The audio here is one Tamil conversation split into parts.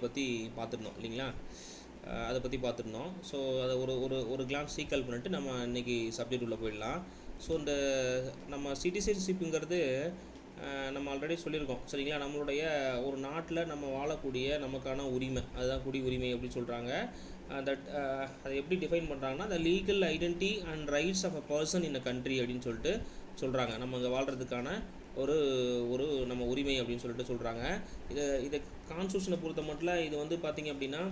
பற்றி பார்த்துருந்தோம் இல்லைங்களா? அதை பற்றி பார்த்துருந்தோம். ஸோ அதை ஒரு ஒரு ஒரு கிளான்ஸ் ரீகால் பண்ணிட்டு நம்ம இன்றைக்கி சப்ஜெக்ட் உள்ளே போயிடலாம். ஸோ இந்த நம்ம சிட்டிசன்ஷிப்புங்கிறது நம்ம ஆல்ரெடி சொல்லியிருக்கோம் சரிங்களா? நம்மளுடைய ஒரு நாட்டில் நம்ம வாழக்கூடிய நமக்கான உரிமை, அதுதான் குடி உரிமை அப்படின்னு சொல்கிறாங்க. தட் அதை எப்படி டிஃபைன் பண்ணுறாங்கன்னா, the legal identity and rights of a person in a country அப்படின்னு சொல்லிட்டு சொல்கிறாங்க. நம்ம இங்கே வாழ்கிறதுக்கான ஒரு ஒரு நம்ம உரிமை அப்படின்னு சொல்லிட்டு சொல்கிறாங்க. இதை கான்ஸ்டியூஷனை பொறுத்த மட்டும் இது வந்து பார்த்திங்க அப்படின்னா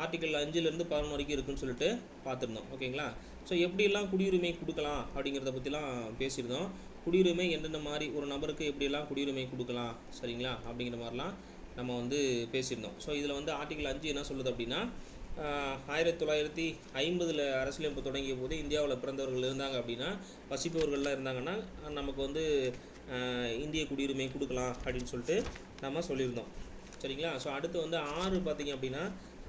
ஆர்டிக்கல் 5லேருந்து 11 வரைக்கும் இருக்குதுன்னு சொல்லிட்டு பார்த்துருந்தோம். ஓகேங்களா? ஸோ எப்படியெல்லாம் குடியுரிமை கொடுக்கலாம் அப்படிங்கிறத பற்றிலாம் பேசியிருந்தோம். குடியுரிமை எந்தெந்த மாதிரி ஒரு நபருக்கு எப்படியெல்லாம் குடியுரிமை கொடுக்கலாம் சரிங்களா அப்படிங்கிற மாதிரிலாம் நம்ம வந்து பேசியிருந்தோம். ஸோ இதில் வந்து ஆர்டிக்கல் 5 என்ன சொல்லுது அப்படின்னா, 1950 அரசியலமைப்பு தொடங்கிய போது இந்தியாவில் பிறந்தவர்கள் இருந்தாங்க அப்படின்னா, வசிப்பவர்கள்லாம் இருந்தாங்கன்னா நமக்கு வந்து இந்திய குடியுரிமை கொடுக்கலாம் அப்படின்னு சொல்லிட்டு நம்ம சொல்லியிருந்தோம் சரிங்களா? ஸோ அடுத்து வந்து 6 பார்த்திங்க அப்படின்னா,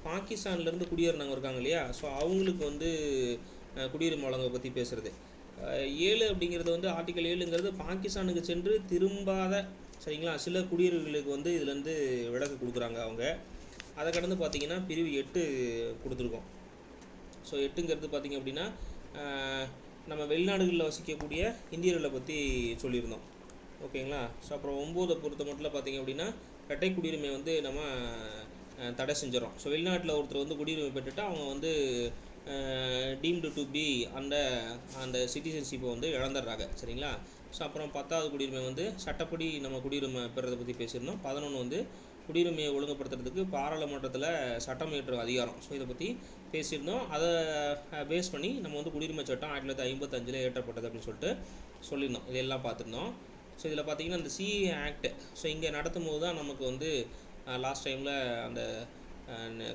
பாகிஸ்தான்லேருந்து குடியேறினவங்க இருக்காங்க இல்லையா? ஸோ அவங்களுக்கு வந்து குடியுரிமை வழங்க பற்றி பேசுகிறது. 7 அப்படிங்கிறது வந்து ஆர்டிக்கல் 7ங்கிறது பாகிஸ்தானுக்கு சென்று திரும்பாத சரிங்களா சில குடியுரிமைகளுக்கு வந்து இதுலேருந்து விலக்கு கொடுக்குறாங்க அவங்க. அதை கடந்து பார்த்திங்கன்னா பிரிவு 8 கொடுத்துருக்கோம். ஸோ 8ங்கிறது பார்த்திங்க அப்படின்னா நம்ம வெளிநாடுகளில் வசிக்கக்கூடிய இந்தியர்களை பற்றி சொல்லியிருந்தோம். ஓகேங்களா? ஸோ அப்புறம் 9 பொறுத்த மட்டும் பார்த்திங்க அப்படின்னா, இரட்டை குடியுரிமை வந்து நம்ம தடை செஞ்சிடறோம். ஸோ வெளிநாட்டில் ஒருத்தர் வந்து குடியுரிமை பெற்றுட்டு அவங்க வந்து டீம்டு டு பி அந்த சிட்டிசன்ஷிப்பை வந்து இழந்துடுறாங்க சரிங்களா? ஸோ அப்புறம் 10வது குடியுரிமை வந்து சட்டப்படி நம்ம குடியுரிமை பெறதை பற்றி பேசியிருந்தோம். 11 வந்து குடியுரிமையை ஒழுங்குபடுத்துறதுக்கு பாராளுமன்றத்தில் சட்டம் இயற்றும் அதிகாரம். ஸோ இதை பற்றி பேசியிருந்தோம். அதை பேஸ் பண்ணி நம்ம வந்து குடியுரிமை சட்டம் 1955 ஏற்றப்பட்டது அப்படின்னு சொல்லிட்டு சொல்லியிருந்தோம். இதெல்லாம் பார்த்துருந்தோம். ஸோ இதில் பார்த்திங்கன்னா இந்த சிஏ ஆக்ட் ஸோ இங்கே நடத்தும் போது தான் நமக்கு வந்து லாஸ்ட் டைமில் அந்த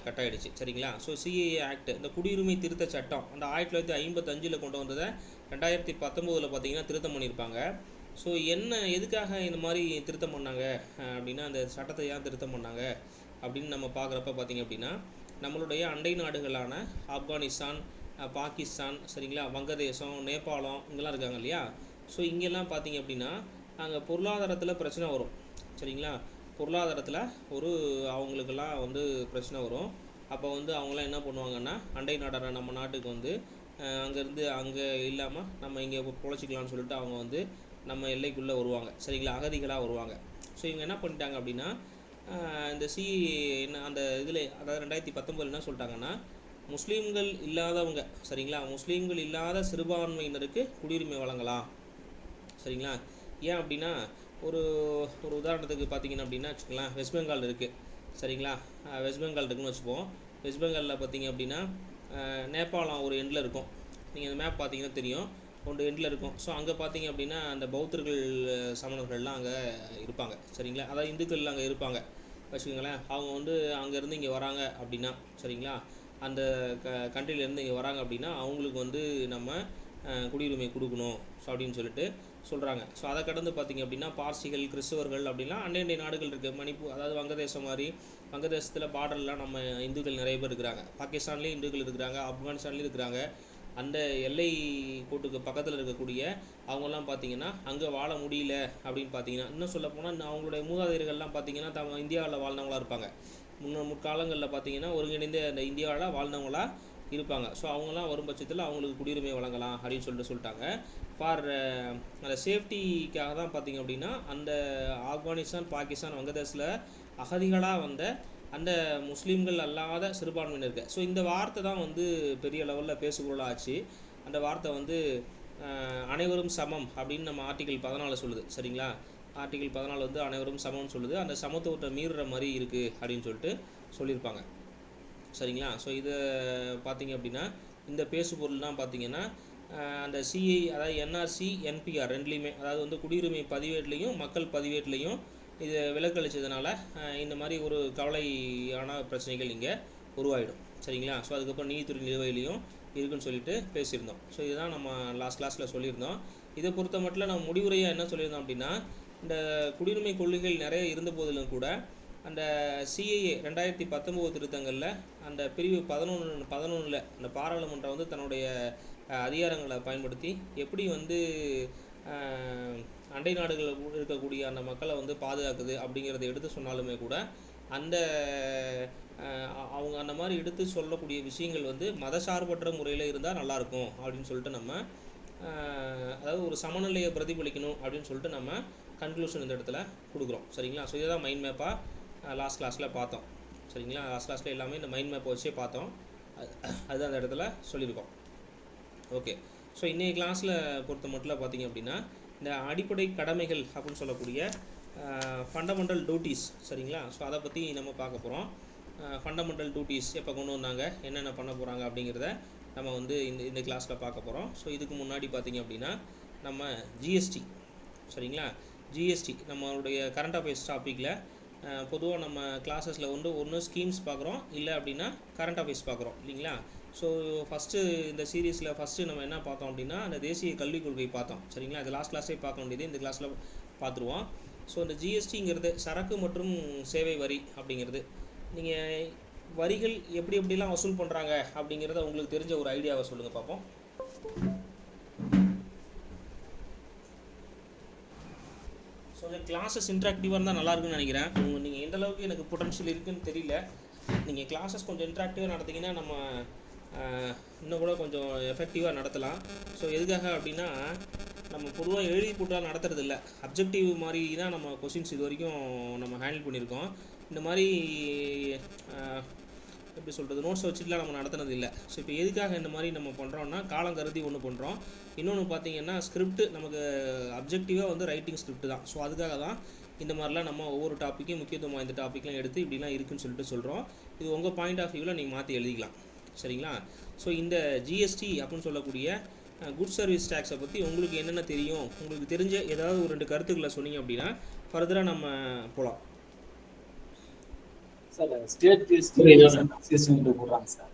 கட் ஆகிடுச்சு சரிங்களா? ஸோ சிஏஏ ஆக்ட் இந்த குடியுரிமை திருத்த சட்டம் அந்த 1955 கொண்டு வந்ததை 2019 பார்த்திங்கன்னா திருத்தம் பண்ணியிருப்பாங்க. ஸோ எதுக்காக இந்த மாதிரி திருத்தம் பண்ணாங்க அப்படின்னா, அந்த சட்டத்தை ஏன் திருத்தம் பண்ணாங்க அப்படின்னு நம்ம பார்க்குறப்ப பார்த்திங்க அப்படின்னா, நம்மளுடைய அண்டை நாடுகளான ஆப்கானிஸ்தான், பாகிஸ்தான் சரிங்களா, வங்கதேசம், நேபாளம் இங்கெல்லாம் இருக்காங்க இல்லையா? ஸோ இங்கெல்லாம் பார்த்திங்க அப்படின்னா அங்கே பொருளாதாரத்தில் பிரச்சனை வரும் சரிங்களா? பொருளாதாரத்தில் அவங்களுக்கெல்லாம் வந்து பிரச்சனை வரும். அப்போ வந்து அவங்களாம் என்ன பண்ணுவாங்கன்னா, அண்டை நாடான நம்ம நாட்டுக்கு வந்து அங்கேருந்து அங்கே இல்லாமல் நம்ம இங்கே பொழைச்சிக்கலாம்னு சொல்லிட்டு அவங்க வந்து நம்ம எல்லைக்குள்ளே வருவாங்க சரிங்களா? அகதிகளாக வருவாங்க. ஸோ இவங்க என்ன பண்ணிட்டாங்க அப்படின்னா, இந்த அந்த இதில் அதாவது 2019 என்ன சொல்லிட்டாங்கன்னா, முஸ்லீம்கள் இல்லாதவங்க சரிங்களா, முஸ்லீம்கள் இல்லாத சிறுபான்மையினருக்கு குடியுரிமை வழங்கலாம் சரிங்களா? ஏன் அப்படின்னா, ஒரு உதாரணத்துக்கு பார்த்திங்கன்னா அப்படின்னா வச்சுக்கலாம், வெஸ்ட் பெங்கால் இருக்குது சரிங்களா? வெஸ்ட் பெங்கால் இருக்குதுன்னு வச்சுப்போம். வெஸ்ட் பெங்காலில் பார்த்திங்க அப்படின்னா நேபாளம் ஒரு எண்டில் இருக்கும். நீங்கள் அந்த மேப் பார்த்திங்கன்னா தெரியும், ஒன்று எண்டில் இருக்கும். ஸோ அங்கே பார்த்திங்க அப்படின்னா அந்த பௌத்தர்கள் சமணர்கள்லாம் அங்கே இருப்பாங்க சரிங்களா? அதாவது இந்துக்கள்லாம் அங்கே இருப்பாங்க வச்சுக்கோங்களேன். அவங்க வந்து அங்கேருந்து இங்கே வராங்க அப்படின்னா சரிங்களா, அந்த கண்ட்ரிலேருந்து இங்கே வராங்க அப்படின்னா அவங்களுக்கு வந்து நம்ம குடியுரிமை கொடுக்கணும் ஸோ அப்படின்னு சொல்லிட்டு சொல்கிறாங்க. ஸோ அதை கடந்து பார்த்திங்க அப்படின்னா பார்சிகள், கிறிஸ்தவர்கள் அப்படின்லாம் அண்டை நாடுகள் இருக்குது. மணிப்பூர் அதாவது வங்கதேசம் மாதிரி, வங்கதேசத்தில் பார்டர்லாம் நம்ம இந்துக்கள் நிறைய பேர் இருக்கிறாங்க. பாகிஸ்தான்லேயும் இந்துக்கள் இருக்கிறாங்க, ஆப்கானிஸ்தான்லேயும் இருக்கிறாங்க. அந்த எல்லை கோட்டுக்கு பக்கத்தில் இருக்கக்கூடிய அவங்கெல்லாம் பார்த்திங்கன்னா அங்கே வாழ முடியல அப்படின்னு பார்த்திங்கன்னா, இன்னும் சொல்லப்போனால் அவங்களுடைய மூதாதையர்கள்லாம் பார்த்திங்கன்னா இந்தியாவில் வாழ்ந்தவங்களாக இருப்பாங்க. முற்காலங்களில் பார்த்திங்கன்னா ஒருங்கிணைந்த அந்த இந்தியாவில் வாழ்ந்தவங்களாக இருப்பாங்க. ஸோ அவங்களாம் வரும் பட்சத்தில் அவங்களுக்கு குடியுரிமை வழங்கலாம் அப்படின்னு சொல்லிட்டாங்க. ஃபார் அந்த சேஃப்டிக்காக தான் பார்த்திங்க அப்படின்னா அந்த ஆப்கானிஸ்தான், பாகிஸ்தான், வங்கதேசத்தில் அகதிகளாக வந்த அந்த முஸ்லீம்கள் அல்லாத சிறுபான்மையினருக்கு. ஸோ இந்த வார்த்தை தான் வந்து பெரிய லெவலில் பேசுபொருளாக ஆச்சு. அந்த வார்த்தை வந்து அனைவரும் சமம் அப்படின்னு நம்ம ஆர்டிக்கல் 14 சொல்லுது சரிங்களா? ஆர்டிக்கல் 14 வந்து அனைவரும் சமம்னு சொல்லுது. அந்த சமத்துவத்தை மீறுற மாதிரி இருக்குது அப்படின்னு சொல்லிட்டு சொல்லியிருப்பாங்க சரிங்களா? ஸோ இதை பார்த்திங்க அப்படின்னா இந்த பேசுபொருள்லாம் பார்த்திங்கன்னா அந்த சிஐ அதாவது என்ஆர்சி, என்பிஆர் ரெண்டுலேயுமே, அதாவது வந்து குடியுரிமை பதிவேட்லேயும் மக்கள் பதிவேட்லேயும் இது விலக்களித்ததுனால இந்த மாதிரி ஒரு கவலையான பிரச்சனைகள் இங்கே உருவாயிடும் சரிங்களா? ஸோ அதுக்கப்புறம் நீதித்துறை நிலுவையிலையும் இருக்குன்னு சொல்லிட்டு பேசியிருந்தோம். ஸோ இதுதான் நம்ம லாஸ்ட் கிளாஸில் சொல்லியிருந்தோம். இதை பொறுத்த மட்டும் நம்ம முடிவுரையாக என்ன சொல்லியிருந்தோம் அப்படின்னா, இந்த குடியுரிமை கொள்கைகள் நிறைய இருந்த போதிலும் கூட அந்த சிஏஏ 2019 திருத்தங்களில் அந்த பிரிவு 11 அந்த பாராளுமன்றம் வந்து தன்னுடைய அதிகாரங்களை பயன்படுத்தி எப்படி வந்து அண்டை நாடுகள் இருக்கக்கூடிய அந்த மக்களை வந்து பாதுகாக்குது அப்படிங்கிறத எடுத்து சொன்னாலுமே கூட அந்த அவங்க அந்த மாதிரி எடுத்து சொல்லக்கூடிய விஷயங்கள் வந்து மதசார்பற்ற முறையில் இருந்தால் நல்லாயிருக்கும் அப்படின்னு சொல்லிட்டு நம்ம அதாவது ஒரு சமநிலையை பிரதிபலிக்கணும் அப்படின்னு சொல்லிட்டு நம்ம கன்க்ளூஷன் இந்த இடத்துல கொடுக்குறோம். சரிங்களா? ஸோ இதுதான் மைண்ட் மேப்பாக லாஸ்ட் கிளாஸில் பார்த்தோம். சரிங்களா? லாஸ்ட் கிளாஸில் எல்லாமே இந்த மைண்ட் மேப்பை வச்சே பார்த்தோம். அது அந்த இடத்துல சொல்லியிருக்கோம். ஓகே. ஸோ இன்றைய கிளாஸில் பொறுத்த மட்டும் பார்த்திங்க அப்படின்னா இந்த அடிப்படை கடமைகள் அப்படின்னு சொல்லக்கூடிய ஃபண்டமெண்டல் டியூட்டிஸ், சரிங்களா? ஸோ அதை பற்றி நம்ம பார்க்க போகிறோம். ஃபண்டமெண்டல் டியூட்டிஸ் எப்போ கொண்டு வந்தாங்க, என்னென்ன பண்ண போகிறாங்க அப்படிங்கிறத நம்ம வந்து இந்த கிளாஸில் பார்க்க போகிறோம். ஸோ இதுக்கு முன்னாடி பார்த்திங்க அப்படின்னா நம்ம ஜிஎஸ்டி, சரிங்களா? ஜிஎஸ்டி நம்மளுடைய கரண்ட் அஃபேர்ஸ் டாப்பிக்கில் பொதுவாக நம்ம கிளாஸஸில் வந்து ஒன்று ஸ்கீம்ஸ் பார்க்குறோம், இல்லை அப்படின்னா கரண்ட் அஃபேர்ஸ் பார்க்குறோம் இல்லைங்களா? ஸோ ஃபஸ்ட்டு இந்த சீரீஸில் ஃபஸ்ட்டு நம்ம என்ன பார்த்தோம் அப்படின்னா அந்த தேசிய கல்விக் கொள்கை பார்த்தோம். சரிங்களா? இது லாஸ்ட் கிளாஸே பார்க்க வேண்டியது இந்த கிளாஸில் பார்த்துருவோம். ஸோ இந்த ஜிஎஸ்டிங்கிறது சரக்கு மற்றும் சேவை வரி அப்படிங்கிறது, நீங்கள் வரிகள் எப்படி எப்படிலாம் வசூல் பண்ணுறாங்க அப்படிங்கிறத உங்களுக்கு தெரிஞ்ச ஒரு ஐடியாவை சொல்லுங்கள் பார்ப்போம். ஸோ இந்த கிளாஸஸ் இன்ட்ராக்டிவாக இருந்தால் நல்லாயிருக்குன்னு நினைக்கிறேன். நீங்கள் எந்த அளவுக்கு எனக்கு பொட்டன்ஷியல் இருக்குதுன்னு தெரியல. நீங்கள் கிளாஸஸ் கொஞ்சம் இன்ட்ராக்டிவாக நடத்திங்கன்னா நம்ம இன்னும் கூட கொஞ்சம் எஃபெக்டிவாக நடத்தலாம். ஸோ எதுக்காக அப்படின்னா நம்ம பொதுவாக எழுதி போட்டால் நடத்துறது இல்லை, அப்ஜெக்டிவ் மாதிரி தான் நம்ம கொஸ்டின்ஸ் இது வரைக்கும் நம்ம ஹேண்டில் பண்ணியிருக்கோம். இந்த மாதிரி எப்படி சொல்கிறது, நோட்ஸ் வச்சுட்டுலாம் நம்ம நடத்துனது இல்லை. ஸோ இப்போ எதுக்காக இந்த மாதிரி நம்ம பண்ணுறோன்னா காலம் கருதி ஒன்று பண்ணுறோம். இன்னொன்று பார்த்திங்கன்னா ஸ்கிரிப்ட் நமக்கு அப்ஜெக்டிவாக வந்து ரைட்டிங் ஸ்கிரிப்ட் தான். ஸோ அதுக்காக தான் இந்த மாதிரிலாம் நம்ம ஒவ்வொரு டாப்பிக்கும் முக்கியத்துவம் வாய்ந்த டாப்பிக்லாம் எடுத்து இப்படிலாம் இருக்குதுன்னு சொல்லிட்டு சொல்கிறோம். இது உங்கள் பாயிண்ட் ஆஃப் வியூவில் நீங்கள் மாற்றி எழுதிக்கலாம். சரிங்களா? ஸோ இந்த ஜிஎஸ்டி அப்படின்னு சொல்லக்கூடிய குட் சர்வீஸ் டேக்ஸை பற்றி உங்களுக்கு என்னென்ன தெரியும், உங்களுக்கு தெரிஞ்ச ஏதாவது ஒரு 2 கருத்துக்களை சொன்னீங்க அப்படின்னா ஃபர்தராக நம்ம போகலாம். சார் ஸ்டேட் ஜிஎஸ்டி போடுறாங்க சார்.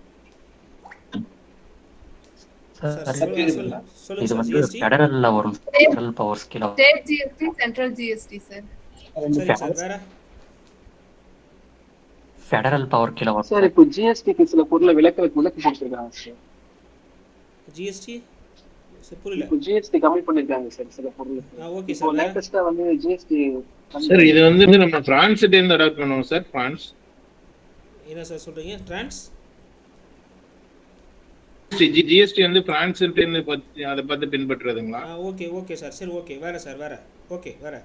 இது வந்து ஃபெடரல்ல வரும், federal power scale of state GST, central GST sir. சரி சார், வேற ஃபெடரல் பவர் கிலோ வரும் சார். இப்போ ஜிஎஸ்டிக்கு சில பொருளை விலக்கு கொடுத்துருக்காங்க சார். ஜிஎஸ்டி புரியல. இப்போ ஜிஎஸ்டி கம்மி பண்ணிருக்காங்க சார் சில பொருளுக்கு. ஓகே இப்போ சார். லேட்டஸ்டா வந்து ஜிஎஸ்டி சார் இது வந்து நம்ம பிரான்ஸ்ல இருந்து அடாப்ட் பண்ணுவோம் சார். பிரான்ஸ் என்ன சார் சொல்றீங்க? டிரான்ஸ் ஜிஎஸ்டி வந்து பிரான்ஸ்ல இருந்து அதை பார்த்து பின்பற்றுறதுங்களா? Okay okay sir. சரி ஓகே. வேற சார், வேற ஓகே. வேற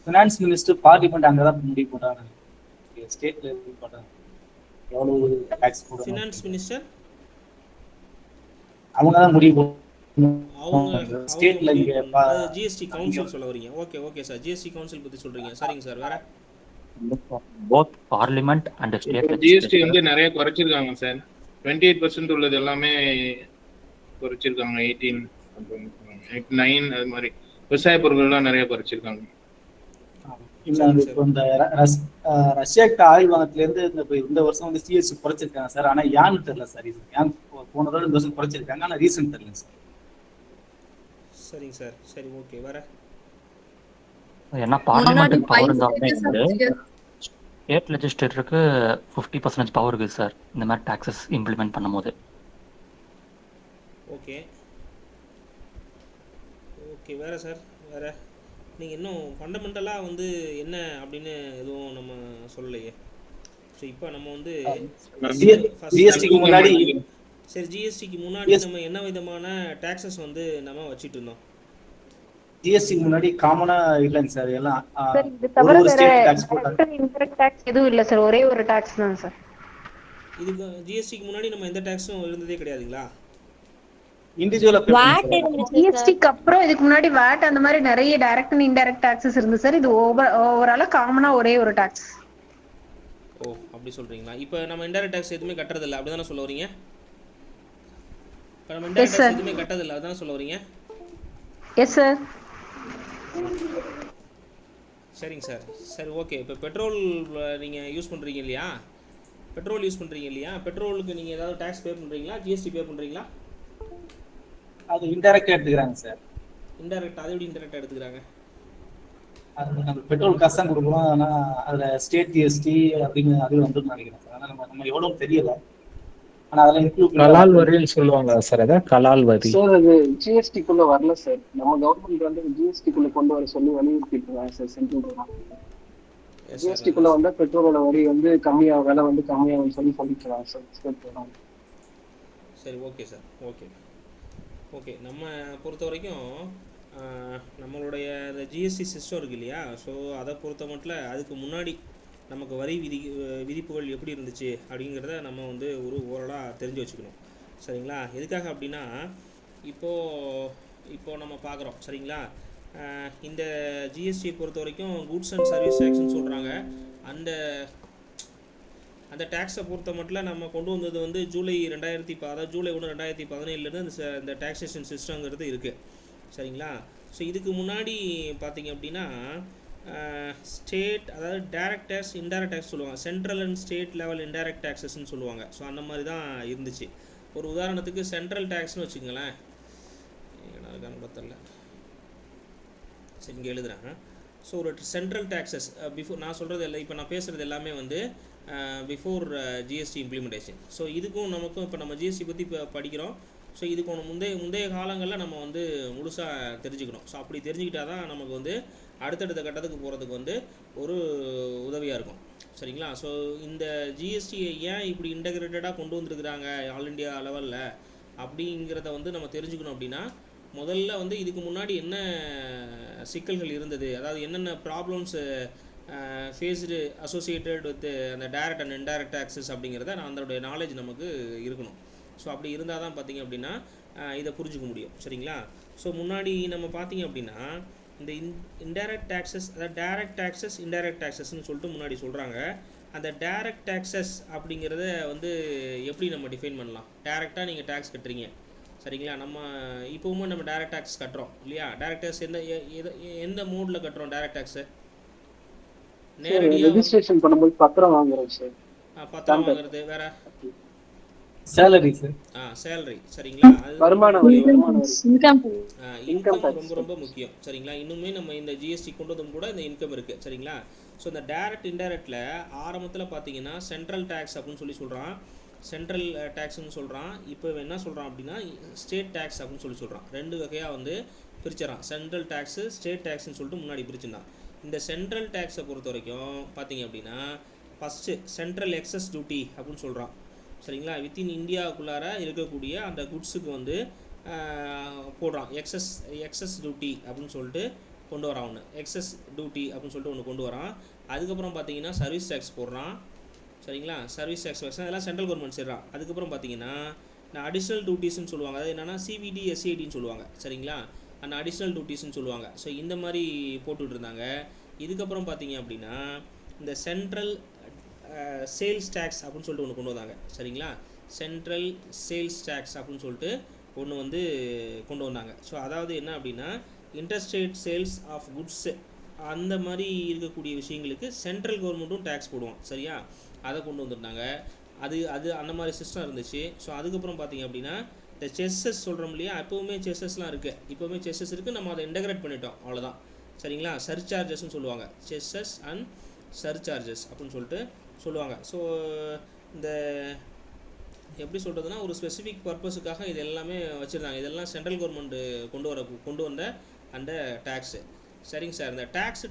ஃபினான்ஸ் மினிஸ்டர் பார்லிமெண்ட் அங்கே தான் முடிவு போட்டாங்க, ஸ்டேட்ல முடிவு போட்டாங்க எவ்வளவு டாக்ஸ் போடணும். ஃபினான்ஸ் மினிஸ்டர் அவங்க தான் முடிவு அவங்க ஸ்டேட்ல இங்க ஜிஎஸ்டி கவுன்சில் சொல்ல வரீங்க. Okay okay sir. GST council பத்தி சொல்றீங்க. சரிங்க சார். வேற both parliament and state GST வந்து நிறைய குறைச்சிருக்காங்க சார். 28% உள்ளது எல்லாமே குறைச்சிருக்காங்க. 18, 9 அது மாதிரி விவசாய பொருட்கள்லாம் நிறைய குறைச்சிருக்காங்க. இப்போ இந்த ரஷ்யாக்கு ஆயில் வாங்கத்துல இருந்து இந்த வருஷம் வந்து சிஎஸ்டி குறைச்சிருக்காங்க சார். ஆனா யான்னு தெரியல சார். இது ஏன் போன தடவை இந்த வருஷம் குறைச்சிருக்காங்க, ஆனா ரீசன் தெரியல சார். சரிங்க சார். சரி ஓகே. வேற ஏன்னா பார்லிமெண்ட்டுக்கு பவர் இருந்தாலுமே வந்து ஸ்டேட் லெஜிஸ்லேட்டருக்கு 50% பவர் இருக்குது சார் இந்த மாதிரி டாக்ஸஸ் இம்ப்ளிமெண்ட் பண்ணும்போது. Okay okay. வேற சார். வேற நீங்கள் இன்னும் ஃபண்டமெண்டலாக வந்து என்ன அப்படின்னு எதுவும் நம்ம சொல்லலையே. ஸோ இப்போ நம்ம வந்து ஜிஎஸ்டிக்கு முன்னாடி சரி ஜிஎஸ்டிக்கு முன்னாடி நம்ம என்ன விதமான டாக்ஸஸ் வந்து நம்ம வச்சுட்டு இருந்தோம்? ஜிஎஸ்டிக்கு முன்னாடி காமனா இல்லைங்க சார். எல்லாம் இது தவிர வேற இன்டைரக்ட் டாக்ஸ் எதுவும் இல்ல சார். ஒரே ஒரு டாக்ஸ் தான் சார். இதுக்கு ஜிஎஸ்டிக்கு முன்னாடி நம்ம எந்த டாக்ஸும் இருந்ததே கிடையாதுங்களா? இண்டிவிஜுவலா ஜிஎஸ்டிக்கு அப்புறம் இதுக்கு முன்னாடி வாட் அந்த மாதிரி நிறைய டைரக்ட் அண்ட் இன்டைரக்ட் டாக்ஸஸ் இருந்து சார். இது ஓவராலா காமனா ஒரே ஒரு டாக்ஸ். ஓ அப்படி சொல்றீங்களா? இப்போ நம்ம இன்டைரக்ட் டாக்ஸ் எதுவுமே கட்டுறது இல்லை அப்படிதானே சொல்ல வரீங்க? இப்போ நம்ம இன்டைரக்ட் டாக்ஸ் எதுவுமே கட்டறது இல்லை அதுதானே சொல்ல வரீங்க? Yes sir. சரிங்க சார். சரி ஓகே. இப்போ பெட்ரோல் நீங்கள் யூஸ் பண்ணுறீங்க இல்லையா, பெட்ரோலுக்கு நீங்கள் ஏதாவது டேக்ஸ் பே பண்ணுறீங்களா, ஜிஎஸ்டி பே பண்ணுறீங்களா? அது இன்டைரக்டா எடுத்துக்கிறாங்க சார். இன்டைரக்ட் அதை எப்படி இன்டைரக்டாக எடுத்துக்கிறாங்க? அது நம்ம பெட்ரோல் காசு தான் கொடுக்குறோம், ஆனால் அதில் ஸ்டேட் ஜிஎஸ்டி அப்படின்னு அது வந்துன்னு நினைக்கிறேன் சார். ஆனால் நம்ம எவ்வளோ தெரியல, ஆனால் அதெல்லாம் இன்க்ளூட் கலால் வரின்னு சொல்லுவாங்க சார். அதை கலால் வரி சார் அது ஜிஎஸ்டிக்குள்ள வரல சார். நம்ம கவர்மெண்ட் வந்து ஜிஎஸ்டிக்குள்ள கொண்டு வர சொல்லி வலியுறுத்திட்டு இருக்காங்க sir central government. Yes sir. ஜிஎஸ்டிக்குள்ள வந்தா பெட்ரோலோட வரி வந்து விலை வந்து கம்மியாகும் சொல்லிக்கலாம் சார். சரி, ஓகே சார். ஓகே நம்ம பொறுத்த வரைக்கும் நம்மளுடைய இந்த ஜிஎஸ்டி சிஸ்டம் இருக்கு இல்லையா, ஸோ அதை பொறுத்த மட்டும் அதுக்கு முன்னாடி நமக்கு வரி விதிப்புகள் எப்படி இருந்துச்சு அப்படிங்கிறத நம்ம வந்து ஒரு ஓரளவாக தெரிஞ்சு வச்சுக்கணும். சரிங்களா? எதுக்காக அப்படின்னா இப்போது நம்ம பார்க்குறோம். சரிங்களா? இந்த ஜிஎஸ்டியை பொறுத்த வரைக்கும் குட்ஸ் அண்ட் சர்வீஸ் டேக்ஸ்னு சொல்கிறாங்க. அந்த டேக்ஸை பொறுத்த மட்டும் நம்ம கொண்டு வந்தது வந்து ஜூலை 1 2017 இந்த டேக்ஸேஷன் சிஸ்டங்கிறது இருக்குது. சரிங்களா? ஸோ இதுக்கு முன்னாடி பார்த்தீங்க அப்படின்னா ஸ்டேட், அதாவது டைரக்ட் டேக்ஸ், இன்டைரக்ட் டேக்ஸ் சொல்லுவாங்க. Central and state level indirect டேக்ஸஸ்ன்னு சொல்லுவாங்க. ஸோ அந்த மாதிரி தான் இருந்துச்சு. ஒரு உதாரணத்துக்கு சென்ட்ரல் டேக்ஸ்னு வச்சுக்கோங்களேன். தெரில, சரி இங்கே எழுதுகிறேன். ஸோ ஒரு சென்ட்ரல் டேக்ஸஸ் பிஃபோர் நான் சொல்கிறது இல்லை, இப்போ நான் பேசுகிறது எல்லாமே வந்து பிஃபோர் ஜிஎஸ்டி இம்ப்ளிமெண்டேஷன். ஸோ இதுக்கும் நமக்கும் இப்போ நம்ம ஜிஎஸ்டி பற்றி இப்போ படிக்கிறோம். ஸோ இதுக்கு முந்தைய காலங்களில் நம்ம வந்து முழுசாக தெரிஞ்சுக்கணும். ஸோ அப்படி தெரிஞ்சுக்கிட்டால் தான் நமக்கு வந்து அடுத்தடுத்த கட்டத்துக்கு போகிறதுக்கு வந்து ஒரு உதவியாக இருக்கும். சரிங்களா? ஸோ இந்த ஜிஎஸ்டியை ஏன் இப்படி இன்டகிரேட்டடாக கொண்டு வந்துருக்குறாங்க ஆல் இண்டியா லெவலில் அப்படிங்கிறத வந்து நம்ம தெரிஞ்சுக்கணும். அப்படின்னா முதல்ல வந்து இதுக்கு முன்னாடி என்ன சிக்கல்கள் இருந்தது, அதாவது என்னென்ன ப்ராப்ளம்ஸு ஃபேஸ்டு அசோசியேட்டட் வித் அந்த டைரக்ட் அண்ட் இன்டைரக்ட் டேக்ஸஸ் அப்படிங்கிறத அதோடைய நாலேஜ் நமக்கு இருக்கணும். ஸோ அப்படி இருந்தால் தான் பார்த்திங்க அப்படின்னா இதை புரிஞ்சுக்க முடியும். சரிங்களா? ஸோ முன்னாடி நம்ம பார்த்திங்க அப்படின்னா இந்த இன்டைரக்ட் டேக்ஸஸ், அதாவது டைரக்ட் டேக்ஸஸ், இன்டைரக்ட் டேக்ஸஸ்ன்னு சொல்லிட்டு முன்னாடி சொல்கிறாங்க. அந்த டைரக்ட் டேக்ஸஸ் அப்படிங்கிறத வந்து எப்படி நம்ம டிஃபைன் பண்ணலாம்? டைரெக்டாக நீங்கள் டேக்ஸ் கட்டுறீங்க. சரிங்களா? நம்ம இப்போவுமே நம்ம டைரக்ட் டேக்ஸ் கட்டுறோம் இல்லையா? டைரக்ட் டேக்ஸ் எந்த மோடில் கட்டுறோம்? டைரக்ட் டேக்ஸு நேரடியாக ரெஜிஸ்ட்ரேஷன் பண்ணும்போது பத்திரம் வாங்குறோம் சார். பத்திரம் வாங்குறது வேற, சேலரி சார். சேலரி. சரிங்களா? அது வருமான வரி இன்கம் ரொம்ப முக்கியம். சரிங்களா? இன்னுமே நம்ம இந்த ஜிஎஸ்டி கொண்டு வந்தோம் கூட இந்த இன்கம் இருக்குது. சரிங்களா? ஸோ இந்த டைரக்ட் இன்டைரக்டில் ஆரம்பத்தில் பார்த்தீங்கன்னா சென்ட்ரல் டேக்ஸ் அப்படின்னு சொல்கிறான், சென்ட்ரல் டேக்ஸ்னு சொல்கிறான். இப்போ என்ன சொல்கிறான் அப்படின்னா ஸ்டேட் டேக்ஸ் அப்படின்னு சொல்கிறான். ரெண்டு வகையாக வந்து பிரிச்சிடறான். சென்ட்ரல் டேக்ஸு, ஸ்டேட் டேக்ஸ்னு சொல்லிட்டு முன்னாடி பிரிச்சுருந்தான். இந்த சென்ட்ரல் டேக்ஸை பொறுத்த வரைக்கும் பார்த்தீங்க அப்படின்னா ஃபஸ்ட்டு சென்ட்ரல் எக்ஸஸ் டியூட்டி அப்படின்னு சொல்கிறான். சரிங்களா? வித்தின் இந்தியாவுக்குள்ளார இருக்கக்கூடிய அந்த குட்ஸுக்கு வந்து போடுறான். எக்ஸஸ் டியூட்டி அப்படின்னு சொல்லிட்டு கொண்டு வரான். ஒன்று எக்ஸஸ் டியூட்டி அப்படின்னு சொல்லிட்டு ஒன்று கொண்டு வரான். அதுக்கப்புறம் பார்த்தீங்கன்னா சர்வீஸ் டேக்ஸ் போடுறான். சரிங்களா? சர்வீஸ் டேக்ஸ் அதெல்லாம் சென்ட்ரல் கவர்மெண்ட் செய்கிறான். அதுக்கப்புறம் பார்த்தீங்கன்னா நான் அடிஷ்னல் டியூட்டிஸ்ன்னு சொல்லுவாங்க. அது என்னென்னா சிவிடி எஸ்ஏடின்னு சொல்லுவாங்க. சரிங்களா? அந்த அடிஷ்னல் டியூட்டிஸ்ன்னு சொல்லுவாங்க. ஸோ இந்த மாதிரி போட்டுட்டு இருந்தாங்க. இதுக்கப்புறம் பார்த்தீங்க அப்படின்னா இந்த சென்ட்ரல் சேல்ஸ் டேக்ஸ் அப்படின்னு சொல்லிட்டு ஒன்று கொண்டு வந்தாங்க. சரிங்களா? சென்ட்ரல் சேல்ஸ் டேக்ஸ் அப்படின்னு சொல்லிட்டு ஒன்று வந்து கொண்டு வந்தாங்க. ஸோ அதாவது என்ன அப்படின்னா இன்டர்ஸ்டேட் சேல்ஸ் ஆஃப் குட்ஸு அந்த மாதிரி இருக்கக்கூடிய விஷயங்களுக்கு சென்ட்ரல் கவர்மெண்ட்டும் டேக்ஸ் போடுவோம். சரியா? அதை கொண்டு வந்துருந்தாங்க. அது அந்த மாதிரி சிஸ்டம் இருந்துச்சு. ஸோ அதுக்கப்புறம் பார்த்தீங்க அப்படின்னா இந்த செஸ்ஸஸ் சொல்கிறோம் இல்லையா, எப்போவுமே செஸ்ஸஸ்லாம் இருக்குது. இப்போவுமே செஸ்ஸஸ் இருக்குது, நம்ம அதை இன்டகிரேட் பண்ணிட்டோம், அவ்வளோதான். சரிங்களா? சர்சார்ஜஸ்ன்னு சொல்லுவாங்க. செஸ்ஸஸ் அண்ட் சர்சார்ஜஸ் அப்படின்னு சொல்லிட்டு சொல்லுவாங்க. ஸோ இந்த எப்படி சொல்கிறதுனா ஒரு ஸ்பெசிஃபிக் பர்பஸுக்காக இது எல்லாமே வச்சுருந்தாங்க. இதெல்லாம் சென்ட்ரல் கவர்மெண்ட்டு கொண்டு வந்த அந்த டேக்ஸு. சரிங்க சார். இந்த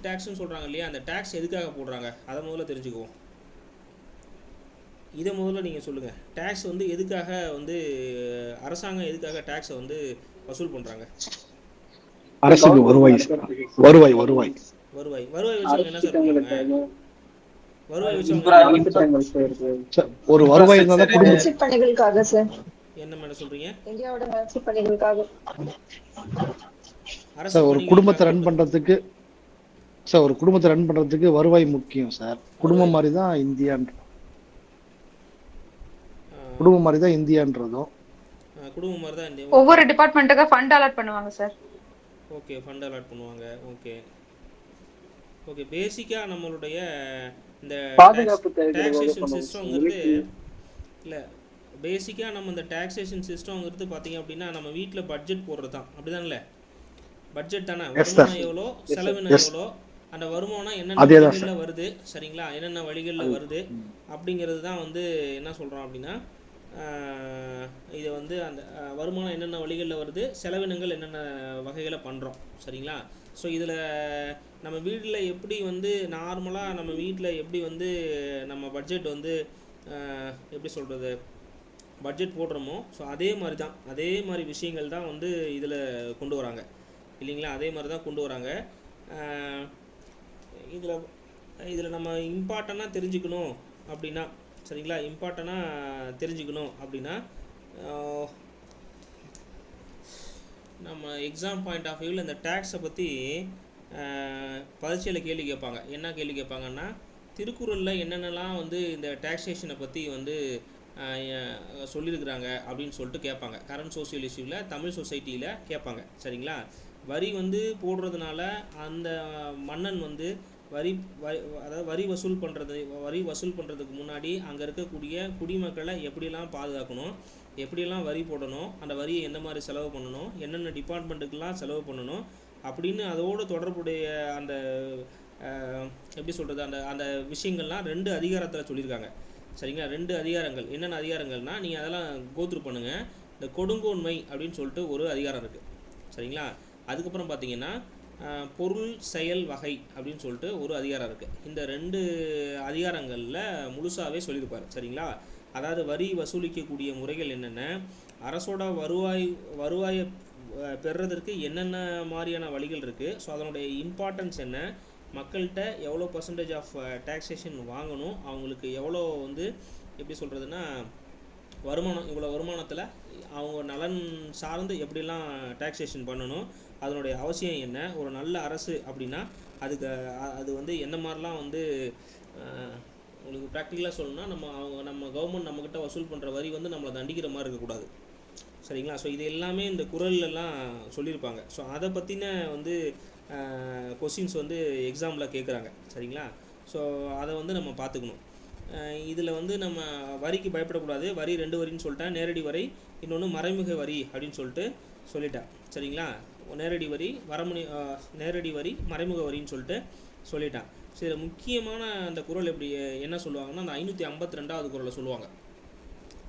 டேக்ஸ்ன்னு சொல்கிறாங்க இல்லையா, அந்த டேக்ஸ் எதுக்காக போடுறாங்க அதை முதல்ல தெரிஞ்சுக்குவோம். இதை முதல்ல நீங்கள் சொல்லுங்கள். டேக்ஸ் வந்து எதுக்காக வந்து அரசாங்கம் எதுக்காக டேக்ஸை வந்து வசூல் பண்ணுறாங்க? அரசுக்கு வருவாய் வச்சு என்ன சார் பண்ணுவாங்க? வருவாய் வச்சு ஒரு வருவாய் இருந்தா தான் குடும்பம் பணிகளுக்காக சார். என்ன மேடம் சொல்றீங்க? இந்தியாவோட வளர்ச்சி பணிகளுக்காக சார் ஒரு குடும்பத்தை ரன் பண்றதுக்கு சார் ஒரு குடும்பத்தை ரன் பண்றதுக்கு வருவாய் முக்கியம் சார். குடும்பம் மாதிரி தான் இந்தியான்றதும் குடும்பம் மாதிரி தான் இந்தியா. ஒவ்வொரு டிபார்ட்மெண்ட்டுக்கு ஃபண்ட் அலாட் பண்ணுவாங்க சார். ஓகே, ஃபண்ட் அலாட் பண்ணுவாங்க. ஓகே பேசிக்கா நம்மளுடைய இந்த டாக்ஸேஷன் சிஸ்டம்ங்கிறது இல்லை, பேசிக்காக நம்ம இந்த டாக்ஸேஷன் சிஸ்டம்ங்கிறது பார்த்தீங்க அப்படின்னா நம்ம வீட்டில் பட்ஜெட் போடுறது தான். அப்படிதானே? பட்ஜெட் தானே. வருமானம் எவ்வளோ, செலவினம் எவ்வளோ, அந்த வருமானம் என்னென்ன வழிகளில் வருது, சரிங்களா, என்னென்ன வழிகளில் வருது அப்படிங்கிறது தான் வந்து என்ன சொல்கிறோம் அப்படின்னா இதை வந்து அந்த வருமானம் என்னென்ன வழிகளில் வருது, செலவினங்கள் என்னென்ன வகைகளை பண்ணுறோம். சரிங்களா? ஸோ இதில் நம்ம வீட்டில் எப்படி வந்து நார்மலாக நம்ம வீட்டில் எப்படி வந்து நம்ம பட்ஜெட் வந்து எப்படி சொல்கிறது, பட்ஜெட் போடுறோமோ, ஸோ அதே மாதிரி விஷயங்கள் தான் வந்து இதில் கொண்டு வராங்க இல்லைங்களா? அதே மாதிரி தான் கொண்டு வராங்க. இதில் நம்ம இம்பார்ட்டண்ட்டாக தெரிஞ்சுக்கணும் அப்படின்னா, சரிங்களா, தெரிஞ்சுக்கணும் அப்படின்னா நம்ம எக்ஸாம் பாயிண்ட் ஆஃப் வியூவில் இந்த டேக்ஸை பற்றி பரீட்சையில் கேள்வி கேட்பாங்க. என்ன கேள்வி கேட்பாங்கன்னா, திருக்குறளில் என்னென்னலாம் வந்து இந்த டேக்ஸேஷனை பற்றி வந்து சொல்லியிருக்கிறாங்க அப்படின்னு சொல்லிட்டு கேட்பாங்க. கரண்ட் சோசியல் இஷ்யூவில் தமிழ் சொசைட்டியில் கேட்பாங்க. சரிங்களா? வரி வந்து போடுறதுனால அந்த மன்னன் வந்து அதாவது வரி வசூல் பண்ணுறதுக்கு முன்னாடி அங்கே இருக்கக்கூடிய குடிமக்களை எப்படிலாம் பாதுகாக்கணும், எப்படியெல்லாம் வரி போடணும், அந்த வரியை எந்த மாதிரி செலவு பண்ணணும், என்னென்ன டிபார்ட்மெண்ட்டுக்கெலாம் செலவு பண்ணணும் அப்படின்னு அதோடு தொடர்புடைய அந்த எப்படி சொல்கிறது, அந்த விஷயங்கள்லாம் 2 அதிகாரத்தில் சொல்லியிருக்காங்க. சரிங்களா? 2 அதிகாரங்கள். என்னென்ன அதிகாரங்கள்னால் நீங்கள் அதெல்லாம் கோத்ரூ பண்ணுங்கள். இந்த கொடுங்கோன்மை அப்படின்னு சொல்லிட்டு ஒரு அதிகாரம் இருக்குது. சரிங்களா? அதுக்கப்புறம் பார்த்தீங்கன்னா பொருள் செயல் வகை அப்படின்னு சொல்லிட்டு ஒரு அதிகாரம் இருக்குது. இந்த 2 அதிகாரங்களில் முழுசாகவே சொல்லியிருப்பார். சரிங்களா? அதாவது வரி வசூலிக்கக்கூடிய முறைகள் என்னென்ன, அரசோட வருவாயை பெறுறதற்கு என்னென்ன மாதிரியான வழிகள் இருக்குது, ஸோ அதனுடைய இம்பார்ட்டன்ஸ் என்ன, மக்கள்கிட்ட எவ்வளோ பர்சன்டேஜ் ஆஃப் டேக்ஸேஷன் வாங்கணும், அவங்களுக்கு எவ்வளோ வந்து எப்படி சொல்கிறதுனா வருமானம், இவ்வளோ வருமானத்தில் அவங்க நலன் சார்ந்து எப்படிலாம் டேக்ஸேஷன் பண்ணணும், அதனுடைய அவசியம் என்ன, ஒரு நல்ல அரசு அப்படின்னா அது வந்து எந்த மாதிரிலாம் வந்து உங்களுக்கு ப்ராக்டிக்கலாக சொல்லணும்னா நம்ம கவர்மெண்ட் நம்மக்கிட்ட வசூல் பண்ணுற வரி வந்து நம்மளை தண்டிக்கிற மாதிரி இருக்கக்கூடாது. சரிங்களா? ஸோ இது எல்லாமே இந்த குறள்லாம் சொல்லியிருப்பாங்க. ஸோ அதை பற்றின வந்து கொஸ்டின்ஸ் வந்து எக்ஸாமில் கேட்குறாங்க. சரிங்களா? ஸோ அதை வந்து நம்ம பார்த்துக்கணும். இதில் வந்து நம்ம வரிக்கு பயப்படக்கூடாது. வரி 2 வரின்னு சொல்லிட்டேன். நேரடி வரி, இன்னொன்று மறைமுக வரி அப்படின்னு சொல்லிட்டேன். சரிங்களா? நேரடி வரி, மறைமுக வரின்னு சொல்லிட்டேன். சரி, முக்கியமான அந்த குறள் என்ன சொல்லுவாங்கன்னா, அந்த 552வது குறளை சொல்லுவாங்க.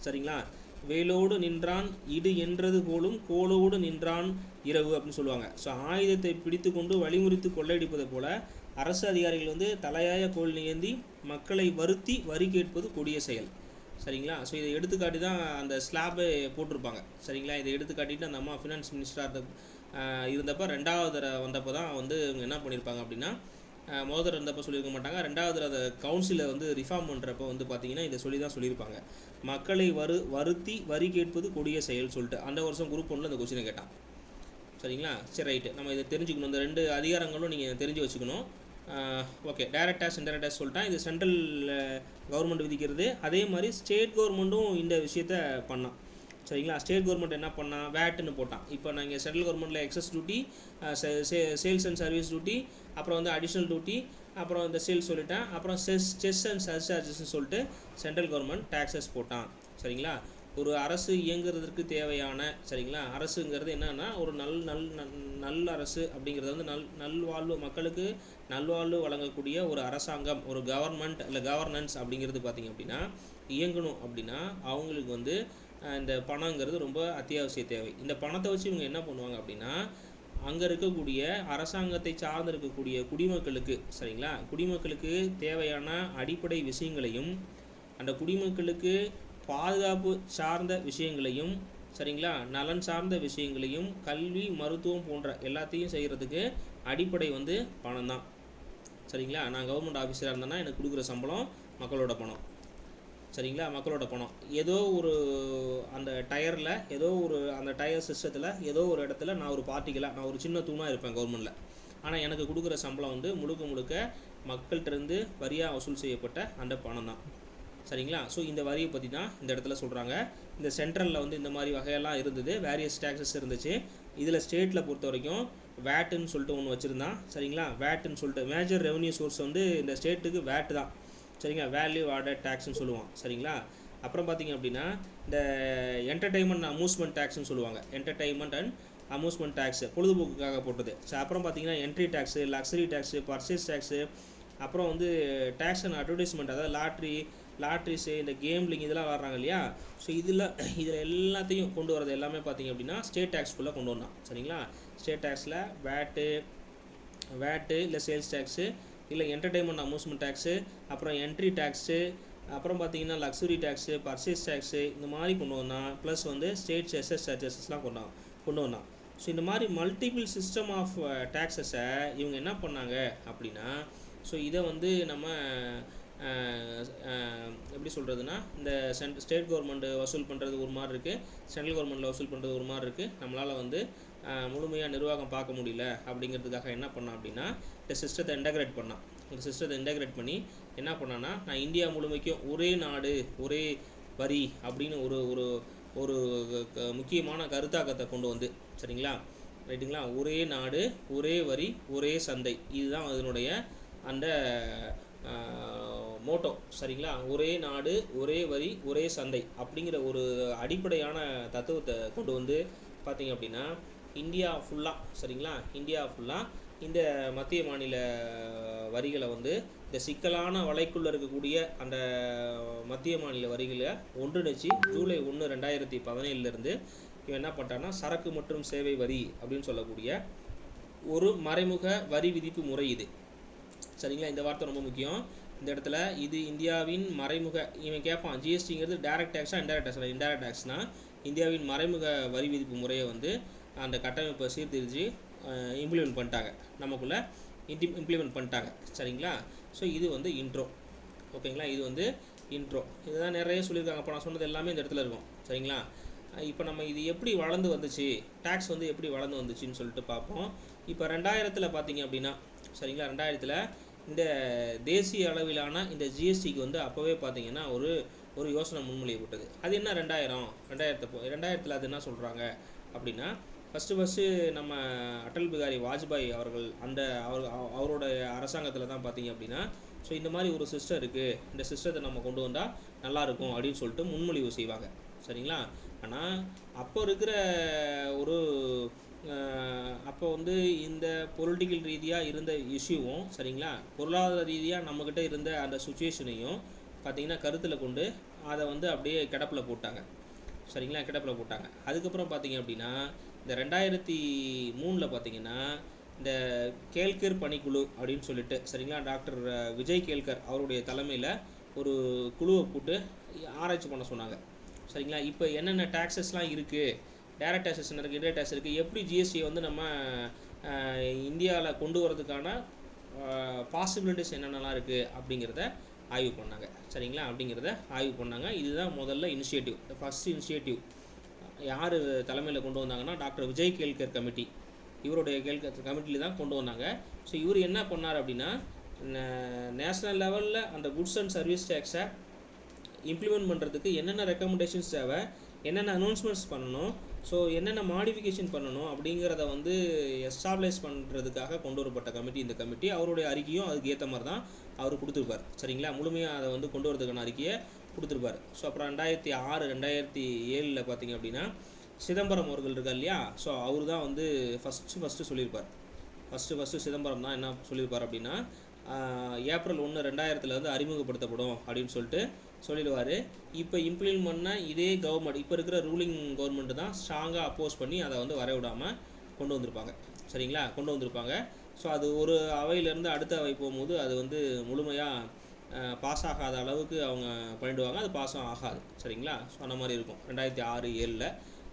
சரிங்களா? வேலோடு நின்றான் இடு என்றது போலும் கோலோடு நின்றான் இரவு அப்படின்னு சொல்லுவாங்க. ஸோ ஆயுதத்தை பிடித்து கொண்டு வழிமுறித்து கொள்ளையடிப்பது போல அரசு அதிகாரிகள் வந்து தலையாய கோல் நியந்தி மக்களை வருத்தி வரி கேட்பது கொடிய செயல். சரிங்களா? ஸோ இதை எடுத்துக்காட்டி தான் அந்த ஸ்லாபை போட்டிருப்பாங்க. சரிங்களா? இதை எடுத்துக்காட்டிட்டு அந்த அம்மா ஃபினான்ஸ் மினிஸ்டராக இருந்தப்போ 2வது தடவை வந்தப்போ தான் வந்து இவங்க என்ன பண்ணியிருப்பாங்க அப்படின்னா, முதல் தடவை இருந்தப்போ சொல்லியிருக்க மாட்டாங்க, 2வது அதை கவுன்சிலில் வந்து ரிஃபார்ம் பண்ணுறப்போ வந்து பார்த்திங்கன்னா இதை சொல்லியிருப்பாங்க. மக்களை வருத்தி வரி கேட்பது கொடிய செயல் சொல்லிட்டு அந்த வருஷம் குரூப் 1ல் இந்த கொஸ்டினை கேட்டான். சரிங்களா? சரி, ரைட்டு. நம்ம இதை தெரிஞ்சுக்கணும். இந்த 2 அதிகாரங்களும் நீங்கள் தெரிஞ்சு வச்சுக்கணும். Okay, direct tax, indirect tax சொல்லிட்டேன். இது சென்ட்ரல் கவர்மெண்ட் விதிக்கிறது. அதே மாதிரி ஸ்டேட் கவர்மெண்ட்டும் இந்த விஷயத்தை பண்ணான். சரிங்களா? ஸ்டேட் கவர்மெண்ட் என்ன பண்ணால் வேட்டுன்னு போட்டான். இப்போ நாங்கள் சென்ட்ரல் கவர்மெண்ட்டில் excise duty, sales and service duty, அப்புறம் வந்து அடிஷ்னல் டியூட்டி, அப்புறம் இந்த சேல்ஸ் சொல்லிட்டேன், அப்புறம் செஸ் அண்ட் சர்சார்ஜஸ்ன்னு சொல்லிட்டு சென்ட்ரல் கவர்மெண்ட் டேக்ஸஸ் போட்டான். சரிங்களா? ஒரு அரசு இயங்குறதுக்கு தேவையான, சரிங்களா, அரசுங்கிறது என்னன்னா ஒரு நல்ல அரசு அப்படிங்கிறது வந்து நல்வாழ்வு, மக்களுக்கு நல்வாழ்வு வழங்கக்கூடிய ஒரு அரசாங்கம், ஒரு கவர்மெண்ட் இல்லை கவர்னன்ஸ் அப்படிங்கிறது பார்த்திங்க அப்படின்னா இயங்கணும் அப்படின்னா அவங்களுக்கு வந்து இந்த பணங்கிறது ரொம்ப அத்தியாவசிய தேவை. இந்த பணத்தை வச்சு இவங்க என்ன பண்ணுவாங்க அப்படின்னா, அங்கே இருக்கக்கூடிய அரசாங்கத்தை சார்ந்து இருக்கக்கூடிய குடிமக்களுக்கு, சரிங்களா, குடிமக்களுக்கு தேவையான அடிப்படை விஷயங்களையும், அந்த குடிமக்களுக்கு பாதுகாப்பு சார்ந்த விஷயங்களையும், சரிங்களா, நலன் சார்ந்த விஷயங்களையும், கல்வி, மருத்துவம் போன்ற எல்லாத்தையும் செய்கிறதுக்கு அடிப்படை வந்து பணம் தான். சரிங்களா? நான் கவர்மெண்ட் ஆஃபீஸராக இருந்தேன்னா எனக்கு கொடுக்குற சம்பளம் மக்களோட பணம். சரிங்களா? மக்களோட பணம். ஏதோ ஒரு அந்த டயரில், ஏதோ ஒரு அந்த டயர் சிஸ்டத்தில், ஏதோ ஒரு இடத்துல நான் ஒரு பார்ட்டிக்கலாக, நான் ஒரு சின்ன தூணாக இருப்பேன் கவர்மெண்ட்டில். ஆனால் எனக்கு கொடுக்குற சம்பளம் வந்து முழுக்க மக்கள்கிட்டருந்து வரியாக வசூல் செய்யப்பட்ட அந்த பணம் தான். சரிங்களா? ஸோ இந்த வரியை பற்றி தான் இந்த இடத்துல சொல்கிறாங்க. இந்த சென்ட்ரலில் வந்து இந்த மாதிரி வகையெல்லாம் இருந்தது, வேரியஸ் டேக்ஸஸ் இருந்துச்சு. இதில் ஸ்டேட்டில் பொறுத்த வரைக்கும் வேட்டுன்னு சொல்லிட்டு ஒன்று வச்சுருந்தான். சரிங்களா? வேட்டுன்னு சொல்லிட்டு மேஜர் ரெவன்யூ சோர்ஸ் வந்து இந்த ஸ்டேட்டுக்கு வேட்டு தான். சரிங்களா? வேல்யூ ஆடட் டேக்ஸ்னு சொல்லுவான். சரிங்களா? அப்புறம் பார்த்திங்க அப்படின்னா இந்த என்டர்டெயின்மெண்ட் அம்யூஸ்மெண்ட் டேக்ஸ்னு சொல்லுவாங்க. என்டர்டெயின்மெண்ட் அண்ட் அம்யூஸ்மெண்ட் டேக்ஸு பொழுதுபோக்குக்காக போட்டது. ஸோ அப்புறம் பார்த்திங்கன்னா entry tax, luxury tax, purchase tax, அப்புறம் வந்து டேக்ஸ் அண்ட் அட்வர்டைஸ்மெண்ட், அதாவது லாட்ரிஸு இந்த கேம்லிங் இதெல்லாம் வர்றாங்க இல்லையா. ஸோ இதில் எல்லாத்தையும் கொண்டு வரது எல்லாமே பார்த்திங்க அப்படின்னா ஸ்டேட் டேக்ஸ்குள்ளே கொண்டு வந்தான். சரிங்களா. ஸ்டேட் டேக்ஸில் வேட்டு இல்லை சேல்ஸ் டேக்ஸு இல்லை என்டர்டெயின்மெண்ட் அம்யூஸ்மெண்ட் டேக்ஸு, அப்புறம் என்ட்ரி டேக்ஸு, அப்புறம் பார்த்திங்கன்னா லக்ஸுரி டேக்ஸு, பர்ச்சேஸ் டேக்ஸு, இந்த மாதிரி கொண்டு வந்தான். ப்ளஸ் வந்து ஸ்டேட் செஸஸ் சார்ஜஸ்லாம் கொண்டு வந்தான். ஸோ இந்த மாதிரி மல்டிபிள் சிஸ்டம் ஆஃப் டேக்ஸஸை இவங்க என்ன பண்ணாங்க அப்படின்னா, ஸோ இதை வந்து நம்ம எப்படி சொல்கிறதுனா, இந்த ஸ்டேட் கவர்மெண்ட்டு வசூல் பண்ணுறது ஒரு மாதிரி இருக்குது, சென்ட்ரல் கவர்மெண்ட்டில் வசூல் பண்ணுறது ஒரு மாதிரி இருக்குது. நம்மளால் வந்து முழுமையாக நிர்வாகம் பார்க்க முடியல அப்படிங்கிறதுக்காக என்ன பண்ணான் அப்படின்னா இந்த சிஸ்டத்தை இன்டகிரேட் பண்ணான். இந்த சிஸ்டத்தை இன்டகிரேட் பண்ணி என்ன பண்ணான்னா, நான் இந்தியா முழுமைக்கும் ஒரே நாடு ஒரே வரி அப்படின்னு ஒரு ஒரு முக்கியமான கருத்தாக்கத்தை கொண்டு வந்து, சரிங்களா, ரைட்டுங்களா, ஒரே நாடு ஒரே வரி ஒரே சந்தை, இதுதான் அதனுடைய அந்த மோட்டோ. சரிங்களா. ஒரே நாடு ஒரே வரி ஒரே சந்தை அப்படிங்கிற ஒரு அடிப்படையான தத்துவத்தை கொண்டு வந்து பார்த்திங்க அப்படின்னா இந்தியா ஃபுல்லாக, சரிங்களா, இந்தியா ஃபுல்லாக இந்த மத்திய மாநில வரிகளை வந்து இந்த சிக்கலான வலைக்குள்ளே இருக்கக்கூடிய அந்த மத்திய மாநில வரிகளை ஒன்றிணைச்சு ஜூலை 1, 2017 இவன் என்ன பண்ணிட்டான்னா சரக்கு மற்றும் சேவை வரி அப்படின்னு சொல்லக்கூடிய ஒரு மறைமுக வரி விதிப்பு முறை இது. சரிங்களா. இந்த வார்த்தை ரொம்ப முக்கியம் இந்த இடத்துல. இது இந்தியாவின் மறைமுக, இவன் கேட்பான் ஜிஎஸ்டிங்கிறது டைரக்ட் டேக்ஸா இன்டைரக்ட் டேக்ஸா. இன்டைரக்ட் டேக்ஸ்னால் இந்தியாவின் மறைமுக வரி விதிப்பு முறையை வந்து அந்த கட்டமைப்பை சீர்திரிச்சு இம்ப்ளிமெண்ட் பண்ணிட்டாங்க, நமக்குள்ளே இம்ப்ளிமெண்ட் பண்ணிட்டாங்க. சரிங்களா. ஸோ இது வந்து இன்ட்ரோ, ஓகேங்களா. இது வந்து இன்ட்ரோ, இதுதான் நிறைய சொல்லியிருக்காங்க. இப்போ நான் சொன்னது எல்லாமே இந்த இடத்துல இருக்கும். சரிங்களா. இப்போ நம்ம இது எப்படி வளர்ந்து வந்துச்சு, டேக்ஸ் வந்து எப்படி வளர்ந்து வந்துச்சுன்னு சொல்லிட்டு பார்ப்போம். இப்போ 2000 பார்த்தீங்க அப்படின்னா, சரிங்களா, 2000 இந்த தேசிய அளவிலான இந்த ஜிஎஸ்டிக்கு வந்து அப்போவே பார்த்தீங்கன்னா ஒரு யோசனை முன்மொழியப்பட்டது. அது என்ன 2000 அது என்ன சொல்கிறாங்க அப்படின்னா, ஃபஸ்ட்டு நம்ம அடல் பிகாரி வாஜ்பாய் அவர்கள் அவரோட அரசாங்கத்தில் தான் பார்த்தீங்க அப்படின்னா, ஸோ இந்த மாதிரி ஒரு சிஸ்டம் இருக்குது, இந்த சிஸ்டத்தை நம்ம கொண்டு வந்தால் நல்லாயிருக்கும் அப்படின்னு சொல்லிட்டு முன்மொழிவு செய்வாங்க. சரிங்களா. ஆனால் அப்போ இருக்கிற அப்போ வந்து இந்த பொலிட்டிக்கல் ரீதியாக இருந்த இஷ்யூவும், சரிங்களா, பொருளாதார ரீதியாக நம்மக்கிட்ட இருந்த அந்த சுச்சுவேஷனையும் பார்த்திங்கன்னா கருத்தில் கொண்டு அதை வந்து அப்படியே கிடப்பில் போட்டாங்க. சரிங்களா, கிடப்பில் போட்டாங்க. அதுக்கப்புறம் பார்த்திங்க அப்படின்னா இந்த 2003 பார்த்திங்கன்னா இந்த கேல்கர் பணிக்குழு அப்படின்னு சொல்லிட்டு, சரிங்களா, டாக்டர் விஜய் கேல்கர் அவருடைய தலைமையில் ஒரு குழுவை போட்டு ஆராய்ச்சி பண்ண சொன்னாங்க. சரிங்களா. இப்போ என்னென்ன டேக்ஸஸ்லாம் இருக்குது, டைரக்ட் டேக்ஸஸ் இருக்குது, இன்டைரக்ட் டேக்ஸ் இருக்குது, எப்படி ஜிஎஸ்டி வந்து நம்ம இந்தியாவில் கொண்டு வரதுக்கான பாசிபிலிட்டிஸ் என்னென்னலாம் இருக்குது அப்படிங்கிறத ஆய்வு பண்ணாங்க. சரிங்களா. அப்படிங்கிறத ஆய்வு பண்ணாங்க. இதுதான் முதல்ல இனிஷியேட்டிவ், ஃபஸ்ட் இனிஷியேட்டிவ் யார் தலைமையில் கொண்டு வந்தாங்கன்னா டாக்டர் விஜய் கேல்கர் கமிட்டி, இவருடைய கேல்கர் கமிட்டியில் தான் கொண்டு வந்தாங்க. ஸோ இவர் என்ன பண்ணார் அப்படின்னா, நேஷ்னல் லெவலில் அந்த குட்ஸ் அண்ட் சர்வீஸ் டேக்ஸை இம்ப்ளிமெண்ட் பண்ணுறதுக்கு என்னென்ன ரெக்கமெண்டேஷன்ஸ் தேவை, என்னென்ன அனௌன்ஸ்மெண்ட்ஸ் பண்ணணும், ஸோ என்னென்ன மாடிஃபிகேஷன் பண்ணணும் அப்படிங்கிறத வந்து எஸ்டாப்ளிஷ் பண்ணுறதுக்காக கொண்டு வரப்பட்ட கமிட்டி இந்த கமிட்டி. அவருடைய அறிக்கையும் அதுக்கு ஏற்ற மாதிரி தான் அவர் கொடுத்துருப்பார். சரிங்களா. முழுமையாக அதை வந்து கொண்டு வரதுக்கான அறிக்கையை கொடுத்துருப்பார். ஸோ அப்புறம் 2006, 2007 பார்த்திங்க அப்படின்னா சிதம்பரம் அவர்கள் இருக்கார் இல்லையா, ஸோ அவர் தான் வந்து ஃபஸ்ட்டு சொல்லியிருப்பார். ஃபஸ்ட்டு சிதம்பரம் தான் என்ன சொல்லியிருப்பார் அப்படின்னா, ஏப்ரல் 1, 2000 வந்து அறிமுகப்படுத்தப்படும் அப்படின்னு சொல்லிட்டு சொல்லிடுவார். இப்போ இம்ப்ளிமெண்ட் பண்ண இதே கவர்மெண்ட், இப்போ இருக்கிற ரூலிங் கவர்மெண்ட்டு தான் ஸ்ட்ராங்காக அப்போஸ் பண்ணி அதை வந்து வரவிடாமல் கொண்டு வந்திருப்பாங்க. சரிங்களா, கொண்டு வந்திருப்பாங்க. ஸோ அது ஒரு அவையிலேருந்து அடுத்த அவை போகும்போது அது வந்து முழுமையாக பாஸ் ஆகாத அளவுக்கு அவங்க பண்ணிடுவாங்க, அது பாஸும் ஆகாது. சரிங்களா. ஸோ அந்த மாதிரி இருக்கும் 2006, 2007.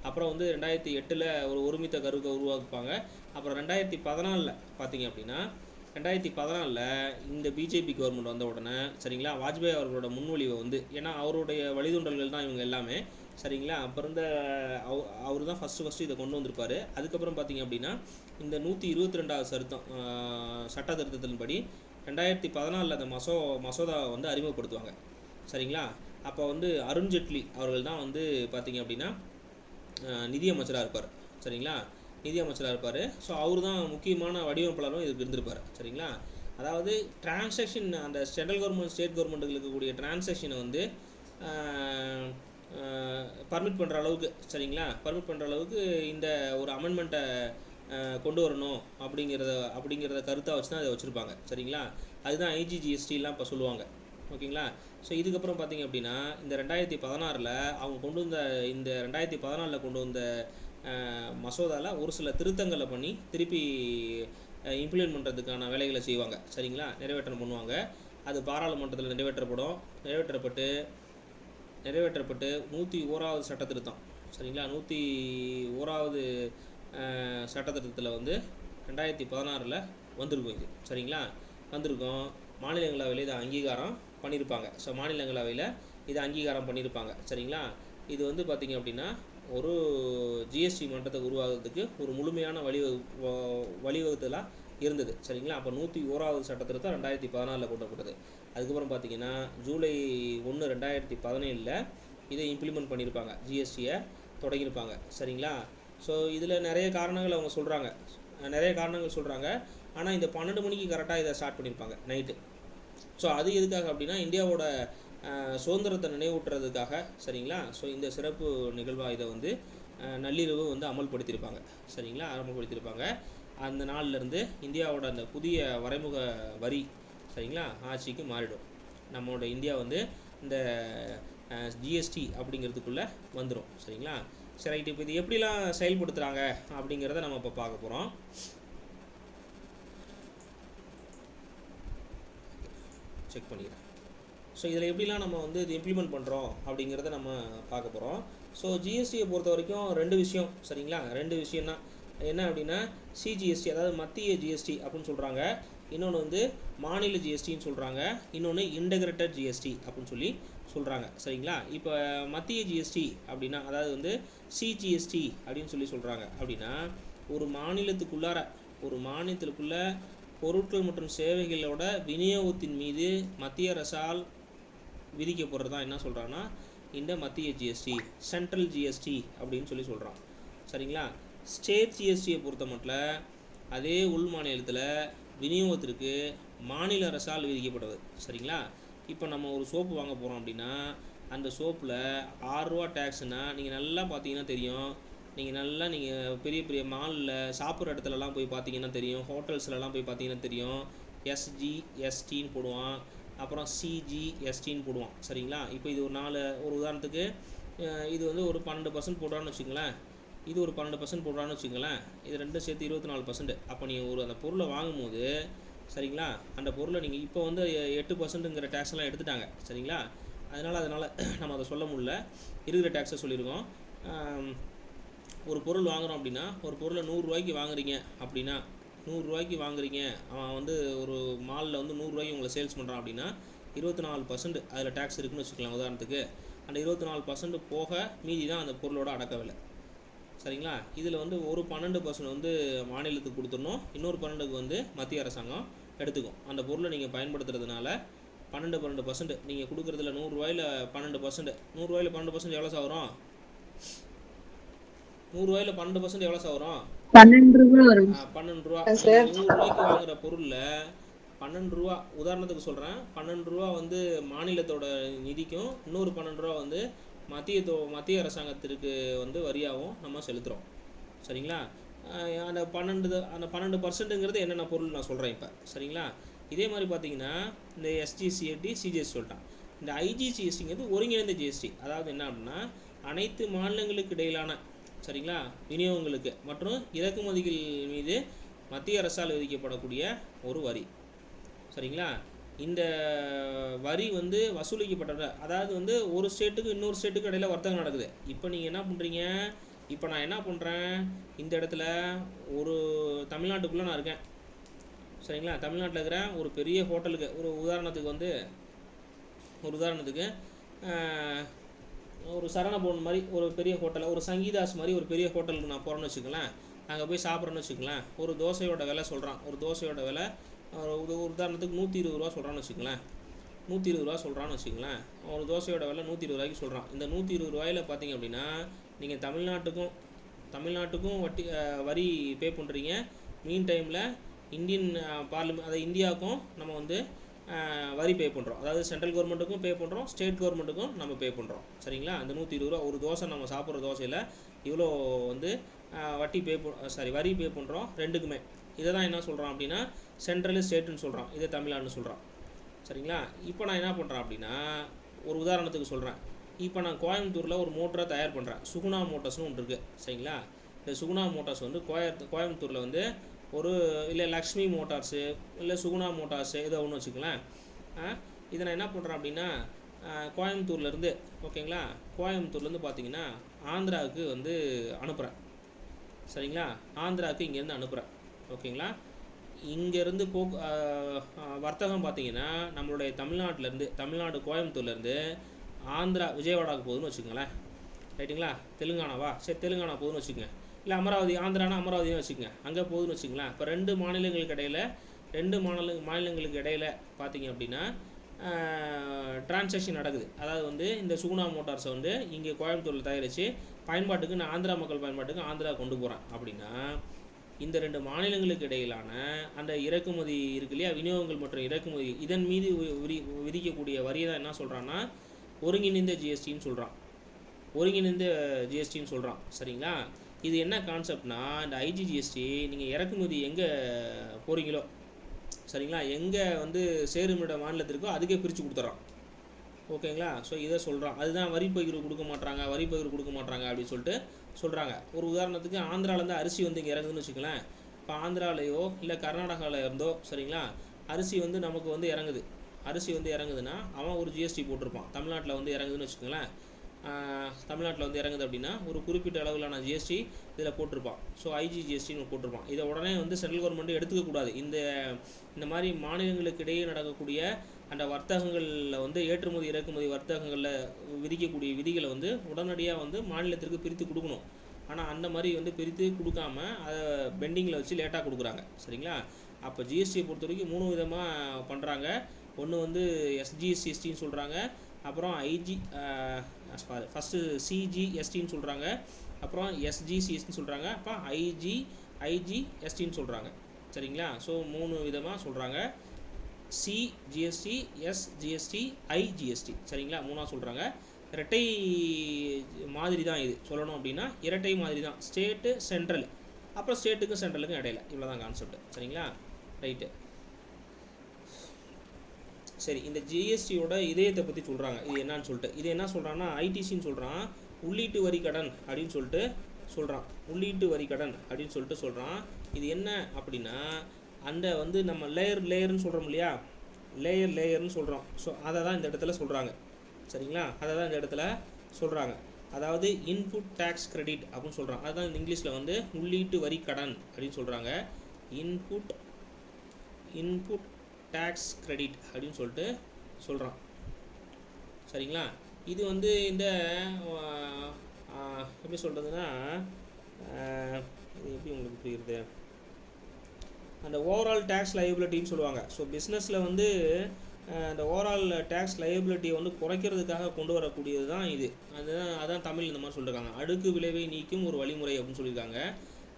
அப்புறம் வந்து 2008 ஒரு ஒருமித்த கருவை உருவாக்குப்பாங்க. அப்புறம் 2014 பார்த்தீங்க அப்படின்னா, 2014 இந்த பிஜேபி கவர்மெண்ட் வந்த உடனே, சரிங்களா, வாஜ்பாய் அவர்களோட முன்மொழிவை வந்து, ஏன்னா அவருடைய வழிதோன்றல்கள் தான் இவங்க எல்லாமே, சரிங்களா, அப்போ இருந்த அவர் தான் ஃபஸ்ட்டு இதை கொண்டு வந்திருப்பார். அதுக்கப்புறம் பார்த்திங்க அப்படின்னா இந்த 122வது சட்ட திருத்தத்தின்படி 2014 அந்த மசோதாவை வந்து அறிமுகப்படுத்துவாங்க. சரிங்களா. அப்போ வந்து அருண்ஜேட்லி அவர்கள் தான் வந்து பார்த்திங்க அப்படின்னா நிதியமைச்சராக இருப்பார். சரிங்களா, நிதியமைச்சராக இருப்பார். ஸோ அவர் தான் முக்கியமான வடிவமைப்பாளரும் இதுக்கு இருந்திருப்பார். சரிங்களா. அதாவது டிரான்சாக்ஷன், அந்த சென்ட்ரல் கவர்மெண்ட் ஸ்டேட் கவர்மெண்ட்டுக்கு இருக்கக்கூடிய டிரான்சாக்ஷனை வந்து பர்மிட் பண்ணுற அளவுக்கு, சரிங்களா, பர்மிட் பண்ணுற அளவுக்கு இந்த ஒரு அமெண்ட்மெண்ட்டை கொண்டு வரணும் அப்படிங்கிறத கருத்தாக வச்சு தான் அதை வச்சுருப்பாங்க. சரிங்களா. அதுதான் ஐஜிஜிஎஸ்டிலாம் இப்போ சொல்லுவாங்க. ஓகேங்களா? ஸோ இதுக்கப்புறம் பார்த்திங்க அப்படின்னா இந்த 2016 அவங்க கொண்டு வந்த இந்த 2014 கொண்டு வந்த மசோதாவில் ஒரு சில திருத்தங்களை பண்ணி திருப்பி இம்ப்ளிமெண்ட் பண்ணுறதுக்கான வேலைகளை செய்வாங்க. சரிங்களா? நிறைவேற்றம் பண்ணுவாங்க. அது பாராளுமன்றத்தில் நிறைவேற்றப்பட்டு 101வது சட்ட திருத்தம். சரிங்களா? 101வது சட்ட திருத்தத்தில் வந்து 2016 வந்திருக்கும் இது. சரிங்களா? வந்திருக்கும். மாநிலங்களவையில் இதை அங்கீகாரம் பண்ணியிருப்பாங்க. ஸோ மாநிலங்களவையில் இதை அங்கீகாரம் பண்ணியிருப்பாங்க. சரிங்களா? இது வந்து பார்த்திங்க அப்படின்னா ஒரு ஜிஎஸ்டி மன்றத்தை உருவாகிறதுக்கு ஒரு முழுமையான வழிவகுத்தலாக இருந்தது. சரிங்களா? அப்போ 101வது சட்ட திருத்தம் 2014 கொண்டப்பட்டது. அதுக்கப்புறம் பார்த்திங்கன்னா ஜூலை 1, 2017 இதை இம்ப்ளிமெண்ட் பண்ணியிருப்பாங்க. ஜிஎஸ்டியை தொடங்கியிருப்பாங்க. சரிங்களா? ஸோ இதில் நிறைய காரணங்கள் அவங்க சொல்கிறாங்க. ஆனால் இந்த 12 மணிக்கு கரெக்டாக இதை ஸ்டார்ட் பண்ணியிருப்பாங்க நைட்டு. ஸோ அது எதுக்காக அப்படின்னா இந்தியாவோட சுதந்திரத்தை நினைவூட்டுறதுக்காக. சரிங்களா? ஸோ இந்த சிறப்பு நிகழ்வாக இதை வந்து நள்ளிரவு வந்து அமல்படுத்தியிருப்பாங்க. சரிங்களா? அமல்படுத்தியிருப்பாங்க. அந்த நாள்லேருந்து இந்தியாவோட அந்த புதிய வரைமுக வரி சரிங்களா ஆட்சிக்கு மாறிடும். நம்மளோட இந்தியா வந்து இந்த ஜிஎஸ்டி அப்படிங்கிறதுக்குள்ளே வந்துடும். சரிங்களா? சரி ரைட்டு. இப்போ இது எப்படிலாம் செயல்படுத்துகிறாங்க அப்படிங்கிறத நம்ம இப்போ பார்க்க போகிறோம். செக் பண்ணிக்கிறேன். ஸோ இதில் எப்படிலாம் நம்ம வந்து இது இம்ப்ளிமெண்ட் பண்ணுறோம் அப்படிங்கிறத நம்ம பார்க்க போகிறோம். ஸோ ஜிஎஸ்டியை பொறுத்த வரைக்கும் 2 விஷயம். சரிங்களா? 2 விஷயம் தான். என்ன அப்படின்னா சிஜிஎஸ்டி, அதாவது மத்திய ஜிஎஸ்டி அப்படின்னு சொல்கிறாங்க. இன்னொன்று வந்து மாநில ஜிஎஸ்டின்னு சொல்கிறாங்க. இன்னொன்று இன்டகிரேட்டட் ஜிஎஸ்டி அப்படின்னு சொல்கிறாங்க. சரிங்களா? இப்போ மத்திய ஜிஎஸ்டி அப்படின்னா அதாவது வந்து சிஜிஎஸ்டி அப்படின்னு சொல்கிறாங்க. அப்படின்னா ஒரு மாநிலத்துக்குள்ளே பொருட்கள் மற்றும் சேவைகளோட விநியோகத்தின் மீது மத்திய அரசால் விதிக்கப்படுறது தான் என்ன சொல்கிறாங்கன்னா இந்த மத்திய ஜிஎஸ்டி, சென்ட்ரல் ஜிஎஸ்டி அப்படின்னு சொல்கிறான். சரிங்களா? ஸ்டேட் ஜிஎஸ்டியை பொறுத்த மட்டும் அதே உள் மாநிலத்தில் விநியோகத்திற்கு மாநில அரசால் விதிக்கப்படுவது. சரிங்களா? இப்போ நம்ம ஒரு சோப்பு வாங்க போகிறோம் அப்படின்னா அந்த சோப்பில் 6 ரூபா டேக்ஸ்னால் நீங்கள் நல்லா பார்த்தீங்கன்னா தெரியும். நீங்கள் பெரிய பெரிய மாலில் சாப்பிட்ற இடத்துலலாம் போய் பார்த்தீங்கன்னா தெரியும். ஹோட்டல்ஸ்லலாம் போய் பார்த்தீங்கன்னா தெரியும். எஸ்ஜிஎஸ்டின்னு போடுவான், அப்புறம் சிஜிஎஸ்டின்னு போடுவான். சரிங்களா? இப்போ இது ஒரு உதாரணத்துக்கு இது வந்து ஒரு 12% போடுறான்னு வச்சுங்களேன். இது ஒரு 12% போடுறான்னு வச்சுங்களேன். இது ரெண்டும் சேர்த்து 24%. அப்போ நீங்கள் அந்த பொருளை வாங்கும்போது சரிங்களா அந்த பொருளை நீங்கள் இப்போ வந்து 8%ங்கிற டேக்ஸ்லாம் எடுத்துட்டாங்க. சரிங்களா? அதனால் நம்ம அதை சொல்ல முடியல. இருக்கிற டேக்ஸை சொல்லியிருக்கோம். ஒரு பொருள் வாங்குகிறோம் அப்படின்னா ஒரு பொருளை 100 ரூபாய்க்கு வாங்குறீங்க அப்படின்னா 100 ரூபாய்க்கு வாங்குறீங்க. அவன் வந்து ஒரு மாலில் வந்து 100 ரூபாய்க்கு உங்களை சேல்ஸ் பண்ணுறான் அப்படின்னா 24% அதில் டேக்ஸ் இருக்குன்னு வச்சுக்கலாம் உதாரணத்துக்கு. அந்த 24% போக மீதி தான் அந்த பொருளோட அடக்க விலை. சரிங்களா? இதில் வந்து ஒரு 12% வந்து மாநிலத்துக்கு கொடுத்துடணும். இன்னொரு 12% வந்து மத்திய அரசாங்கம் எடுத்துக்கும். அந்த பொருளை நீங்கள் பயன்படுத்துறதுனால 12% நீங்கள் கொடுக்குறதுல 100 ரூபாயில் 12%. 100 ரூபாயில் 12% எவ்வளோ வரும்? 100 ரூபாயில் 12% எவ்வளோ வரும்? 12 ரூபா வரும். 12 ரூபா. 100 ரூபாய்க்கு வாங்குற பொருளில் 12 ரூபா உதாரணத்துக்கு சொல்கிறேன். 12 ரூபா வந்து மாநிலத்தோட நிதிக்கும், இன்னொரு 12 ரூபா வந்து மத்திய அரசாங்கத்திற்கு வந்து வரியாகவும் நம்ம செலுத்துகிறோம். சரிங்களா? அந்த 12%ங்கிறது என்னென்ன பொருள் நான் சொல்கிறேன் இப்போ. சரிங்களா? இதே மாதிரி பார்த்தீங்கன்னா இந்த எஸ்ஜிசிஎஸ்டி சிஜிஎஸ்டி சொல்லிட்டான். இந்த ஐஜிசிஎஸ்டிங்கிறது ஒருங்கிணைந்த ஜிஎஸ்டி. அதாவது என்ன அப்படின்னா அனைத்து மாநிலங்களுக்கு இடையிலான சரிங்களா விநியோகங்களுக்கு மற்றும் இறக்குமதிகள் மீது மத்திய அரசால் விதிக்கப்படக்கூடிய ஒரு வரி. சரிங்களா? இந்த வரி வந்து வசூலிக்கப்பட்ட அதாவது வந்து ஒரு ஸ்டேட்டுக்கு இன்னொரு ஸ்டேட்டுக்கு இடையில வர்த்தகம் நடக்குது. இப்போ நீங்கள் என்ன பண்ணுறீங்க? இப்போ நான் என்ன பண்ணுறேன், இந்த இடத்துல ஒரு தமிழ்நாட்டுக்குள்ளே நான் இருக்கேன். சரிங்களா? தமிழ்நாட்டில் இருக்கிற ஒரு பெரிய ஹோட்டலுக்கு ஒரு உதாரணத்துக்கு ஒரு சரணபவன் மாதிரி ஒரு பெரிய ஹோட்டல், ஒரு சங்கீதாஸ் மாதிரி ஒரு பெரிய ஹோட்டலுக்கு நான் போகிறேன்னு வச்சுக்கலாம். அங்கே போய் சாப்பிட்றேன்னு வச்சுக்கலாம். ஒரு தோசையோட விலை சொல்கிறான். ஒரு தோசையோட விலை உதாரணத்துக்கு 120 ரூபா சொல்கிறான்னு வச்சுக்கலாம். 120 ரூபா சொல்கிறான்னு வச்சுக்கலாம். ஒரு தோசையோட விலை 120 ரூபாய்க்கு சொல்கிறான். இந்த 120 ரூபாயில் பார்த்தீங்க அப்படின்னா நீங்கள் தமிழ்நாட்டுக்கும் வரி பே பண்ணுறீங்க. மீன் டைமில் இந்தியன் பார்லிமெண்ட் அதாவது இந்தியாவுக்கும் நம்ம வந்து வரி பே பண்ணுறோம். அதாவது சென்ட்ரல் கவர்மெண்ட்டுக்கும் பே பண்ணுறோம், ஸ்டேட் கவர்மெண்ட்டுக்கும் நம்ம பே பண்ணுறோம். சரிங்களா? அந்த 120 ரூபா ஒரு தோசை நம்ம சாப்பிட்ற தோசையில் இவ்வளோ வந்து வரி பே பண்ணுறோம் ரெண்டுக்குமே. இதை தான் என்ன சொல்கிறான் அப்படின்னா சென்ட்ரல் ஸ்டேட்டுன்னு சொல்கிறான், இதை தமிழ்நாடுன்னு சொல்கிறான். சரிங்களா? இப்போ நான் என்ன பண்ணுறேன் அப்படின்னா ஒரு உதாரணத்துக்கு சொல்கிறேன். இப்போ நான் கோயம்புத்தூரில் ஒரு மோட்டரை தயார் பண்ணுறேன். சுகுணா மோட்டார்ஸ்னு ஒன்று இருக்குது. சரிங்களா? இந்த சுகுணா மோட்டார்ஸ் வந்து கோயம்புத்தூரில் வந்து ஒரு இல்லை லக்ஷ்மி மோட்டார்ஸு இல்லை சுகுணா மோட்டார்ஸு ஏதோ ஒன்று வச்சுக்கலாம். இதை நான் என்ன பண்ணுறேன் அப்படின்னா கோயம்புத்தூர்லேருந்து, ஓகேங்களா, கோயம்புத்தூர்லேருந்து பார்த்தீங்கன்னா ஆந்திராவுக்கு வந்து அனுப்புகிறேன். சரிங்களா? ஆந்திராவுக்கு இங்கேருந்து அனுப்புகிறேன். ஓகேங்களா? இங்கேருந்து வர்த்தகம் பார்த்தீங்கன்னா நம்மளுடைய தமிழ்நாடு கோயம்புத்தூர்லேருந்து ஆந்திரா விஜயவாடாவுக்கு போகுதுன்னு வச்சுக்கோங்களேன். ரைட்டுங்களா? தெலுங்கானாவா? சரி, தெலுங்கானா போகுதுன்னு வச்சுக்கோங்க. இல்லை அமராவதி, ஆந்திரானா அமராவதினு வச்சுக்கோங்க, அங்கே போகுதுன்னு வச்சுங்களேன். இப்போ ரெண்டு மாநிலங்களுக்கு இடையில் பார்த்தீங்க அப்படின்னா டிரான்சாக்ஷன் நடக்குது. அதாவது வந்து இந்த சுகுணா மோட்டார்ஸை வந்து இங்கே கோயம்புத்தூரில் தயாரித்து பயன்பாட்டுக்கு நான் ஆந்திரா மக்கள் பயன்பாட்டுக்கு ஆந்திரா கொண்டு போகிறேன் அப்படின்னா இந்த ரெண்டு மாநிலங்களுக்கு இடையிலான அந்த இறக்குமதி இருக்கு இல்லையா, விநியோகங்கள் மற்றும் இறக்குமதி, இதன் மீது விதிக்கக்கூடிய வரியை தான் என்ன சொல்கிறான்னா ஒருங்கிணைந்த ஜிஎஸ்டின்னு சொல்கிறான். சரிங்களா? இது என்ன கான்செப்ட்னா இந்த ஐஜிஜிஎஸ்டி நீங்கள் இறக்குமதி எங்கே போகிறீங்களோ, சரிங்களா, எங்கே வந்து சேருமிட மாநிலத்திற்கோ அதுக்கே பிரித்து கொடுத்துட்றான். ஓகேங்களா? ஸோ இதை சொல்கிறான். அதுதான் வரி பகிர்வு கொடுக்க மாட்டாங்க அப்படின்னு சொல்லிட்டு சொல்கிறாங்க. ஒரு உதாரணத்துக்கு ஆந்திராவிலேருந்து அரிசி வந்து இங்கே இறங்குதுன்னு வச்சுக்கலாம். இப்போ ஆந்திராவிலையோ இல்லை கர்நாடகாவில் இருந்தோ, சரிங்களா, அரிசி வந்து நமக்கு வந்து இறங்குதுன்னா அவன் ஒரு ஜிஎஸ்டி போட்டிருப்பான். தமிழ்நாட்டில் வந்து இறங்குதுன்னு வச்சுக்கோங்களேன். தமிழ்நாட்டில் வந்து இறங்குது அப்படின்னா ஒரு குறிப்பிட்ட அளவிலான ஜிஎஸ்டி இதில் போட்டிருப்பான். ஸோ ஐஜிஜிஎஸ்டின்னு போட்டிருப்பான். இதை உடனே வந்து சென்ட்ரல் கவர்மெண்ட் எடுத்துக்கக்கூடாது. இந்த மாதிரி மாநிலங்களுக்கு இடையே நடக்கக்கூடிய அந்த வர்த்தகங்களில் வந்து ஏற்றுமதி இறக்குமதி வர்த்தகங்களில் விதிக்கக்கூடிய விதிகளை வந்து உடனடியாக வந்து மாநிலத்திற்கு பிரித்து கொடுக்கணும். ஆனால் அந்த மாதிரி வந்து பிரித்து கொடுக்காம அதை பெண்டிங்கில் வச்சு லேட்டாக கொடுக்குறாங்க. சரிங்களா? அப்போ ஜிஎஸ்டியை பொறுத்த வரைக்கும் 3 விதமாக பண்ணுறாங்க. ஒன்று வந்து எஸ்ஜிஎஸ்டின்னு சொல்கிறாங்க, அப்புறம் ஃபஸ்ட்டு சிஜிஎஸ்டின்னு சொல்கிறாங்க, அப்புறம் எஸ்ஜிசிஎஸ்டின்னு சொல்கிறாங்க, அப்புறம் ஐஜிஎஸ்டின்னு சொல்கிறாங்க. சரிங்களா? ஸோ 3 விதமாக சொல்கிறாங்க. CGST, SGST, IGST. சரிங்களா? 3ஆக சொல்கிறாங்க. இரட்டை மாதிரி தான் இது சொல்லணும் அப்படின்னா, இரட்டை மாதிரி தான். ஸ்டேட்டு சென்ட்ரல், அப்புறம் ஸ்டேட்டுக்கும் சென்ட்ரலுக்கும் இடையில, இவ்வளோ தான் கான்செப்ட். சரிங்களா? ரைட்டு. சரி, இந்த ஜிஎஸ்டியோட இதயத்தை பற்றி சொல்கிறாங்க. இது என்னன்னு சொல்லிட்டு, இது என்ன சொல்கிறான்னா ஐடிசின்னு சொல்கிறான், உள்ளீட்டு வரி கடன் அப்படின்னு சொல்லிட்டு சொல்கிறான். இது என்ன அப்படின்னா அந்த வந்து நம்ம லேயர்னு சொல்கிறோம் இல்லையா, லேயர்னு சொல்கிறோம். ஸோ அதை தான் இந்த இடத்துல சொல்கிறாங்க. சரிங்களா? அதை தான் இந்த இடத்துல சொல்கிறாங்க. அதாவது இன்புட் டேக்ஸ் கிரெடிட் அப்படின்னு சொல்கிறான். அதுதான் இந்த இங்கிலீஷில் வந்து உள்ளீட்டு வரி கடன் அப்படின்னு சொல்கிறாங்க. இன்புட் டேக்ஸ் கிரெடிட் அப்படின்னு சொல்லிட்டு சொல்கிறான். சரிங்களா? இது வந்து இந்த எப்படி சொல்கிறதுன்னா இது எப்படி உங்களுக்கு புரியுது, அந்த ஓவரால் டேக்ஸ் லைபிலிட்டின்னு சொல்லுவாங்க. ஸோ பிஸ்னஸில் வந்து அந்த ஓவரால் டேக்ஸ் லைபிலிட்டியை வந்து குறைக்கிறதுக்காக கொண்டு வரக்கூடியது தான் இது. அதான் தமிழ் இந்த மாதிரி சொல்லியிருக்காங்க. அடுக்கு விளைவை நீக்கும் ஒரு வழிமுறை அப்படின்னு சொல்லியிருக்காங்க.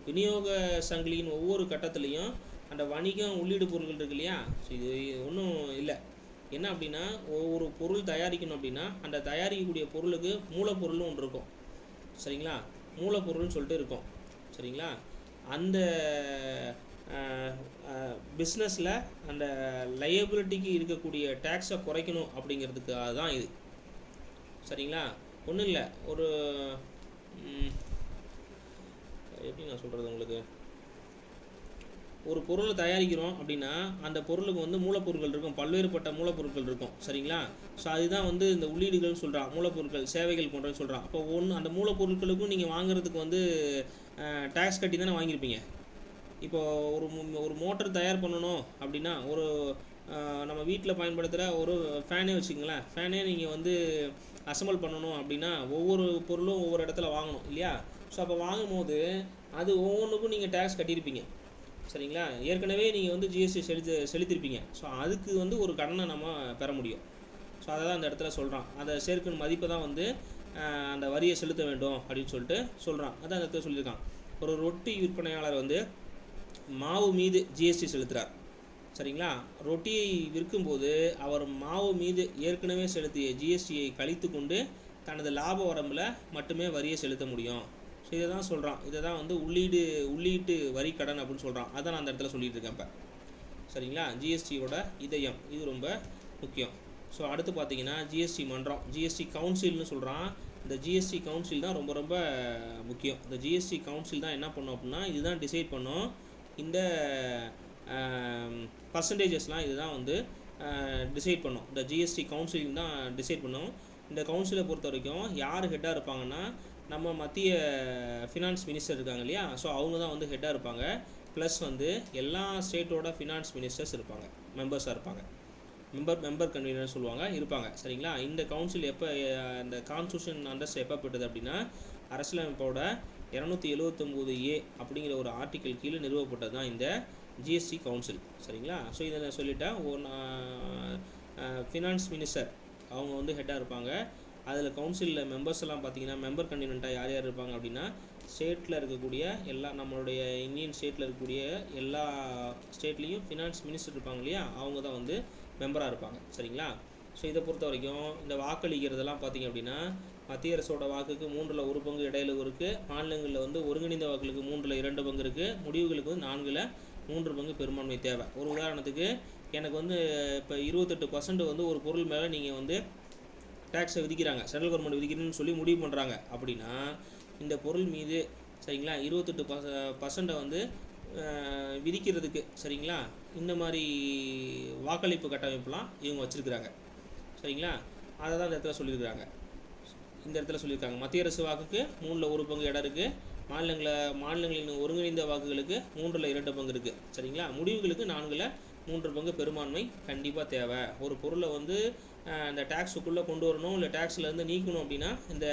விநியோக சங்கிலியின் ஒவ்வொரு கட்டத்துலேயும் அந்த வணிகம் உள்ளீடு பொருட்கள் இருக்கு இல்லையா, ஸோ இது ஒன்றும் இல்லை. என்ன அப்படின்னா ஒரு பொருள் தயாரிக்கணும் அப்படின்னா அந்த தயாரிக்கக்கூடிய பொருளுக்கு மூலப்பொருள்னு ஒன்று இருக்கும். சரிங்களா? மூலப்பொருள்னு சொல்லிட்டு இருக்கும். சரிங்களா? அந்த பிஸ்னஸில் அந்த லையபிலிட்டிக்கு இருக்கக்கூடிய டேக்ஸை குறைக்கணும் அப்படிங்கிறதுக்காக தான் இது. சரிங்களா? ஒன்றும் இல்லை, ஒரு எப்படி நான் சொல்கிறது உங்களுக்கு, ஒரு பொருளை தயாரிக்கிறோம் அப்படின்னா அந்த பொருளுக்கு வந்து மூலப்பொருட்கள் இருக்கும், பல்வேறுபட்ட மூலப்பொருட்கள் இருக்கும். சரிங்களா? ஸோ அதுதான் வந்து இந்த உள்ளீடுகள்னு சொல்கிறான், மூலப்பொருட்கள் சேவைகள் போன்றன்னு சொல்கிறான். அப்போ அந்த மூலப்பொருட்களுக்கும் நீங்கள் வாங்குறதுக்கு வந்து டேக்ஸ் கட்டி தானே வாங்கியிருப்பீங்க. இப்போது ஒரு மோட்டர் தயார் பண்ணணும் அப்படின்னா ஒரு நம்ம வீட்டில் பயன்படுத்துகிற ஒரு ஃபேனே வச்சுக்கங்களேன், ஃபேனே நீங்கள் வந்து அசம்பிள் பண்ணணும் அப்படின்னா ஒவ்வொரு பொருளும் ஒவ்வொரு இடத்துல வாங்கணும் இல்லையா. ஸோ அப்போ வாங்கும்போது அது ஒவ்வொன்றுக்கும் நீங்கள் டேக்ஸ் கட்டியிருப்பீங்க. சரிங்களா? ஏற்கனவே நீங்கள் வந்து ஜிஎஸ்டி செலுத்திருப்பீங்க. ஸோ அதுக்கு வந்து ஒரு கடனை நம்ம பெற முடியும். ஸோ அதை தான் அந்த இடத்துல சொல்கிறான். அதை சேர்க்கணும் மதிப்பை தான் வந்து அந்த வரியை செலுத்த வேண்டும் அப்படின்னு சொல்லிட்டு சொல்கிறான். அதான் அந்த இடத்துல சொல்லியிருக்கான். ஒரு ரொட்டி விற்பனையாளர் வந்து மாவு மீது ஜிஎஸ்டி செலுத்துகிறார். சரிங்களா? ரொட்டியை விற்கும்போது அவர் மாவு மீது ஏற்கனவே செலுத்திய ஜிஎஸ்டியை கழித்து கொண்டு தனது லாப வரம்பில் மட்டுமே வரியை செலுத்த முடியும். ஸோ இதை தான் சொல்கிறான், இதை தான் வந்து உள்ளீட்டு வரி கடன் அப்படின்னு சொல்கிறான். அதான் நான் அந்த இடத்துல சொல்லிட்டு இருக்கேன் இப்போ. சரிங்களா, ஜிஎஸ்டியோட இதயம் இது ரொம்ப முக்கியம். ஸோ அடுத்து பார்த்தீங்கன்னா ஜிஎஸ்டி மன்றம், ஜிஎஸ்டி கவுன்சில்னு சொல்கிறான். இந்த ஜிஎஸ்டி கவுன்சில் தான் ரொம்ப ரொம்ப முக்கியம். இந்த ஜிஎஸ்டி கவுன்சில் தான் என்ன பண்ணும் அப்படின்னா இதுதான் டிசைட் பண்ணும். இந்த பர்சன்டேஜஸ்லாம் இதுதான் வந்து டிசைட் பண்ணும். இந்த ஜிஎஸ்டி கவுன்சில் தான் டிசைட் பண்ணும். இந்த கவுன்சிலை பொறுத்த வரைக்கும் யார் ஹெட்டாக இருப்பாங்கன்னா நம்ம மத்திய ஃபினான்ஸ் மினிஸ்டர் இருக்காங்க இல்லையா, ஸோ அவங்க தான் வந்து ஹெட்டாக இருப்பாங்க. ப்ளஸ் வந்து எல்லா ஸ்டேட்டோட ஃபினான்ஸ் மினிஸ்டர்ஸ் இருப்பாங்க, மெம்பர்ஸாக இருப்பாங்க, மெம்பர் கன்வீனர் சொல்லுவாங்க, இருப்பாங்க. சரிங்களா, இந்த கவுன்சில் எப்போ இந்த கான்ஸ்டியூஷன் அண்டர்ஸ்ட் எப்போ பெற்றது அப்படின்னா அரசியலமைப்போட 279A அப்படிங்கிற ஒரு ஆர்டிக்கல் கீழே நிறுவப்பட்டது தான் இந்த ஜிஎஸ்டி கவுன்சில். சரிங்களா, ஸோ இதை நான் சொல்லிட்டேன். ஃபினான்ஸ் மினிஸ்டர் அவங்க வந்து ஹெட்டாக இருப்பாங்க. அதில் கவுன்சிலில் மெம்பர்ஸ் எல்லாம் பார்த்தீங்கன்னா மெம்பர் கன்வீனண்ட்டாக யார் யார் இருப்பாங்க அப்படின்னா ஸ்டேட்டில் இருக்கக்கூடிய எல்லா நம்மளுடைய இந்தியன் ஸ்டேட்டில் இருக்கக்கூடிய எல்லா ஸ்டேட்லேயும் ஃபினான்ஸ் மினிஸ்டர் இருப்பாங்க இல்லையா, அவங்க தான் வந்து மெம்பராக இருப்பாங்க. சரிங்களா, ஸோ இதை பொறுத்த வரைக்கும் இந்த வாக்களிக்கிறதெல்லாம் பார்த்திங்க அப்படின்னா மத்திய அரசோட வாக்குக்கு 1/3 பங்கு இடையில இருக்குது, மாநிலங்களில் வந்து ஒருங்கிணைந்த வாக்குகளுக்கு 3/2 பங்கு இருக்குது, முடிவுகளுக்கு வந்து 4/3 பங்கு பெரும்பான்மை தேவை. ஒரு உதாரணத்துக்கு எனக்கு வந்து இப்போ 28% வந்து ஒரு பொருள் மேலே நீங்கள் வந்து டேக்ஸை விதிக்கிறாங்க, சென்ட்ரல் கவர்மெண்ட் விதிக்கிறேன்னு சொல்லி முடிவு பண்ணுறாங்க அப்படின்னா இந்த பொருள் மீது சரிங்களா 28% வந்து விதிக்கிறதுக்கு சரிங்களா இந்த மாதிரி வாக்களிப்பு கட்டமைப்புலாம் இவங்க வச்சுருக்குறாங்க. சரிங்களா, அதை தான் இந்த இடத்துல சொல்லியிருக்கிறாங்க. இந்த இடத்துல சொல்லியிருக்காங்க மத்திய அரசு வாக்குக்கு 3/1 பங்கு இடம் இருக்குது, மாநிலங்களின் ஒருங்கிணைந்த வாக்குகளுக்கு 3/2 பங்கு இருக்குது. சரிங்களா, முடிவுகளுக்கு 4/3 பங்கு பெரும்பான்மை கண்டிப்பாக தேவை. ஒரு பொருளை வந்து இந்த டேக்ஸுக்குள்ளே கொண்டு வரணும் இல்லை டேக்ஸ்லேருந்து நீக்கணும் அப்படின்னா இந்த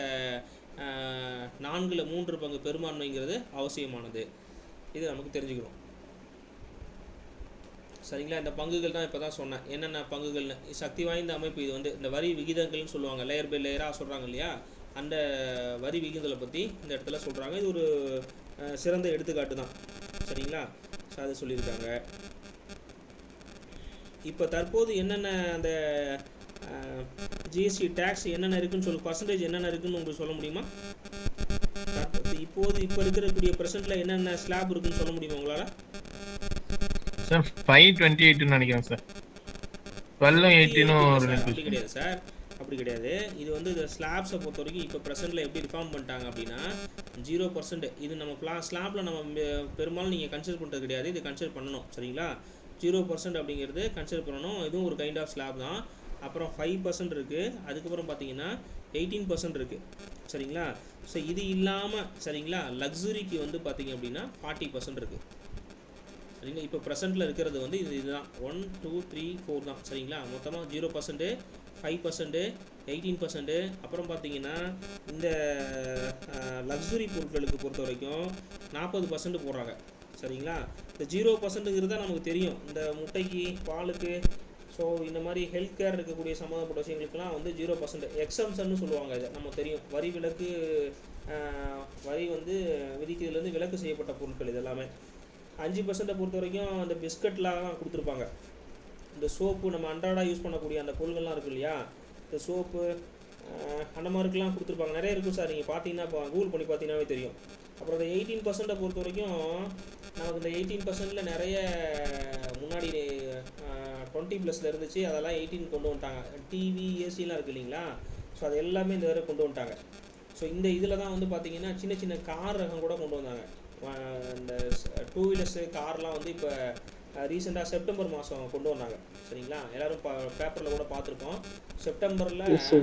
4/3 பங்கு பெரும்பான்மைங்கிறது அவசியமானது. இது நமக்கு தெரிஞ்சுக்கணும். சரிங்களா, இந்த பங்குகள் தான் இப்போ தான் சொன்னேன் என்னென்ன பங்குகள்னு. சக்தி வாய்ந்த அமைப்பு இது வந்து இந்த வரி விகிதங்கள்னு சொல்லுவாங்க, லேயர் பை லேயராக சொல்கிறாங்க இல்லையா, அந்த வரி விகிதங்களை பற்றி இந்த இடத்துல சொல்கிறாங்க. இது ஒரு சிறந்த எடுத்துக்காட்டு தான். சரிங்களா, ஸோ அது சொல்லியிருக்காங்க. இப்போ தற்போது என்னென்ன அந்த ஜிஎஸ்டி டேக்ஸ் என்னென்ன இருக்குன்னு சொல்லி பர்சன்டேஜ் என்னென்ன இருக்குன்னு உங்களுக்கு சொல்ல முடியுமா? இப்போ இருக்கக்கூடிய ப்ரெசென்ட்டில் என்னென்ன ஸ்லாப் இருக்குன்னு சொல்ல முடியுமா உங்களால்? சார் 528 நினைக்கிறேன் சார். 12/18 அப்படி கிடையாது சார், அப்படி கிடையாது. இது வந்து இந்த ஸ்லாப்ஸை பொறுத்த வரைக்கும் இப்போ ப்ரெசென்ட்டில் எப்படி ரிஃபார்ம் பண்ணிட்டாங்க அப்படின்னா 0%. இது நம்ம ஸ்லாப்பில் நம்ம பெரும்பாலும் நீங்கள் கன்சிடர் பண்ணுறது கிடையாது, இது கன்சிடர் பண்ணணும். சரிங்களா, 0% அப்படிங்கிறது கன்சிடர் பண்ணணும். இதுவும் ஒரு கைண்ட் ஆஃப் ஸ்லாப் தான். அப்புறம் 5% இருக்குது, அதுக்கப்புறம் பார்த்தீங்கன்னா 18% இருக்குது. சரிங்களா, ஸோ இது இல்லாமல் சரிங்களா லக்ஸுரிக்கு வந்து பார்த்தீங்க அப்படின்னா 40% இருக்குது. சரிங்களா, இப்போ ப்ரெசென்ட்டில் இருக்கிறது வந்து இதுதான் 1 2 3 4 தான். சரிங்களா, மொத்தமாக 0%, 5%, 18%. அப்புறம் பார்த்தீங்கன்னா இந்த லக்ஸுரி பொருட்களுக்கு பொறுத்த வரைக்கும் 40% போடுறாங்க. சரிங்களா, இந்த 0%ங்கிறது நமக்கு தெரியும், இந்த முட்டைக்கு பாலுக்கு ஸோ இந்த மாதிரி ஹெல்த் கேர் இருக்கக்கூடிய சம்மந்தப்பட்ட விஷயங்களுக்கெல்லாம் வந்து 0% எக்ஸம்ஷன்னு சொல்லுவாங்க. இதை நம்ம தெரியும், வரி விலக்கு வரி வந்து விதிக்கிறதுலேருந்து விலக்கு செய்யப்பட்ட பொருட்கள் இது எல்லாமே. 5% பொறுத்த வரைக்கும் அந்த பிஸ்கட்லாம் கொடுத்துருப்பாங்க. இந்த சோப்பு நம்ம அன்றாட யூஸ் பண்ணக்கூடிய அந்த பொருள்கள்லாம் இருக்குது இல்லையா, இந்த சோப்பு அந்த மாதிரிக்கெலாம் கொடுத்துருப்பாங்க. நிறைய இருக்கும் சார், நீங்கள் பார்த்தீங்கன்னா இப்போ கூகுள் பண்ணி பார்த்தீங்கன்னாவே தெரியும். அப்புறம் இந்த 18% பொறுத்த வரைக்கும் நமக்கு இந்த 18%ல் நிறைய முன்னாடி 20+ இருந்துச்சு, அதெல்லாம் 18 கொண்டு வந்துட்டாங்க. டிவி ஏசிலாம் இருக்குது இல்லைங்களா, ஸோ அது எல்லாமே இந்த தடவை கொண்டு வந்துட்டாங்க. ஸோ இந்த இதில் தான் வந்து பார்த்திங்கன்னா சின்ன சின்ன கார் ரகம் கூட கொண்டு வந்தாங்க. இந்த 2 வீலர்ஸு கார்லாம் வந்து இப்போ ரீசெண்டாக செப்டம்பர் மாதம் கொண்டு வந்தாங்க. சரிங்களா, எல்லோரும் பேப்பரில் கூட பார்த்துருக்கோம். செப்டம்பர் 20+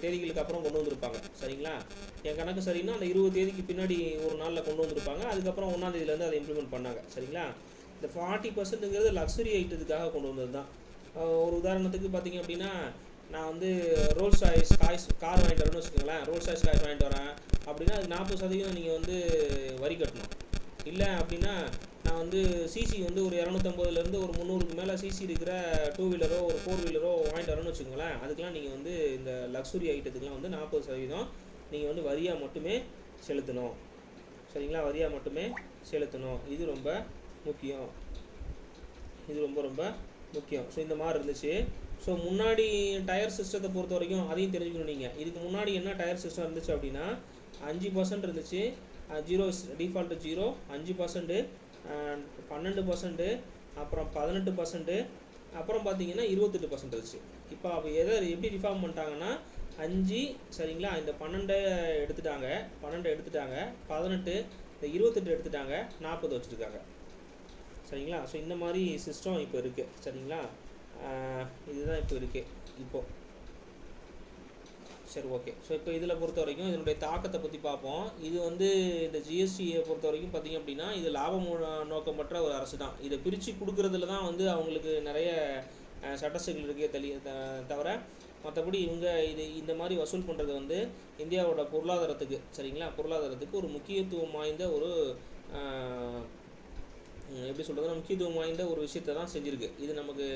தேதிகளுக்கு அப்புறம் கொண்டு வந்திருப்பாங்க. சரிங்களா, என் கணக்கு சரின்னா அந்த 20 தேதிக்கு பின்னாடி ஒரு நாளில் கொண்டு வந்திருப்பாங்க. அதுக்கப்புறம் 1ஆம் தேதியிலேருந்து அதை இம்ப்ளிமெண்ட் பண்ணாங்க. சரிங்களா, இந்த 40%ங்கிறது லக்ஸுரி ஐட்டத்துக்காக கொண்டு வந்தது தான். ஒரு உதாரணத்துக்கு பார்த்தீங்க அப்படின்னா நான் வந்து ரோல்ஸ் ராய்ஸ் கார் வாங்கிட்டு வரேன்னு வச்சுக்கோங்களேன், ரோல்ஸ் ராய்ஸ் கார் வாங்கிட்டு வரேன் அப்படின்னா அது 40% நீங்கள் வந்து வரி கட்டணும். இல்லை அப்படின்னா நான் வந்து சிசி வந்து ஒரு 250லேருந்து ஒரு 300க்கு மேலே சிசி இருக்கிற 2 வீலரோ ஒரு 4 வீலரோ வாங்கிட்டு வரேன்னு வச்சுக்கோங்களேன், அதுக்கெலாம் நீங்கள் வந்து இந்த லக்ஸுரி ஐட்டத்துக்குலாம் வந்து 40% நீங்கள் வந்து வரியாக மட்டுமே செலுத்தணும். சரிங்களா, வரியாக மட்டுமே செலுத்தணும். இது ரொம்ப முக்கியம், இது ரொம்ப ரொம்ப முக்கியம். ஸோ இந்த மாதிரி இருந்துச்சு. ஸோ முன்னாடி டயர் சிஸ்டத்தை பொறுத்த வரைக்கும் அதையும் தெரிஞ்சுக்கணும் நீங்கள். இதுக்கு முன்னாடி என்ன டயர் சிஸ்டம் இருந்துச்சு அப்படின்னா 5% இருந்துச்சு. 0 டிஃபால்ட்டு 0, 5%, 12%, அப்புறம் 18%, அப்புறம் பார்த்தீங்கன்னா 28% இருந்துச்சு. இப்போ எப்படி ரிஃபார்ம் பண்ணிட்டாங்கன்னா 5 சரிங்களா, இந்த 12 எடுத்துட்டாங்க, 18, இந்த 28 எடுத்துட்டாங்க, 40 வச்சுருக்காங்க சரிங்களா. ஸோ இந்த மாதிரி சிஸ்டம் இப்போ இருக்குது சரிங்களா. இதுதான் இப்போ இருக்குது இப்போது. சரி, ஓகே. ஸோ இப்போ இதில் பொறுத்த வரைக்கும் இதனுடைய தாக்கத்தை பற்றி பார்ப்போம். இது வந்து இந்த ஜிஎஸ்டியை பொறுத்த வரைக்கும் பார்த்திங்க அப்படின்னா இது லாபம் நோக்கமற்ற ஒரு அரசு தான். இதை பிரித்து கொடுக்குறதுல தான் வந்து அவங்களுக்கு நிறைய சட்டசிக்கல் இருக்கே தவிர மற்றபடி இவங்க இந்த மாதிரி வசூல் பண்ணுறது வந்து இந்தியாவோட பொருளாதாரத்துக்கு சரிங்களா, பொருளாதாரத்துக்கு ஒரு முக்கியத்துவம் வாய்ந்த ஒரு எப்படி சொல்கிறதுனா முக்கியத்துவம் வாய்ந்த ஒரு விஷயத்தை தான் செஞ்சுருக்கு. இது நமக்கு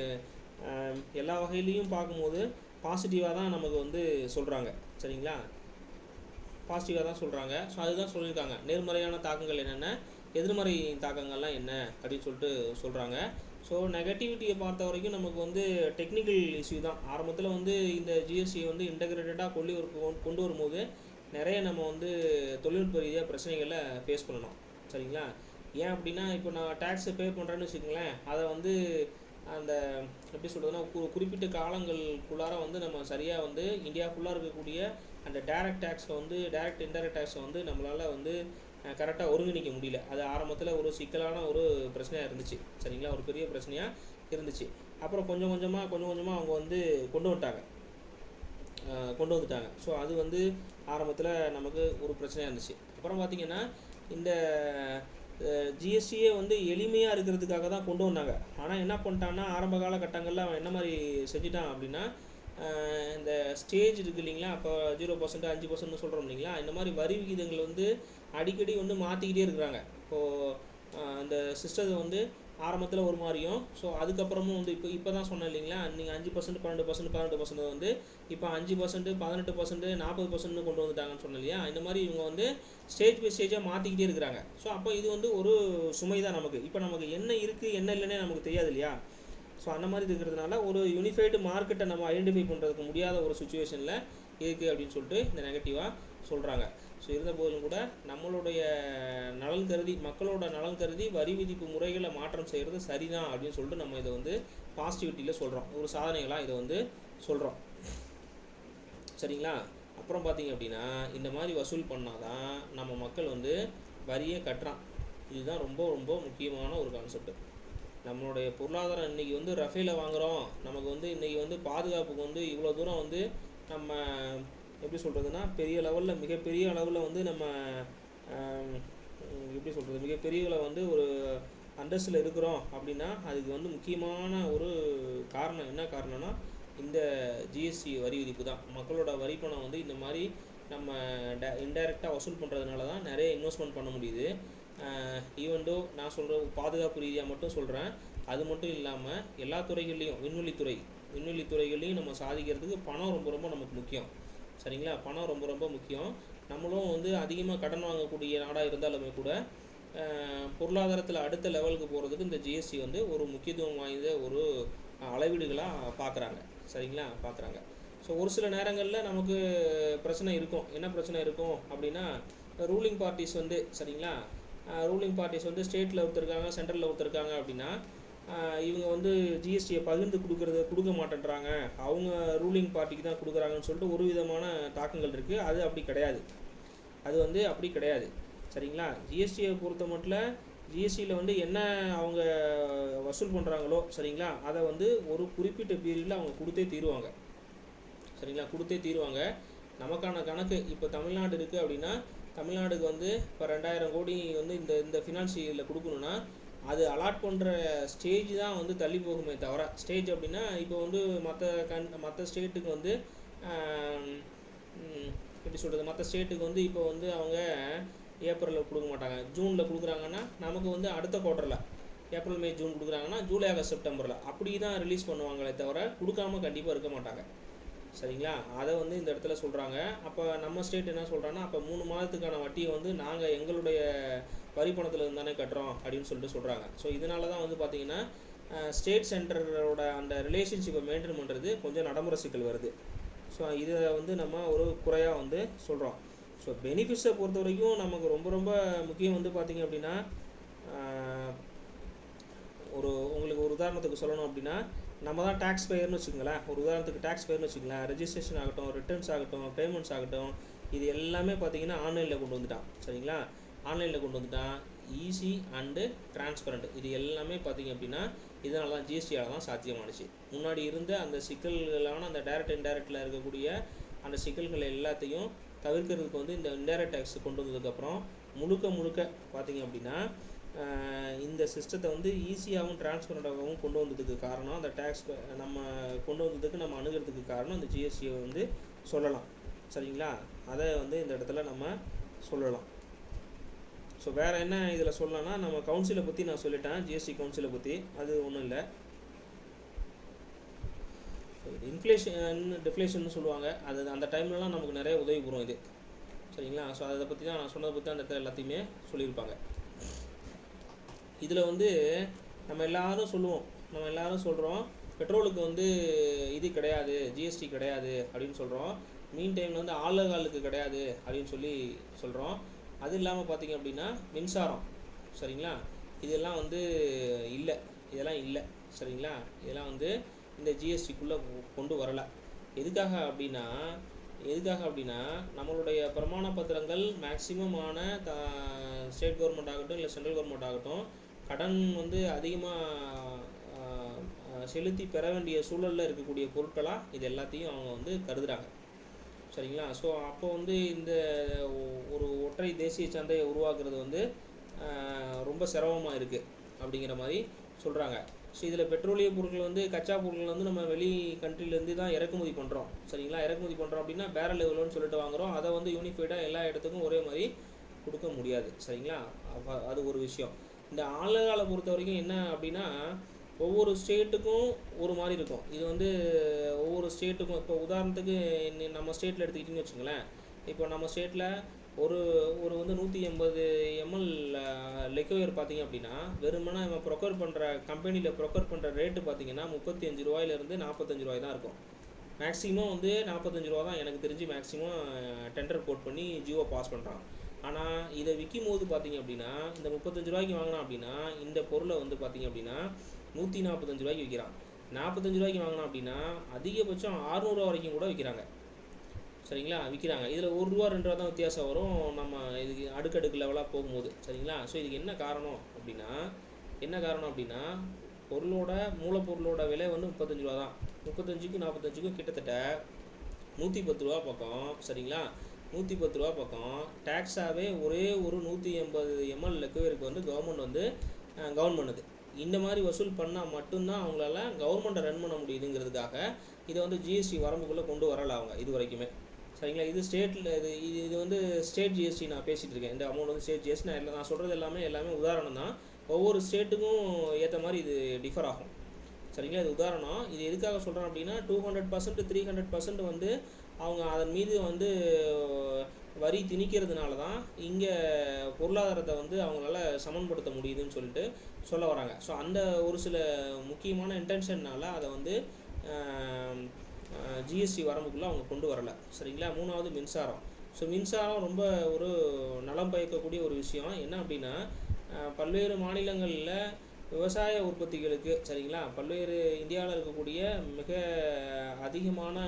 எல்லா வகையிலையும் பார்க்கும்போது பாசிட்டிவாக தான் நமக்கு வந்து சொல்கிறாங்க சரிங்களா, பாசிட்டிவாக தான் சொல்கிறாங்க. ஸோ அதுதான் சொல்லியிருக்காங்க. நேர்மறையான தாக்கங்கள் என்னென்ன, எதிர்மறை தாக்கங்கள்லாம் என்ன அப்படின்னு சொல்லிட்டு சொல்கிறாங்க. ஸோ நெகட்டிவிட்டியை பார்த்த வரைக்கும் நமக்கு வந்து டெக்னிக்கல் இஷ்யூ தான். ஆரம்பத்தில் வந்து இந்த ஜிஎஸ்டியை வந்து இன்டகிரேட்டடாக கொண்டு வரும்போது நிறைய நம்ம வந்து தொழில்நுட்ப ரீதியாக பிரச்சனைகளை ஃபேஸ் பண்ணணும் சரிங்களா. ஏன் அப்படின்னா இப்போ நான் டேக்ஸை பே பண்ணுறேன்னு வச்சுக்கோங்களேன், அதை வந்து அந்த எப்படி சொல்கிறதுனா குறிப்பிட்ட காலங்களுக்குள்ளார வந்து நம்ம சரியாக வந்து இந்தியா ஃபுல்லாக இருக்கக்கூடிய அந்த டைரக்ட் டேக்ஸை வந்து டைரக்ட் இன்டைரக்ட் டேக்ஸை வந்து நம்மளால் வந்து கரெக்டாக ஒருங்கிணைக்க முடியல. அது ஆரம்பத்தில் ஒரு சிக்கலான ஒரு பிரச்சனையாக இருந்துச்சு சரிங்களா, ஒரு பெரிய பிரச்சனையாக இருந்துச்சு. அப்புறம் கொஞ்சம் கொஞ்சமாக அவங்க வந்து கொண்டு வந்துட்டாங்க. ஸோ அது வந்து ஆரம்பத்தில் நமக்கு ஒரு பிரச்சனையாக இருந்துச்சு. அப்புறம் பார்த்திங்கன்னா இந்த ஜிஎஸ்டியே வந்து எளிமையாக இருக்கிறதுக்காக தான் கொண்டு வந்தாங்க. ஆனால் என்ன பண்ணிட்டான்னா ஆரம்ப காலகட்டங்களில் அவன் என்ன மாதிரி செஞ்சுட்டான் அப்படின்னா இந்த ஸ்டேஜ் இருக்குது இல்லைங்களா, அப்போ 0%, 5% சொல்கிறோம் இல்லைங்களா, இந்த மாதிரி வரி விகிதங்கள் வந்து அடிக்கடி வந்து மாற்றிக்கிட்டே இருக்கிறாங்க. இப்போது இந்த சிஸ்டத்தை வந்து ஆரம்பத்தில் ஒரு மாதிரியும், ஸோ அதுக்கப்புறமும் வந்து இப்போ தான் சொன்னேன் இல்லைங்களா, நீங்கள் 5%, 12% வந்து இப்போ 5%, 18%, 40% கொண்டு வந்துட்டாங்கன்னு சொன்னேன் இல்லையா. இந்த மாதிரி இவங்க வந்து ஸ்டேஜ் பை ஸ்டேஜாக மாற்றிக்கிட்டே இருக்கிறாங்க. ஸோ அப்போ இது வந்து ஒரு சுமை தான் நமக்கு. இப்போ நமக்கு என்ன இருக்குது என்ன இல்லைன்னே நமக்கு தெரியாது இல்லையா. ஸோ அந்த மாதிரி இருக்கிறதுனால ஒரு யூனிஃபைடு மார்க்கெட்டை நம்ம ஐடென்டிஃபை பண்ணுறதுக்கு முடியாத ஒரு சுச்சுவேஷனில் இருக்குது அப்படின்னு சொல்லிட்டு இந்த நெகட்டிவாக சொல்கிறாங்க. ஸோ இருந்த போதிலும் கூட நம்மளுடைய நலன் கருதி, மக்களோட நலன் கருதி வரி விதிப்பு முறைகளை மாற்றம் செய்கிறது சரிதான் அப்படின்னு சொல்லிட்டு நம்ம இதை வந்து பாசிட்டிவிட்டியில் சொல்கிறோம், ஒரு சாதனைகளாக இதை வந்து சொல்கிறோம் சரிங்களா. அப்புறம் பார்த்திங்க அப்படின்னா இந்த மாதிரி வசூல் பண்ணால் தான் நம்ம மக்கள் வந்து வரியே கட்டுறான். இதுதான் ரொம்ப ரொம்ப முக்கியமான ஒரு கான்செப்ட். நம்மளுடைய பொருளாதாரம் இன்றைக்கி வந்து ரஃபேல வாங்குகிறோம், நமக்கு வந்து இன்றைக்கி வந்து பாதுகாப்புக்கு வந்து இவ்வளோ தூரம் வந்து நம்ம எப்படி சொல்கிறதுனா பெரிய லெவலில் மிகப்பெரிய அளவில் வந்து நம்ம எப்படி சொல்கிறது மிகப்பெரிய வந்து ஒரு அந்தஸ்தில் இருக்கிறோம் அப்படின்னா அதுக்கு வந்து முக்கியமான ஒரு காரணம் என்ன காரணம்னா இந்த ஜிஎஸ்டி வரி விதிப்பு தான். மக்களோட வரி பணம் வந்து இந்த மாதிரி நம்ம இன்டைரக்டாக வசூல் பண்ணுறதுனால தான் நிறைய இன்வெஸ்ட்மெண்ட் பண்ண முடியுது. ஈவென்டோ நான் சொல்கிற பாதுகாப்பு ரீதியாக மட்டும் சொல்கிறேன், அது மட்டும் இல்லாமல் எல்லா துறைகள்லையும் விண்வெளி துறைகள்லையும் நம்ம சாதிக்கிறதுக்கு பணம் ரொம்ப ரொம்ப நமக்கு முக்கியம் சரிங்களா. பணம் ரொம்ப ரொம்ப முக்கியம். நம்மளும் வந்து அதிகமாக கடன் வாங்கக்கூடிய நாடாக இருந்தாலுமே கூட பொருளாதாரத்தில் அடுத்த லெவலுக்கு போகிறதுக்கு இந்த ஜிஎஸ்டி வந்து ஒரு முக்கியத்துவம் வாய்ந்த ஒரு அளவீடுகளாக பார்க்குறாங்க சரிங்களா, பார்க்குறாங்க. ஸோ ஒரு சில நேரங்களில் நமக்கு பிரச்சனை இருக்கும். என்ன பிரச்சனை இருக்கும் அப்படின்னா ரூலிங் பார்ட்டிஸ் வந்து சரிங்களா, ரூலிங் பார்ட்டிஸ் வந்து ஸ்டேட்டில் ஒருத்தருக்காங்க, சென்ட்ரலில் ஒருத்தருக்காங்க அப்படின்னா இவங்க வந்து ஜிஎஸ்டியை பகிர்ந்து கொடுக்க மாட்டேன்றாங்க, அவங்க ரூலிங் பார்ட்டிக்கு தான் கொடுக்குறாங்கன்னு சொல்லிட்டு ஒரு விதமான தாக்கங்கள் இருக்குது. அது அப்படி கிடையாது, அது வந்து அப்படி கிடையாது சரிங்களா. ஜிஎஸ்டியை பொறுத்த மட்டும் ஜிஎஸ்டியில் வந்து என்ன அவங்க வசூல் பண்ணுறாங்களோ சரிங்களா, அதை வந்து ஒரு குறிப்பிட்ட பீரியடில் அவங்க கொடுத்தே தீருவாங்க சரிங்களா, கொடுத்தே தீருவாங்க. நமக்கான கணக்கு இப்போ தமிழ்நாடு இருக்குது அப்படின்னா தமிழ்நாடுக்கு வந்து இப்போ 2000 கோடி வந்து இந்த ஃபினான்ஷியலில் கொடுக்கணுன்னா அது அலாட் பண்ணுற ஸ்டேஜ் தான் வந்து தள்ளி போகுமே தவிர, ஸ்டேஜ் அப்படின்னா இப்போ வந்து மற்ற ஸ்டேட்டுக்கு வந்து எப்படி சொல்கிறது, மற்ற ஸ்டேட்டுக்கு வந்து இப்போ வந்து அவங்க ஏப்ரலில் கொடுக்க மாட்டாங்க, ஜூனில் கொடுக்குறாங்கன்னா நமக்கு வந்து அடுத்த குவார்ட்டரில் ஏப்ரல் மே ஜூன் கொடுக்குறாங்கன்னா ஜூலை ஆகஸ்ட் செப்டம்பரில் அப்படி தான் ரிலீஸ் பண்ணுவாங்களே தவிர கொடுக்காம கண்டிப்பாக இருக்க மாட்டாங்க சரிங்களா. அதை வந்து இந்த இடத்துல சொல்கிறாங்க. அப்போ நம்ம ஸ்டேட் என்ன சொல்கிறாங்கன்னா அப்போ 3 மாதத்துக்கான வட்டியை வந்து நாங்கள் எங்களுடைய வரி பணத்தில் இருந்தானே கட்டுறோம் அப்படின்னு சொல்லிட்டு சொல்கிறாங்க. ஸோ இதனால தான் வந்து பார்த்திங்கன்னா ஸ்டேட் சென்டரோட அந்த ரிலேஷன்ஷிப்பை மெயின்டைன் பண்ணுறது கொஞ்சம் நடைமுறை சிக்கல் வருது. ஸோ இதை வந்து நம்ம ஒரு குறையாக வந்து சொல்கிறோம். ஸோ பெனிஃபிட்ஸை பொறுத்த வரைக்கும் நமக்கு ரொம்ப ரொம்ப முக்கியம் வந்து பார்த்திங்க அப்படின்னா, உங்களுக்கு ஒரு உதாரணத்துக்கு சொல்லணும் அப்படின்னா, நம்ம தான் டேக்ஸ் பேயர்னு வச்சுக்கோங்களேன். ஒரு உதாரணத்துக்கு டேக்ஸ் பேயர்னு வச்சுக்கலாம். ரெஜிஸ்ட்ரேஷன் ஆகட்டும், ரிட்டர்ன்ஸ் ஆகட்டும், பேமெண்ட்ஸ் ஆகட்டும், இது எல்லாமே பார்த்திங்கன்னா ஆன்லைனில் கொண்டு வந்துட்டான். சரிங்களா? ஆன்லைனில் கொண்டு வந்துட்டான். Easy and transparent. இது எல்லாமே பார்த்திங்க அப்படின்னா இதனால தான் ஜிஎஸ்டியால் தான் சாத்தியமானுச்சு. முன்னாடி இருந்த அந்த சிக்கல்களான அந்த டைரக்ட் இன்டைரக்டில் இருக்கக்கூடிய அந்த சிக்கல்கள் எல்லாத்தையும் தவிர்க்கிறதுக்கு வந்து இந்த இன்டைரக்ட் டேக்ஸ் கொண்டு வந்ததுக்கப்புறம் முழுக்க பார்த்திங்க அப்படின்னா இந்த சிஸ்டத்தை வந்து ஈஸியாகவும் டிரான்ஸ்பரண்டாகவும் கொண்டு வந்ததுக்கு காரணம் அந்த டேக்ஸ் நம்ம கொண்டு வந்ததுக்கு நம்ம அணுகிறதுக்கு காரணம் இந்த ஜிஎஸ்டியை வந்து சொல்லலாம். சரிங்களா? அதை வந்து இந்த இடத்துல நம்ம சொல்லலாம். ஸோ வேறு என்ன இதில் சொல்லலாம்னா, நம்ம கவுன்சிலை பற்றி நான் சொல்லிட்டேன். ஜிஎஸ்டி கவுன்சிலை பற்றி அது ஒன்றும் இல்லை. இன்ஃப்ளேஷன் டிஃப்ளேஷன் சொல்லுவாங்க. அது அந்த டைம்லலாம் நமக்கு நிறைய உதவி புரியும் இது. சரிங்களா? ஸோ அதை பற்றி தான் நான் சொன்னதை பற்றி அந்த இடத்துல எல்லாத்தையுமே சொல்லியிருப்பாங்க. இதில் வந்து நம்ம எல்லாரும் சொல்கிறோம் பெட்ரோலுக்கு வந்து இது கிடையாது, ஜிஎஸ்டி கிடையாது அப்படின்னு சொல்கிறோம். மீன் டைமில் வந்து ஆளுகளுக்கு கிடையாது அப்படின்னு சொல்கிறோம். அது இல்லாமல் பார்த்திங்க அப்படின்னா மின்சாரம், சரிங்களா, இதெல்லாம் வந்து இதெல்லாம் இல்லை. சரிங்களா? இதெல்லாம் வந்து இந்த ஜிஎஸ்டிக்குள்ளே கொண்டு வரலை. எதுக்காக அப்படின்னா நம்மளுடைய பிரமாண பத்திரங்கள் மேக்சிமமான ஸ்டேட் கவர்மெண்ட் ஆகட்டும் இல்லை சென்ட்ரல் கவர்மெண்ட் ஆகட்டும் கடன் வந்து அதிகமாக செலுத்தி பெற வேண்டிய சூழலில் இருக்கக்கூடிய பொருட்களாக இது எல்லாத்தையும் அவங்க வந்து கருதுகிறாங்க. சரிங்களா? ஸோ அப்போ வந்து இந்த ஒரு ஒற்றை தேசிய சந்தையை உருவாக்குறது வந்து ரொம்ப சிரமமாக இருக்குது அப்படிங்கிற மாதிரி சொல்கிறாங்க. ஸோ இதில் பெட்ரோலிய பொருட்கள் வந்து கச்சா பொருட்கள் வந்து நம்ம வெளி கண்ட்ரிலேருந்து தான் இறக்குமதி பண்ணுறோம். சரிங்களா? இறக்குமதி பண்ணுறோம் அப்படின்னா பேரல் லெவலுன்னு சொல்லிட்டு வாங்குகிறோம். அதை வந்து யூனிஃபைடாக எல்லா இடத்துக்கும் ஒரே மாதிரி கொடுக்க முடியாது. சரிங்களா? அது ஒரு விஷயம். இந்த ஆளுகாலை பொறுத்த வரைக்கும் என்ன அப்படின்னா ஒவ்வொரு ஸ்டேட்டுக்கும் ஒரு மாதிரி இருக்கும். இது வந்து ஒவ்வொரு ஸ்டேட்டுக்கும் இப்போ உதாரணத்துக்கு நம்ம ஸ்டேட்டில் எடுத்துக்கிட்டிங்கன்னு வச்சுங்களேன். இப்போ நம்ம ஸ்டேட்டில் ஒரு வந்து 180 ml லிக்விர் பார்த்திங்க அப்படின்னா வெறுமனா நம்ம ப்ரொக்யூர் பண்ணுற கம்பெனியில் ப்ரொக்யூர் பண்ணுற ரேட்டு பார்த்திங்கன்னா 35 ரூபாயிலேருந்து 45 ரூபாய் தான் இருக்கும். மேக்ஸிமம் வந்து 45 ரூபா தான் எனக்கு தெரிஞ்சு மேக்ஸிமம் டெண்டர் போட் பண்ணி ஜியோ பாஸ் பண்ணுறான். ஆனால் இதை விற்கும் போது பார்த்திங்க அப்படின்னா இந்த 35 ரூபாய்க்கு வாங்கினா அப்படின்னா இந்த பொருளை வந்து பார்த்திங்க அப்படின்னா 145 ரூபாய்க்கு விற்கிறான். 45 ரூபாய்க்கு வாங்கினா அப்படின்னா அதிகபட்சம் 600 ரூபா வரைக்கும் கூட விற்கிறாங்க. சரிங்களா? விற்கிறாங்க. இதில் 1 ரூபா 2 ரூபா தான் வித்தியாசம் வரும் நம்ம இதுக்கு அடுக்கடுக்கு லெவலாக போகும்போது. சரிங்களா? ஸோ இதுக்கு என்ன காரணம் அப்படின்னா மூலப்பொருளோட விலை வந்து 35 ரூபா தான். 35க்கும் 45க்கும் கிட்டத்தட்ட 110 ரூபா பக்கம். சரிங்களா? 110 ரூபா பக்கம் டேக்ஸாகவே ஒரே ஒரு 180 ml லிக்விருக்கு வந்து கவர்மெண்ட் வந்து கவர்ன் பண்ணுது. இந்த மாதிரி வசூல் பண்ணால் மட்டும்தான் அவங்களால கவர்மெண்ட்டை ரன் பண்ண முடியுதுங்கிறதுக்காக இதை வந்து ஜிஎஸ்டி வரம்புக்குள்ளே கொண்டு வரலை அவங்க இது வரைக்குமே. சரிங்களா? இது ஸ்டேட்டில் இது வந்து ஸ்டேட் ஜிஎஸ்டி நான் பேசிகிட்டு இருக்கேன். இந்த அமௌண்ட் வந்து ஸ்டேட் ஜிஎஸ்டி நான் சொல்கிறது எல்லாமே உதாரணம் தான். ஒவ்வொரு ஸ்டேட்டுக்கும் ஏற்ற மாதிரி இது டிஃபர் ஆகும். சரிங்களா? இது உதாரணம். இது எதுக்காக சொல்கிறேன் அப்படின்னா 200% 300% வந்து அவங்க அதன் மீது வந்து வரி திணிக்கிறதுனால தான் இங்கே பொருளாதாரத்தை வந்து அவங்களால சமன்படுத்த முடியுதுன்னு சொல்லிட்டு சொல்ல வராங்க. ஸோ அந்த ஒரு சில முக்கியமான இன்டென்ஷன்னால் அதை வந்து ஜிஎஸ்டி வரம்புக்குள்ளே அவங்க கொண்டு வரலை. சரிங்களா? 3வது மின்சாரம். ஸோ மின்சாரம் ரொம்ப ஒரு நலம் பயக்கக்கூடிய ஒரு விஷயம். என்ன அப்படின்னா பல்வேறு மாநிலங்களில் விவசாய உற்பத்திகளுக்கு, சரிங்களா, பல்வேறு இந்தியாவில் இருக்கக்கூடிய மிக அதிகமான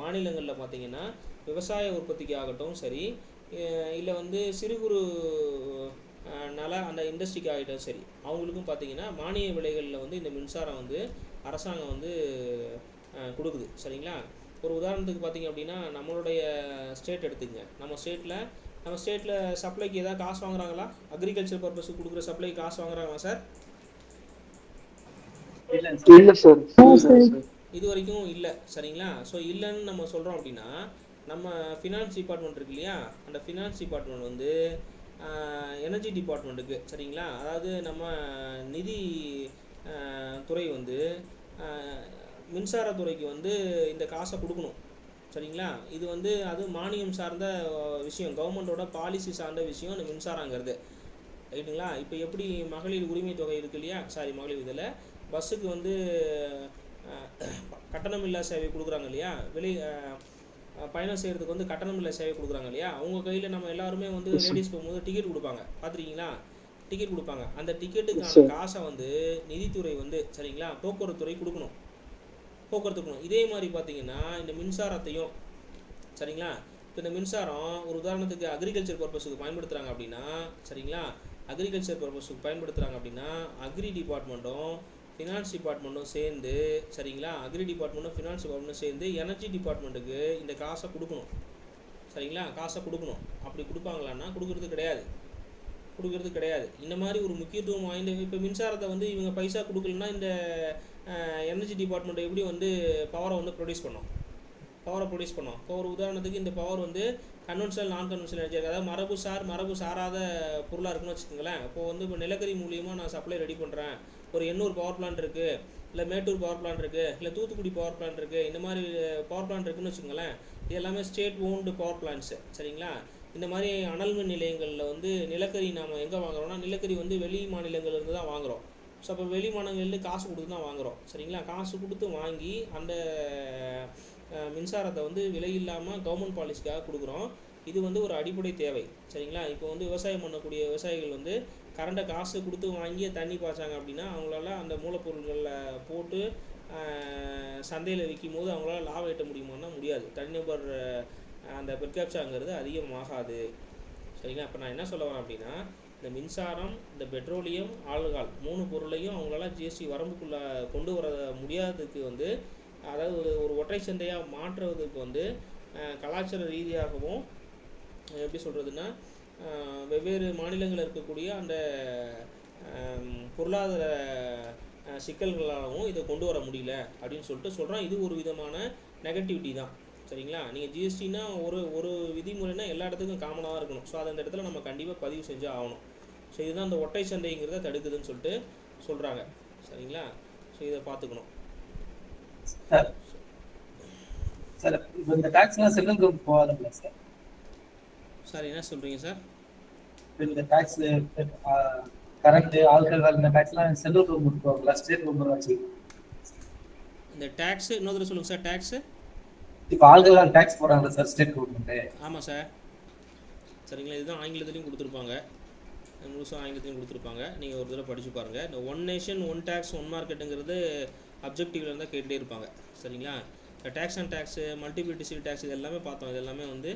மாநிலங்களில் பார்த்திங்கன்னா விவசாய உற்பத்திக்கு ஆகட்டும் சரி, இல்லை வந்து சிறு குறு அந்த இண்டஸ்ட்ரிக்கு ஆகிட்டும் சரி, அவங்களுக்கும் பார்த்திங்கன்னா மானிய விலைகளில் வந்து இந்த மின்சாரம் வந்து அரசாங்கம் வந்து கொடுக்குது. சரிங்களா? ஒரு உதாரணத்துக்கு பார்த்திங்க அப்படின்னா நம்மளுடைய ஸ்டேட் எடுத்துக்கங்க. நம்ம ஸ்டேட்டில் சப்ளைக்கு ஏதாவது காசு வாங்குறாங்களா? அக்ரிகல்ச்சர் பர்பஸுக்கு கொடுக்குற சப்ளைக்கு காசு வாங்குறாங்களா சார்? இல்லை சார், இது வரைக்கும் இல்லை. சரிங்களா? ஸோ இல்லைன்னு நம்ம சொல்கிறோம் அப்படின்னா நம்ம ஃபினான்ஸ் டிபார்ட்மெண்ட் இருக்கு இல்லையா, அந்த ஃபினான்ஸ் டிபார்ட்மெண்ட் வந்து எனர்ஜி டிபார்ட்மெண்ட்டுக்கு, சரிங்களா, அதாவது நம்ம நிதி துறை வந்து மின்சாரத்துறைக்கு வந்து இந்த காசை கொடுக்கணும். சரிங்களா? இது வந்து அது மானியம் சார்ந்த விஷயம், கவர்மெண்ட்டோட பாலிசி சார்ந்த விஷயம் இந்த மின்சாரங்கிறது. ரைட்டுங்களா? இப்போ எப்படி மகளிர் உரிமை தொகை இருக்கு இல்லையா, சாரி மகளிர் இதில் பஸ்ஸுக்கு வந்து கட்டணமில்லா சேவை கொடுக்குறாங்க இல்லையா, பயணம் செய்கிறதுக்கு வந்து கட்டணமில்லா சேவை கொடுக்குறாங்க இல்லையா, அவங்க கையில் நம்ம எல்லாருமே வந்து லேடிஸ் போகும்போது டிக்கெட் கொடுப்பாங்க, பார்த்துருக்கீங்களா? டிக்கெட் கொடுப்பாங்க. அந்த டிக்கெட்டுக்கான காசை வந்து நிதித்துறை வந்து சரிங்களா போக்குவரத்து துறை கொடுக்கணும். இதே மாதிரி பார்த்தீங்கன்னா இந்த மின்சாரத்தையும் சரிங்களா, இப்போ இந்த மின்சாரம் ஒரு உதாரணத்துக்கு அக்ரிகல்ச்சர் பர்பஸுக்கு பயன்படுத்துகிறாங்க அப்படின்னா சரிங்களா, அக்ரிகல்ச்சர் பர்பஸுக்கு பயன்படுத்துகிறாங்க அப்படின்னா அக்ரி டிபார்ட்மெண்ட்டும் ஃபினான்ஸ் டிபார்ட்மெண்ட்டும் சேர்ந்து சரிங்களா, அக்ரி டிபார்ட்மெண்ட்டும் ஃபினான்ஸ் டிபார்ட்மெண்ட்டும் சேர்ந்து எனர்ஜி டிபார்ட்மெண்ட்டுக்கு இந்த காசை கொடுக்கணும் சரிங்களா, காசை கொடுக்கணும். அப்படி கொடுப்பாங்களான்னா கொடுக்கறது கிடையாது. இந்த மாதிரி ஒரு முக்கியத்துவம் வாய்ந்த இப்போ மின்சாரத்தை வந்து இவங்க பைசா கொடுக்கலன்னா இந்த எனர்ஜி டிபார்ட்மெண்ட் எப்படி வந்து பவரை வந்து ப்ரொடியூஸ் பண்ணோம். இப்போ ஒரு உதாரணத்துக்கு இந்த பவர் வந்து கன்வென்ஷனல் நான் கன்வென்ஷனல் எனர்ஜி, அதாவது மரபு சாராத பொருளாக இருக்குன்னு வச்சுக்கோங்களேன். இப்போ வந்து இப்போ நிலக்கரி மூலியமாக நான் சப்ளை ரெடி பண்ணுறேன், ஒரு எண்ணூர் பவர் பிளான்ட் இருக்குது, இல்லை மேட்டூர் பவர் பிளான்ட் இருக்குது, இல்லை தூத்துக்குடி பவர் பிளான்ட் இருக்குது, இந்த மாதிரி பவர் பிளான்ட் இருக்குதுன்னு வச்சுக்கோங்களேன். இது எல்லாமே ஸ்டேட் ஓன்டு பவர் பிளான்ட்ஸு சரிங்களா. இந்த மாதிரி அனல் மின் நிலையங்களில் வந்து நிலக்கரி நாம் எங்கே வாங்குறோம்னா நிலக்கரி வந்து வெளி மாநிலங்கள்லேருந்து தான் வாங்குகிறோம். ஸோ அப்போ வெளி மாநிலங்கள்லேருந்து காசு கொடுத்து தான் வாங்குகிறோம் சரிங்களா. காசு கொடுத்து வாங்கி அந்த மின்சாரத்தை வந்து விலை இல்லாமல் கவர்மெண்ட் பாலிசிக்காக கொடுக்குறோம். இது வந்து ஒரு அடிப்படை தேவை சரிங்களா. இப்போ வந்து விவசாயம் பண்ணக்கூடிய விவசாயிகள் வந்து கரண்ட்டை காசு கொடுத்து வாங்கி தண்ணி பாய்ச்சாங்க அப்படின்னா அவங்களால அந்த மூலப்பொருட்களில் போட்டு சந்தையில் விற்கும் போது அவங்களால லாபம் ஈட்ட முடியுமான்னா முடியாது. தனிநபர் அந்த பெர்காப்சாங்கிறது அதிகமாகாது சரிங்களா. இப்போ நான் என்ன சொல்ல வரேன் அப்படின்னா இந்த மின்சாரம், இந்த பெட்ரோலியம், ஆல்கஹால் 3 பொருளையும் அவங்களால ஜிஎஸ்டி வரம்புக்குள்ளே கொண்டு வர முடியாததுக்கு வந்து, அதாவது ஒரு ஒற்றை சந்தையாக மாற்றுவதற்கு வந்து கலாச்சார ரீதியாகவும் எப்படி சொல்கிறதுன்னா வெவ்வேறு மாநிலங்களில் இருக்கக்கூடிய அந்த பொருளாதார சிக்கல்களாகவும் இதை கொண்டு வர முடியல அப்படின்னு சொல்லிட்டு சொல்கிறோம். இது ஒரு விதமான நெகட்டிவிட்டி தான் சரிங்களா. நீங்கள் ஜிஎஸ்டினா ஒரு விதிமுறைனா எல்லா இடத்துக்கும் காமனாக தான் இருக்கணும். ஸோ அதை அந்த இடத்துல நம்ம கண்டிப்பாக பதிவு செஞ்சு ஆகணும். ஸோ இதுதான் அந்த ஒற்றை சந்தைங்கிறத தடுக்குதுன்னு சொல்லிட்டு சொல்கிறாங்க சரிங்களா. ஸோ இதை பார்த்துக்கணும் சார். இப்போ இந்த டாக்ஸ்லாம் சென்ட்ரல் கவர்மெண்ட் போகாதுங்களா சார்? சார் என்ன சொல்கிறீங்க சார்? இந்த டாக்ஸ் கரண்ட் ஆல்கஹால் இந்த டாக்ஸ்லாம் சென்ட்ரல் கவர்மெண்ட் போகல, ஸ்டேட் கவர்மெண்ட் வச்சு இந்த டேக்ஸு இன்னொரு சொல்லுங்கள் சார். டேக்ஸு இப்போ ஆல்கஹால் டாக்ஸ் போடுறாங்களா சார் ஸ்டேட் கவர்மெண்ட்டு? ஆமாம் சார் சரிங்களா. இதுதான் ஆங்கிலத்துலேயும் கொடுத்துருப்பாங்க, முழுசும் ஆங்கிலத்தையும் கொடுத்துருப்பாங்க. நீங்கள் ஒரு தடவை படித்து பாருங்கள். இந்த one nation one tax one மார்க்கெட்டுங்கிறது அப்ஜெக்டிவ்ல இருந்தால் கேட்டுகிட்டே இருப்பாங்க சரிங்களா. இந்த tax and tax, multiple district tax இது எல்லாமே பார்த்தோம். இது எல்லாமே வந்து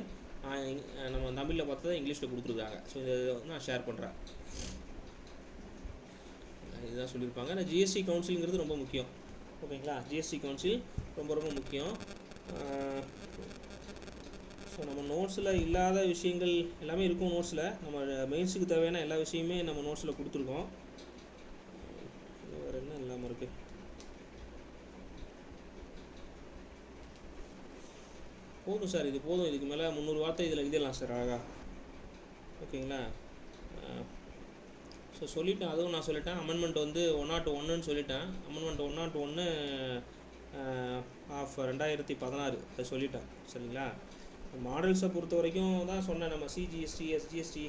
நம்ம தமிழில் பார்த்தா இங்கிலீஷில் கொடுத்துருக்காங்க. ஸோ இதை வந்து நான் ஷேர் பண்ணுறேன். இதுதான் சொல்லியிருப்பாங்க. இந்த ஜிஎஸ்டி கவுன்சிலுங்கிறது ரொம்ப முக்கியம் ஓகேங்களா. ஜிஎஸ்டி கவுன்சில் ரொம்ப ரொம்ப முக்கியம். ஸோ நம்ம நோட்ஸில் இல்லாத விஷயங்கள் எல்லாமே இருக்கும். நோட்ஸில் நம்ம மெயின்ஸுக்கு தேவையான எல்லா விஷயமே நம்ம நோட்ஸில் கொடுத்துருக்கோம். வேறு என்ன இல்லாமல் இருக்குது? போதும் சார், இது போதும். இதுக்கு மேலே 300 வார்த்தை இதில் எழுதிடலாம் சார் அழகா ஓகேங்களா. ஸோ சொல்லிட்டேன், அதுவும் நான் சொல்லிட்டேன். அமெண்ட்மெண்ட் வந்து 101ன்னு சொல்லிட்டேன். அமெண்ட்மெண்ட் 101 ஆஃப் 2016 அது சொல்லிட்டேன் சரிங்களா. மாடல்ஸை பொறுத்த வரைக்கும் தான் சொன்னேன். நம்ம சிஜிஎஸ்டி, எஸ்ஜிஎஸ்டி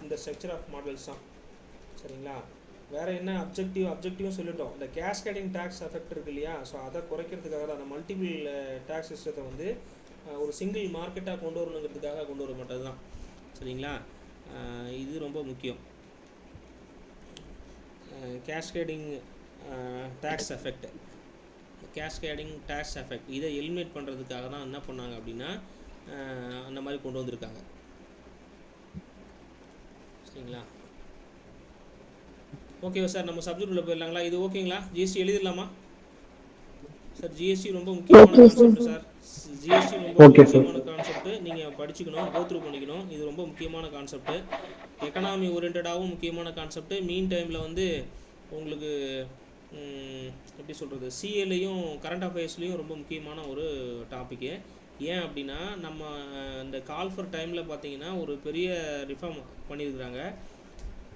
இந்த ஸ்ட்ரக்சர் ஆஃப் மாடல்ஸ் தான் சரிங்களா. வேறு என்ன அப்ஜெக்டிவும் சொல்லிட்டோம். இந்த கேஸ்கேடிங் டேக்ஸ் எஃபெக்ட் இருக்கு இல்லையா, ஸோ அதை குறைக்கிறதுக்காக தான் அந்த மல்டிபிள் டேக்ஸ் சிஸ்டத்தை வந்து ஒரு சிங்கிள் மார்க்கெட்டாக கொண்டு வரணுங்கிறதுக்காக கொண்டு வர மாட்டது தான் சரிங்களா. இது ரொம்ப முக்கியம். கேஸ்கேடிங் டேக்ஸ் எஃபெக்ட் இதை எலிமினேட் பண்ணுறதுக்காக தான் என்ன பண்ணாங்க அப்படின்னா அந்த மாதிரி கொண்டு வந்திருக்காங்க சரிங்களா. ஓகேவா சார், நம்ம சப்ஜெக்ட் உள்ள போயிடலாங்களா? இது ஓகேங்களா? GST எழுதிடலாமா sir? ஜிஎஸ்டி ரொம்ப முக்கியமான கான்செப்ட் சார். ஜிஎஸ்டி ரொம்ப முக்கியமான கான்செப்ட். நீங்கள் படிச்சுக்கணும், கோத்ரூ பண்ணிக்கணும். இது ரொம்ப முக்கியமான கான்செப்ட். எக்கனாமி ஓரியன்டாகவும் முக்கியமான கான்செப்ட். மீன் டைமில் வந்து உங்களுக்கு எப்படி சொல்கிறது, சிஏலையும் கரண்ட் அஃபேர்ஸ்லேயும் ரொம்ப முக்கியமான ஒரு டாப்பிக்கு. ஏன் அப்படின்னா நம்ம இந்த கால் ஃபார் டைமில் பார்த்தீங்கன்னா ஒரு பெரிய ரிஃபார்ம் பண்ணியிருக்கிறாங்க.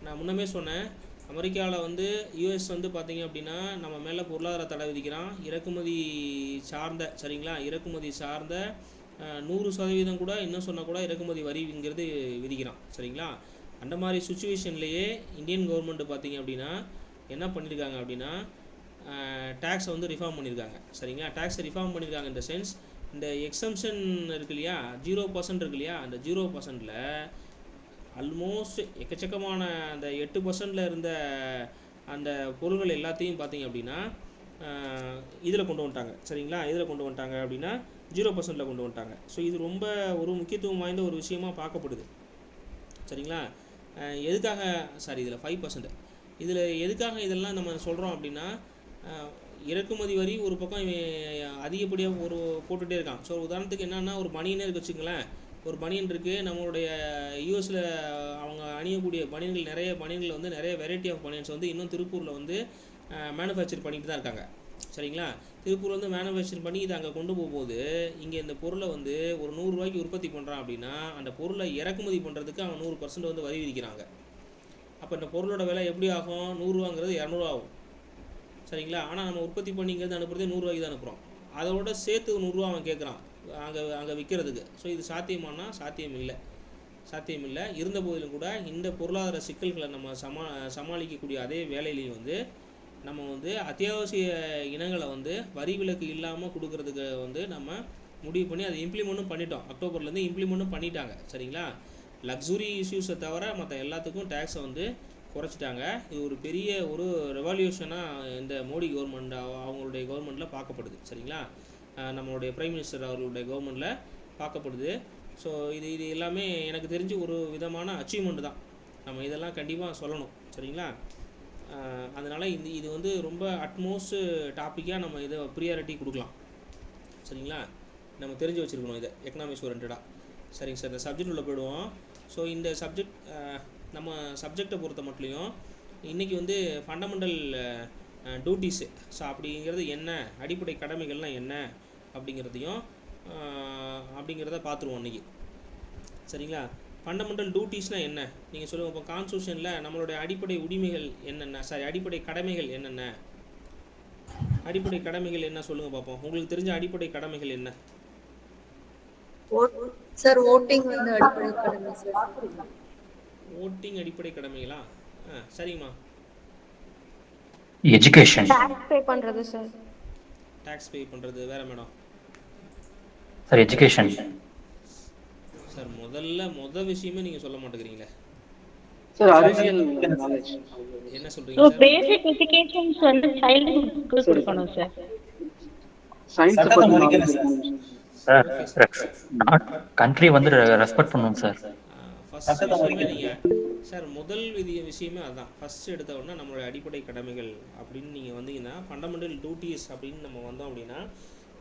நான் முன்னமே சொன்னேன், அமெரிக்காவில் வந்து யூஎஸ் வந்து பார்த்திங்க அப்படின்னா நம்ம மேலே பொருளாதார தடை விதிக்கிறான். இறக்குமதி சார்ந்த சரிங்களா, இறக்குமதி சார்ந்த 100% கூட இன்னும் சொன்னால் கூட இறக்குமதி வரிங்கிறது விதிக்கிறான் சரிங்களா. அந்த மாதிரி சுச்சுவேஷன்லேயே இந்தியன் கவர்மெண்ட்டு பார்த்திங்க அப்படின்னா என்ன பண்ணியிருக்காங்க அப்படின்னா டேக்ஸை வந்து ரிஃபார்ம் பண்ணியிருக்காங்க. சரிங்களா, டேக்ஸை ரிஃபார்ம் பண்ணியிருக்காங்க இந்த சென்ஸ் இந்த எக்ஸம்ஷன் இருக்கு இல்லையா, 0% இருக்கு இல்லையா, அந்த 0%ல் ஆல்மோஸ்ட் எக்கச்சக்கமான அந்த 8%ல் இருந்த அந்த பொருள்கள் எல்லாத்தையும் பார்த்திங்க அப்படின்னா இதில் கொண்டு வந்துட்டாங்க. சரிங்களா, இதில் கொண்டு வந்துட்டாங்க அப்படின்னா 0%ல் கொண்டு வந்துட்டாங்க. ஸோ இது ரொம்ப ஒரு முக்கியத்துவம் வாய்ந்த ஒரு விஷயமாக பார்க்கப்படுது. சரிங்களா, எதுக்காக சாரி இதில் 5%, இதில் எதுக்காக இதெல்லாம் நம்ம சொல்கிறோம் அப்படின்னா இறக்குமதி வரி ஒரு பக்கம் இவன் அதிகப்படியாக ஒரு போட்டுகிட்டே இருக்கான். ஸோ உதாரணத்துக்கு என்னென்னா ஒரு பனியனே இருக்கு வச்சுங்களேன், ஒரு பனியன் இருக்குது நம்மளுடைய யூஎஸில் அவங்க அணியக்கூடிய பனியன்கள் நிறைய பனியன்கள் வந்து நிறைய வெரைட்டி ஆஃப் பனியன்ஸ் வந்து இன்னும் திருப்பூரில் வந்து மேனுஃபேக்சர் பண்ணிட்டு தான் இருக்காங்க. சரிங்களா, திருப்பூர் வந்து மேனுஃபேக்சர் பண்ணி இதை அங்கே கொண்டு போகும்போது இங்கே இந்த பொருளை வந்து ஒரு 100 ரூபாய்க்கு உற்பத்தி பண்ணுறான் அப்படின்னா அந்த பொருளை இறக்குமதி பண்ணுறதுக்கு அவன் 100% வந்து வரி விதிக்கிறாங்க. அப்போ இந்த பொருளோட விலை எப்படி ஆகும், 100 ரூபாங்கிறது 200 ஆகும். சரிங்களா, ஆனால் நம்ம உற்பத்தி பண்ணிங்கிறது அனுப்புறதே 100 ரூபாய்க்கு தான் அனுப்புகிறோம். அதோட சேர்த்து 100 ரூபா அவன் கேட்குறான் அங்கே விற்கிறதுக்கு. ஸோ இது சாத்தியமானா சாத்தியம் இல்லை. இருந்த போதிலும் கூட இந்த பொருளாதார சிக்கல்களை நம்ம சமாளிக்கக்கூடிய அதே வேலையிலையும் வந்து நம்ம வந்து அத்தியாவசிய இனங்களை வந்து வரி விலக்கு இல்லாமல் கொடுக்கறதுக்கு வந்து நம்ம முடிவு பண்ணி அதை இம்ப்ளிமெண்ட்டும் பண்ணிட்டோம். அக்டோபர்லேருந்து இம்ப்ளிமெண்ட்டும் பண்ணிட்டாங்க. சரிங்களா, லக்ஸுரி இஷ்யூஸை தவிர மற்ற எல்லாத்துக்கும் டேக்ஸை வந்து குறைச்சிட்டாங்க. இது ஒரு பெரிய ஒரு ரெவல்யூஷனாக இந்த மோடி கவர்மெண்ட் அவங்களுடைய கவர்மெண்ட்டில் பார்க்கப்படுது. சரிங்களா, நம்மளுடைய பிரைம் மினிஸ்டர் அவர்களுடைய கவர்மெண்ட்டில் பார்க்கப்படுது. ஸோ இது எல்லாமே எனக்கு தெரிஞ்சு ஒரு விதமான அச்சீவ்மெண்ட் தான். நம்ம இதெல்லாம் கண்டிப்பாக சொல்லணும். சரிங்களா, அதனால் இது வந்து ரொம்ப அட்மோஸ்ட் டாப்பிக்காக நம்ம இதை ப்ரியாரிட்டி கொடுக்கலாம். சரிங்களா, நம்ம தெரிஞ்சு வச்சுருக்கணும் இதை எக்கனாமிக்ஸ் ஓரியன்டாக. சரிங்க சார், இந்த சப்ஜெக்ட் உள்ள போயிடுவோம். ஸோ இந்த சப்ஜெக்ட் நம்ம சப்ஜெக்டை பொறுத்த மட்டும் இன்றைக்கி வந்து ஃபண்டமெண்டல் டியூட்டிஸு ஸோ அப்படிங்கிறது என்ன, அடிப்படை கடமைகள்லாம் என்ன அப்படிங்கிறத பார்த்துருவோம் இன்றைக்கி. சரிங்களா, ஃபண்டமெண்டல் டியூட்டிஸ்னால் என்ன நீங்கள் சொல்லுங்கள். இப்போ கான்ஸ்டியூஷனில் நம்மளுடைய அடிப்படை உரிமைகள் என்னென்ன, அடிப்படை கடமைகள் என்னென்ன, அடிப்படை கடமைகள் என்ன சொல்லுங்கள் பார்ப்போம். உங்களுக்கு தெரிஞ்ச அடிப்படை கடமைகள் என்ன சார்? ஓட்டிங் வந்து அடிப்படை கடமை சார். ஓட்டிங் அடிப்படை கடமைகளா? சரிங்கம்மா. எஜுகேஷன், டாக்ஸ் பே பண்றது சார். டாக்ஸ் பே பண்ணுறது வேற மேடம். சார் எஜுகேஷன் சார் முதல் விஷயமே நீங்கள் சொல்ல மாட்டேங்கிறீங்களே சார். அரசியல் நாலேஜ் என்ன சொல்கிறீங்க சார்? பேசிக் எஜுகேஷன்ஸ் வந்து சைல்டுக்கு கொடுக்கணும் சார். சயின்ஸ் சட்டத்தை மதிக்கணும் சார். சார் கண்ட்ரி வந்து ரெஸ்பெக்ட் பண்ணணும் சார். ஃபர்ஸ்ட் விஷயமே நீங்கள் சார் முதல் விஷயமே அதுதான். ஃபஸ்ட்டு எடுத்த உடனே நம்மளுடைய அடிப்படை கடமைகள் அப்படின்னு நீங்கள் வந்தீங்கன்னா ஃபண்டமெண்டல் டியூட்டிஸ் அப்படின்னு நம்ம வந்தோம் அப்படின்னா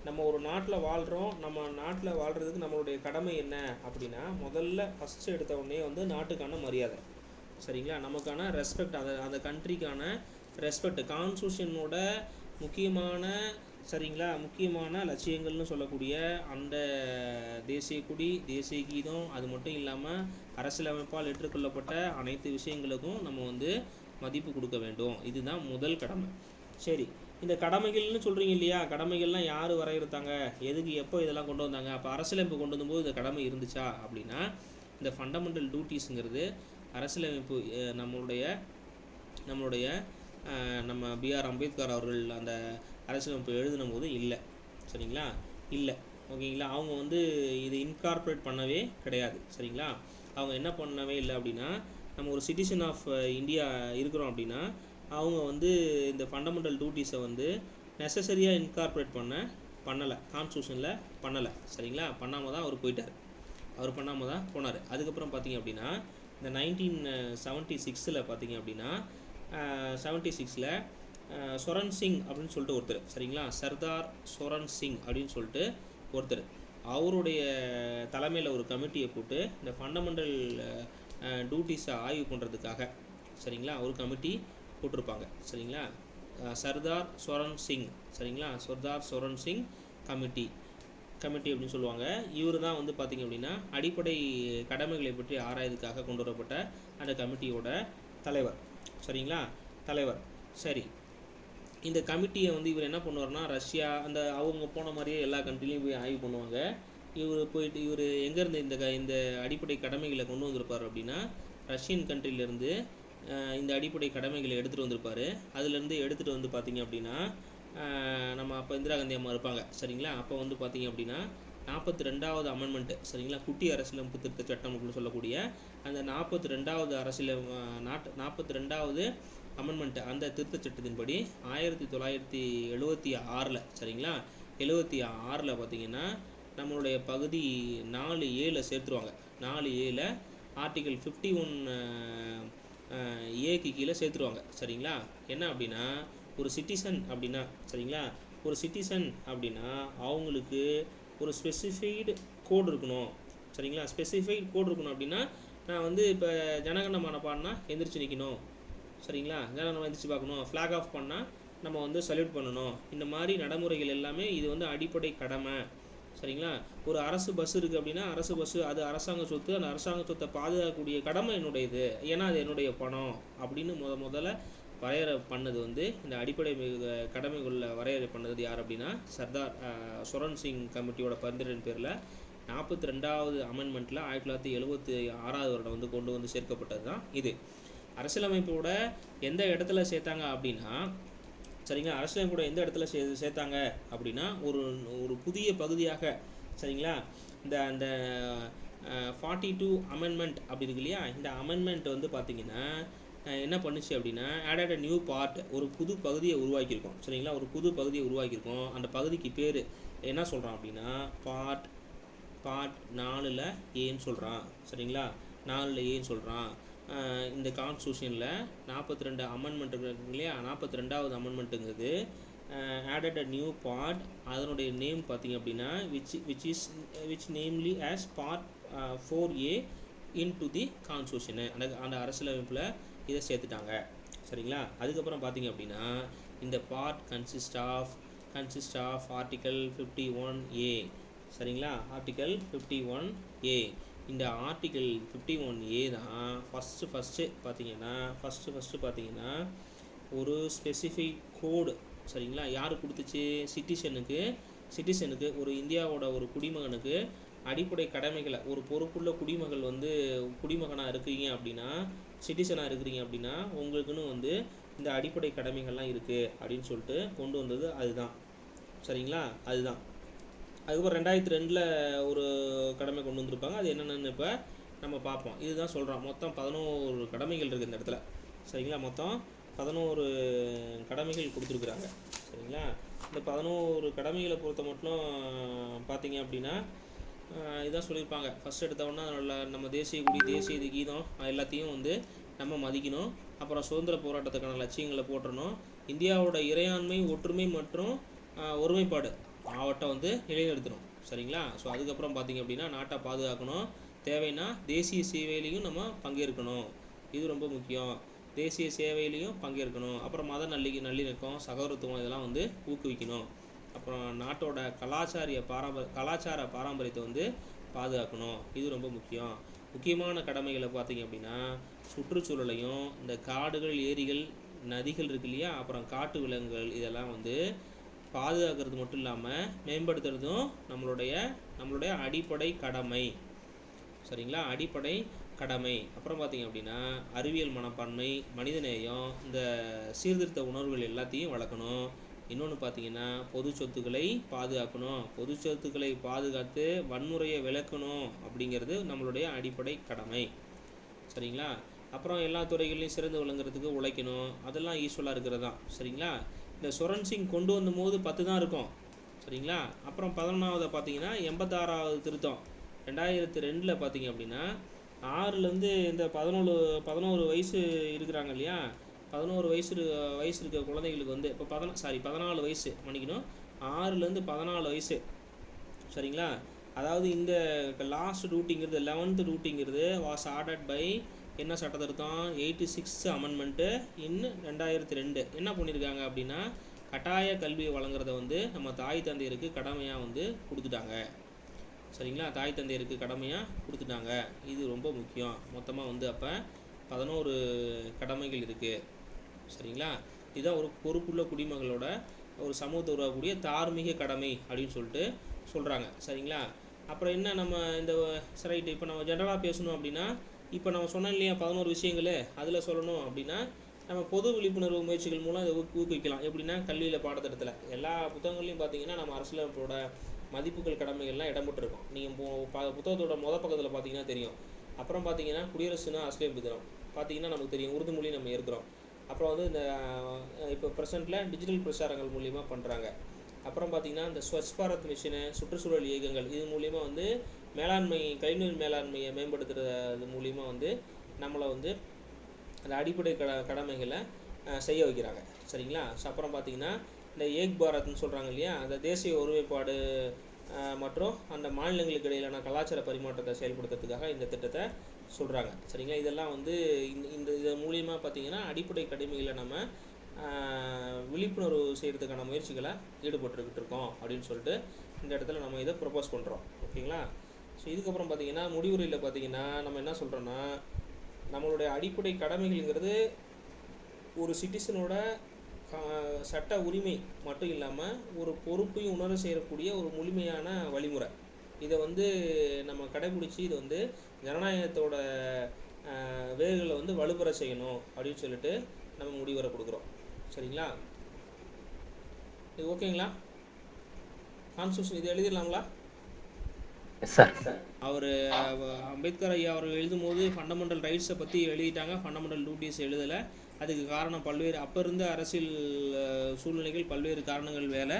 நம்ம ஒரு நாட்டில் வாழ்கிறோம். நம்ம நாட்டில் வாழ்கிறதுக்கு நம்மளுடைய கடமை என்ன அப்படின்னா முதல்ல ஃபஸ்ட்டு எடுத்த உடனே வந்து நாட்டுக்கான மரியாதை. சரிங்களா, நமக்கான ரெஸ்பெக்ட், அந்த கண்ட்ரிக்கான ரெஸ்பெக்ட், கான்ஸ்டியூஷனோட முக்கியமான லட்சியங்கள்னு சொல்லக்கூடிய அந்த தேசிய கொடி, தேசிய கீதம், அது மட்டும் இல்லாமல் அரசியலமைப்பால் ஏற்றுக்கொள்ளப்பட்ட அனைத்து விஷயங்களுக்கும் நம்ம வந்து மதிப்பு கொடுக்க வேண்டும். இதுதான் முதல் கடமை. சரி, இந்த கடமைகள்னு சொல்கிறீங்க இல்லையா, கடமைகள்லாம் யார் வரையறுத்தாங்க, எதுக்கு எப்போ இதெல்லாம் கொண்டு வந்தாங்க, அப்போ அரசியலமைப்பு கொண்டு வந்தபோது இந்த கடமை இருந்துச்சா அப்படின்னா இந்த ஃபண்டமெண்டல் டியூட்டிஸுங்கிறது அரசியலமைப்பு நம்மளுடைய நம்ம பிஆர் அம்பேத்கர் அவர்கள் அந்த அரசியலமைப்பு எழுதின போது இல்லை. சரிங்களா, இல்லை. ஓகேங்களா, அவங்க வந்து இது இன்கார்பரேட் பண்ணவே கிடையாது. சரிங்களா, அவங்க என்ன பண்ணவே இல்லை அப்படின்னா நம்ம ஒரு சிட்டிசன் ஆஃப் இந்தியா இருக்கிறோம் அப்படின்னா அவங்க வந்து இந்த ஃபண்டமெண்டல் டியூட்டிஸை வந்து நெசசரியாக இன்கார்பரேட் பண்ணலை, கான்ஸ்டியூஷனில் பண்ணலை. சரிங்களா, பண்ணாமல் தான் அவர் பண்ணாமல் தான் போனார். அதுக்கப்புறம் பார்த்திங்க அப்படின்னா இந்த 1976 பார்த்திங்க அப்படின்னா 76 சொரன் சிங் அப்படின்னு சொல்லிட்டு ஒருத்தர், சரிங்களா, சர்தார் சொரன் சிங் அப்படின்னு சொல்லிட்டு ஒருத்தர், அவருடைய தலைமையில் ஒரு கமிட்டியை போட்டு இந்த ஃபண்டமெண்டல் டியூட்டிஸை ஆய்வு பண்ணுறதுக்காக சரிங்களா ஒரு கமிட்டி போட்டிருப்பாங்க. சரிங்களா, சர்தார் சொரன் சிங், சரிங்களா, சர்தார் சொரன் சிங் கமிட்டி அப்படின்னு சொல்லுவாங்க. இவர் தான் வந்து பார்த்திங்க அப்படின்னா அடிப்படை கடமைகளை பற்றி ஆராயதுக்காக கொண்டு வரப்பட்ட அந்த கமிட்டியோட தலைவர். சரிங்களா, தலைவர். சரி, இந்த கமிட்டியை வந்து இவர் என்ன பண்ணுவார்னா ரஷ்யா அந்த அவங்க போன மாதிரியே எல்லா கண்ட்ரிலையும் போய் ஆய்வு பண்ணுவாங்க. இவர் எங்கேருந்து இந்த அடிப்படை கடமைகளை கொண்டு வந்திருப்பார் அப்படின்னா ரஷ்யன் கண்ட்ரிலேருந்து இந்த அடிப்படை கடமைகளை எடுத்துகிட்டு வந்திருப்பார். அதுலேருந்து எடுத்துகிட்டு வந்து பார்த்திங்க அப்படின்னா நம்ம அப்போ இந்திரா காந்தி அம்மா இருப்பாங்க சரிங்களா. அப்போ வந்து பார்த்திங்க அப்படின்னா 42வது அமெண்ட்மெண்ட்டு சரிங்களா, குட்டி அரசியலமைப்பு திருத்த சட்டம் அப்படின்னு சொல்லக்கூடிய அந்த 42வது 42வது அமெண்ட்மெண்ட் அந்த திருத்த சட்டத்தின்படி 1976 சரிங்களா, 76 பார்த்திங்கன்னா நம்மளுடைய பகுதி 4A சேர்த்துருவாங்க. 4A ஆர்டிகல் 51 ஏக்கு கீழே சேர்த்துருவாங்க சரிங்களா. என்ன அப்படின்னா ஒரு சிட்டிசன் அப்படின்னா சரிங்களா, ஒரு சிட்டிசன் அப்படின்னா அவங்களுக்கு ஒரு ஸ்பெசிஃபைடு கோடு இருக்கணும் சரிங்களா. ஸ்பெசிஃபைடு கோடு இருக்கணும் அப்படின்னா நான் வந்து இப்போ ஜனகணமன பாடினா எந்திரிச்சு நிற்கணும் சரிங்களா, ஜனகணமன எந்திரிச்சு பார்க்கணும், ஃப்ளாக் ஆஃப் பண்ணால் நம்ம வந்து சல்யூட் பண்ணணும். இந்த மாதிரி நடைமுறைகள் எல்லாமே இது வந்து அடிப்படை கடமை சரிங்களா. ஒரு அரசு பஸ் இருக்குது அப்படின்னா அரசு பஸ்ஸு அது அரசாங்க சொத்து, அந்த அரசாங்க சொத்தை பாதுகாக்கக்கூடிய கடமை என்னுடையது, ஏன்னா அது என்னுடைய பணம் அப்படின்னு முதல்ல வரையறை பண்ணது வந்து இந்த அடிப்படை கடமைகளில் வரையறை பண்ணது யார் அப்படின்னா சர்தார் சுரன் சிங் கமிட்டியோட பரிந்துரையின் பேரில் 42வது அமெண்ட்மெண்ட்டில் 1976 வருடம் வந்து கொண்டு வந்து சேர்க்கப்பட்டது தான் இது. அரசியலமைப்போட எந்த இடத்துல சேர்த்தாங்க அப்படின்னா சரிங்களா, அரசியலமைப்போட எந்த இடத்துல சேர்த்தாங்க அப்படின்னா ஒரு புதிய பகுதியாக சரிங்களா இந்த அந்த 42 அமெண்ட்மெண்ட் அப்படி இருக்கு இல்லையா, இந்த அமெண்ட்மெண்ட் வந்து பார்த்திங்கன்னா என்ன பண்ணுச்சு அப்படின்னா ஆடட் அ நியூ பார்ட், ஒரு புது பகுதியை உருவாக்கியிருக்கோம் சரிங்களா. ஒரு புது பகுதியை உருவாக்கியிருக்கோம். அந்த பகுதிக்கு பேர் என்ன சொல்கிறான் அப்படின்னா பார்ட் 4ல் ஏன்னு சொல்கிறான் சரிங்களா, 4ல் ஏன்னு சொல்கிறான். இந்த கான்ஸ்டியூஷனில் 42 அமெண்ட்மெண்ட் இருக்கு இல்லையா, 42வது அமெண்ட்மெண்ட்டுங்கிறது ஆடட் அ நியூ பார்ட், அதனுடைய நேம் பார்த்திங்க அப்படின்னா which namely as part 4A into the constitution, அந்த அரசியலமைப்பில் இதை சேர்த்துட்டாங்க சரிங்களா. அதுக்கப்புறம் பார்த்திங்க அப்படின்னா இந்த part consist of article 51A சரிங்களா. ஆர்டிக்கல் 51A, இந்த ஆர்டிக்கல் 51A தான் ஃபஸ்ட்டு பார்த்தீங்கன்னா ஒரு ஸ்பெசிஃபிக் கோடு சரிங்களா. யார் கொடுத்துச்சு, சிட்டிசனுக்கு ஒரு இந்தியாவோட ஒரு குடிமகனுக்கு அடிப்படை கடமைகளை, ஒரு பொறுப்புள்ள குடிமகனாக இருக்கிறீங்க அப்படின்னா, சிட்டிசனாக இருக்கிறீங்க அப்படின்னா உங்களுக்குன்னு வந்து இந்த அடிப்படை கடமைகள்லாம் இருக்குது அப்படின்னு சொல்லிட்டு கொண்டு வந்தது அதுதான் சரிங்களா. அதுதான் அதுக்கப்புறம் 2002 ஒரு கடமை கொண்டு வந்திருப்பாங்க. அது என்னென்னு இப்போ நம்ம பார்ப்போம். இதுதான் சொல்கிறோம். மொத்தம் 11 கடமைகள் இருக்குது இந்த இடத்துல சரிங்களா. மொத்தம் 11 கடமைகள் கொடுத்துருக்குறாங்க சரிங்களா. இந்த 11 கடமைகளை பொறுத்த மட்டும் பார்த்தீங்க அப்படின்னா இதான் சொல்லியிருப்பாங்க. ஃபஸ்ட் எடுத்தவொன்னா நம்ம தேசிய கொடி, தேசிய கீதம் எல்லாத்தையும் வந்து நம்ம மதிக்கணும். அப்புறம் சுதந்திர போராட்டத்துக்கான லட்சியங்களை போட்டுறணும். இந்தியாவோட இறையாண்மை, ஒற்றுமை மற்றும் ஒருமைப்பாடு மாவட்டம் வந்து நிலைநிறுத்தணும் சரிங்களா. ஸோ அதுக்கப்புறம் பார்த்திங்க அப்படின்னா நாட்டை பாதுகாக்கணும். தேவைன்னா தேசிய சேவையிலையும் நம்ம பங்கேற்கணும், இது ரொம்ப முக்கியம். தேசிய சேவையிலையும் பங்கேற்கணும். அப்புறம் மத நல்லிணக்கம், சகோதரத்துவம் இதெல்லாம் வந்து ஊக்குவிக்கணும். அப்புறம் நாட்டோட கலாச்சார பாரம்பரியத்தை வந்து பாதுகாக்கணும், இது ரொம்ப முக்கியம். முக்கியமான கடமைகளை பார்த்திங்க அப்படின்னா சுற்றுச்சூழலையும் இந்த காடுகள், ஏரிகள், நதிகள் இருக்கு இல்லையா, அப்புறம் காட்டு விலங்குகள் இதெல்லாம் வந்து பாதுகாக்கிறது மட்டும் இல்லாமல் மேம்படுத்துறதும் நம்மளுடைய அடிப்படை கடமை சரிங்களா. அடிப்படை கடமை. அப்புறம் பார்த்திங்க அப்படின்னா அறிவியல் மனப்பான்மை, மனிதநேயம், இந்த சீர்திருத்த உணர்வுகள் எல்லாத்தையும் வளர்க்கணும். இன்னொன்று பார்த்திங்கன்னா பொது சொத்துக்களை பாதுகாக்கணும். பொது சொத்துக்களை பாதுகாத்து வன்முறையை விளக்கணும் அப்படிங்கிறது நம்மளுடைய அடிப்படை கடமை சரிங்களா. அப்புறம் எல்லா துறைகள்லையும் சிறந்து விளங்குறதுக்கு உழைக்கணும். அதெல்லாம் ஈஸ்வலாக இருக்கிறது தான் சரிங்களா. இந்த சுரன் சிங் கொண்டு வந்தபோது 10 தான் இருக்கும் சரிங்களா. அப்புறம் 11வது பார்த்திங்கன்னா 86வது திருத்தம் 2002 பார்த்திங்க அப்படின்னா 6லேருந்து இந்த 11 வயசு இருக்கிறாங்க இல்லையா, 11 வயசு இருக்க குழந்தைகளுக்கு வந்து இப்போ 14 வயசு மன்னிக்கணும், 6லேருந்து 14 வயசு சரிங்களா. அதாவது இந்த லாஸ்ட் ரூட்டிங்கிறது 11th ரூட்டிங்கிறது வாஸ் ஆர்டர்ட் பை என்ன சட்ட திருத்தம் 86th அமெண்ட்மெண்ட்டு இன் 2002. என்ன பண்ணியிருக்காங்க அப்படின்னா கட்டாய கல்வியை வழங்குறத வந்து நம்ம தாய் தந்தையருக்கு கடமையாக வந்து கொடுத்துட்டாங்க சரிங்களா. தாய் தந்தையருக்கு கடமையாக கொடுத்துட்டாங்க, இது ரொம்ப முக்கியம். மொத்தமாக வந்து அப்போ 11 கடமைகள் இருக்குது சரிங்களா. இதுதான் ஒரு பொறுப்புள்ள குடிமகளோட ஒரு சமூகத்தை உருவாக்கக்கூடிய தார்மீக கடமை அப்படின்னு சொல்லிட்டு சொல்கிறாங்க சரிங்களா. அப்புறம் என்ன நம்ம இந்த ரைட்டு இப்போ நம்ம ஜென்ரலாக பேசணும் அப்படின்னா இப்போ நம்ம சொன்னோம் இல்லையா 11 விஷயங்கள், அதில் சொல்லணும் அப்படின்னா நம்ம பொது விழிப்புணர்வு முயற்சிகள் மூலம் அதை ஊக்குவிக்கலாம். எப்படின்னா கல்வியில் பாடத்திட்டத்தில் எல்லா புத்தகங்கள்லையும் பார்த்தீங்கன்னா நம்ம அரசியலமைப்போட மதிப்புகள் கடமைகள்லாம் இடம்பெற்றிருக்கும். நீங்கள் புத்தகத்தோட பக்கத்தில் பார்த்தீங்கன்னா தெரியும். அப்புறம் பார்த்தீங்கன்னா குடியரசுனா அரசியலமைப்பு தினம் பார்த்தீங்கன்னா நமக்கு தெரியும், உருது மொழி நம்ம இருக்கிறோம். அப்புறம் வந்து இந்த இப்போ ப்ரெசென்ட்டில் டிஜிட்டல் பிரச்சாரங்கள் மூலிமா பண்ணுறாங்க. அப்புறம் பார்த்திங்கன்னா இந்த ஸ்வச் பாரத் மிஷனு, சுற்றுச்சூழல் இயக்கங்கள், இது மூலிமா வந்து கழிவுநீர் மேலாண்மையை மேம்படுத்துறது மூலிமா வந்து நம்மளை வந்து அந்த அடிப்படை கடமைகளை செய்ய வைக்கிறாங்க. சரிங்களா? ஸோ அப்புறம் பார்த்திங்கன்னா இந்த ஏக் பாரத்னு சொல்கிறாங்க இல்லையா, அந்த தேசிய ஒருமைப்பாடு மற்றும் அந்த மாநிலங்களுக்கு இடையிலான கலாச்சார பரிமாற்றத்தை செயல்படுத்துறதுக்காக இந்த திட்டத்தை சொல்கிறாங்க. சரிங்களா? இதெல்லாம் வந்து இதன் மூலியமாக பார்த்திங்கன்னா அடிப்படை கடமைகளை நம்ம விழிப்புணர்வு செய்கிறதுக்கான முயற்சிகளை ஈடுபட்டுக்கிட்டு இருக்கோம் அப்படின்னு சொல்லிட்டு இந்த இடத்துல நம்ம இதை ப்ரப்போஸ் பண்ணுறோம். ஓகேங்களா? ஸோ இதுக்கப்புறம் பார்த்திங்கன்னா முடிவுரையில் பார்த்திங்கன்னா நம்ம என்ன சொல்கிறோன்னா, நம்மளுடைய அடிப்படை கடமைகள்ங்கிறது ஒரு சிட்டிசனோட சட்ட உரிமை மட்டும் இல்லாமல் ஒரு பொறுப்பையும் உணர செய்யக்கூடிய ஒரு முழுமையான வழிமுறை. இதை வந்து நம்ம கடைபிடிச்சி இது வந்து ஜனநாயகத்தோட வேர்களை வந்து வலுப்பெற செய்யணும் அப்படின்னு சொல்லிட்டு நம்ம முடிவுரை கொடுக்குறோம். சரிங்களா? இது ஓகேங்களா? கான்ஸ்டியூஷன் இது எழுதிடலாங்களா? அவர் அம்பேத்கர் ஐயா அவர் எழுதும்போது ஃபண்டமெண்டல் ரைட்ஸை பற்றி எழுதிட்டாங்க, ஃபண்டமெண்டல் டியூட்டிஸ் எழுதலை. அதுக்கு காரணம் பல்வேறு அப்போ இருந்த அரசியல் சூழ்நிலைகள், பல்வேறு காரணங்கள் வேற.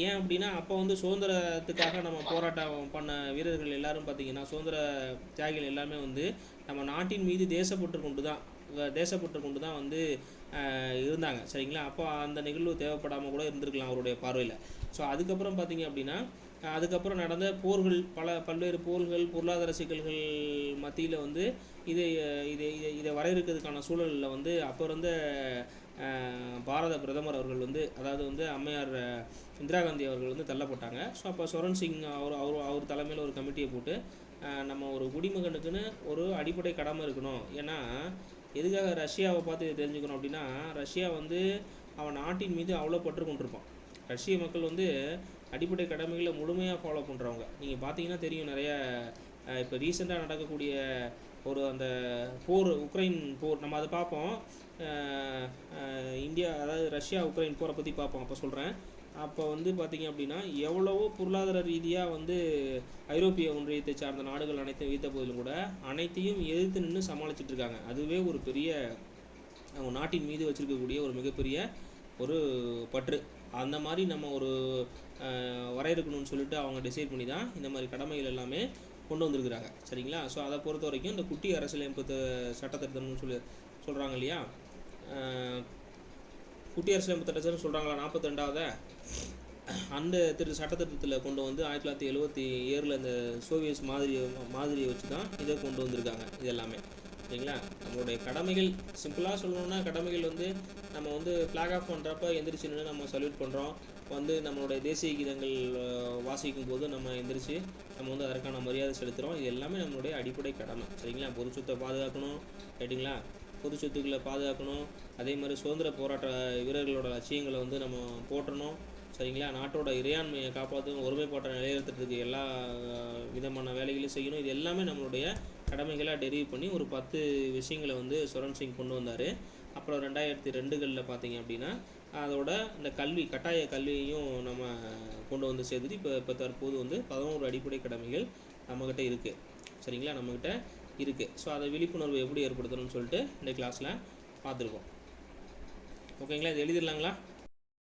ஏன் அப்படின்னா அப்போ வந்து சுதந்திரத்துக்காக நம்ம போராட்டம் பண்ண வீரர்கள் எல்லாரும் பார்த்திங்கன்னா, சுதந்திர தியாகிகள் எல்லாமே வந்து நம்ம நாட்டின் மீது தேசப்பற்று கொண்டு தான் வந்து இருந்தாங்க. சரிங்களா? அப்போ அந்த நிகழ்வு தேவைப்படாமல் கூட இருந்திருக்கலாம் அவருடைய பார்வையில். ஸோ அதுக்கப்புறம் பார்த்திங்க அப்படின்னா அதுக்கப்புறம் நடந்த போர்கள், பல்வேறு போர்கள், பொருளாதார சிக்கல்கள் மத்தியில் வந்து இதை வரையறுக்கிறதுக்கான சூழலில் வந்து அப்போ இருந்த பாரத பிரதமர் அவர்கள் வந்து, அதாவது வந்து அம்மையார் இந்திரா காந்தி அவர்கள் வந்து தள்ளப்பட்டாங்க. ஸோ அப்போ சரண் சிங் அவர் தலைமையில் ஒரு கமிட்டியை போட்டு நம்ம ஒரு குடிமகனுக்குன்னு ஒரு அடிப்படை கடமை இருக்கணும். ஏன்னா எதுக்காக ரஷ்யாவை பார்த்து தெரிஞ்சுக்கணும் அப்படின்னா, ரஷ்யா வந்து அவன் நாட்டின் மீது அவ்வளோ பற்று கொண்டிருப்பான். ரஷ்ய மக்கள் வந்து அடிப்படை கடமைகளை முழுமையாக ஃபாலோ பண்ணுறவங்க. நீங்கள் பார்த்தீங்கன்னா தெரியும், நிறைய இப்போ ரீசெண்டாக நடக்கக்கூடிய ஒரு அந்த போர், உக்ரைன் போர், நம்ம அதை பார்ப்போம். இந்தியா, அதாவது ரஷ்யா உக்ரைன் போரை பற்றி பார்ப்போம். அப்போ சொல்கிறேன், அப்போ வந்து பார்த்திங்க அப்படின்னா எவ்வளவோ பொருளாதார ரீதியாக வந்து ஐரோப்பிய ஒன்றியத்தை சார்ந்த நாடுகள் அனைத்தையும் வீழ்த்த போதிலும் கூட அனைத்தையும் எதிர்த்து நின்று சமாளிச்சுட்டு இருக்காங்க. அதுவே ஒரு பெரிய அவங்க நாட்டின் மீது வச்சுருக்கக்கூடிய ஒரு மிகப்பெரிய ஒரு பற்று. அந்த மாதிரி நம்ம ஒரு வரையறுக்கணும்னு சொல்லிட்டு அவங்க டிசைட் பண்ணி தான் இந்த மாதிரி கடமைகள் எல்லாமே கொண்டு வந்திருக்கிறாங்க. சரிங்களா? ஸோ அதை பொறுத்த வரைக்கும் இந்த குட்டி அரசியலமைப்பு சட்டத்திட்டம்னு சொல்கிறாங்க இல்லையா, குட்டி அரசியலமைப்பு திட்டம்னு சொல்கிறாங்களா 42வது அந்த சட்டத்திட்டத்தில் கொண்டு வந்து 1977 இந்த சோவியத் மாதிரியை வச்சு தான் இதை கொண்டு வந்திருக்காங்க. இது எல்லாமே சரிங்களா? நம்மளுடைய கடமைகள் சிம்பிளாக சொல்லணும்னா, கடமைகள் வந்து நம்ம வந்து ஃப்ளாக் ஆஃப் பண்ணுறப்ப எந்திரிச்சு நின்று நம்ம சல்யூட் பண்ணுறோம். வந்து நம்மளுடைய தேசிய கீதங்கள் வாசிக்கும் போது நம்ம எந்திரிச்சு நம்ம வந்து அதற்கான மரியாதை செலுத்துகிறோம். இது எல்லாமே நம்மளுடைய அடிப்படை கடமை. சரிங்களா? பொது சொத்தை பாதுகாக்கணும், ரைட்டுங்களா? பொது சொத்துக்களை பாதுகாக்கணும். அதே மாதிரி சுதந்திர போராட்ட வீரர்களோட லட்சியங்களை வந்து நம்ம போற்றணும். சரிங்களா? நாட்டோட இறையாண்மையை காப்பாற்றணும், ஒருமைப்பாட்டை நிலைநிறுத்துறதுக்கு எல்லா விதமான வேலைகளையும் செய்யணும். இது எல்லாமே நம்மளுடைய கடமைகளாக டெரிவ் பண்ணி ஒரு 10 விஷயங்களை வந்து சரண் சிங் கொண்டு வந்தார். அப்புறம் 2002 பார்த்தீங்க அப்படின்னா அதோட இந்த கட்டாய கல்வியையும் நம்ம கொண்டு வந்து சேர்த்துட்டு இப்போ தற்போது வந்து 11 அடிப்படை கடமைகள் நம்மக்கிட்ட இருக்குது. சரிங்களா? நம்மக்கிட்ட இருக்குது. ஸோ அதை விழிப்புணர்வு எப்படி ஏற்படுத்தணும்னு சொல்லிட்டு இந்த கிளாஸில் பார்த்துருக்கோம். ஓகேங்களா? இது எழுதிடலாங்களா?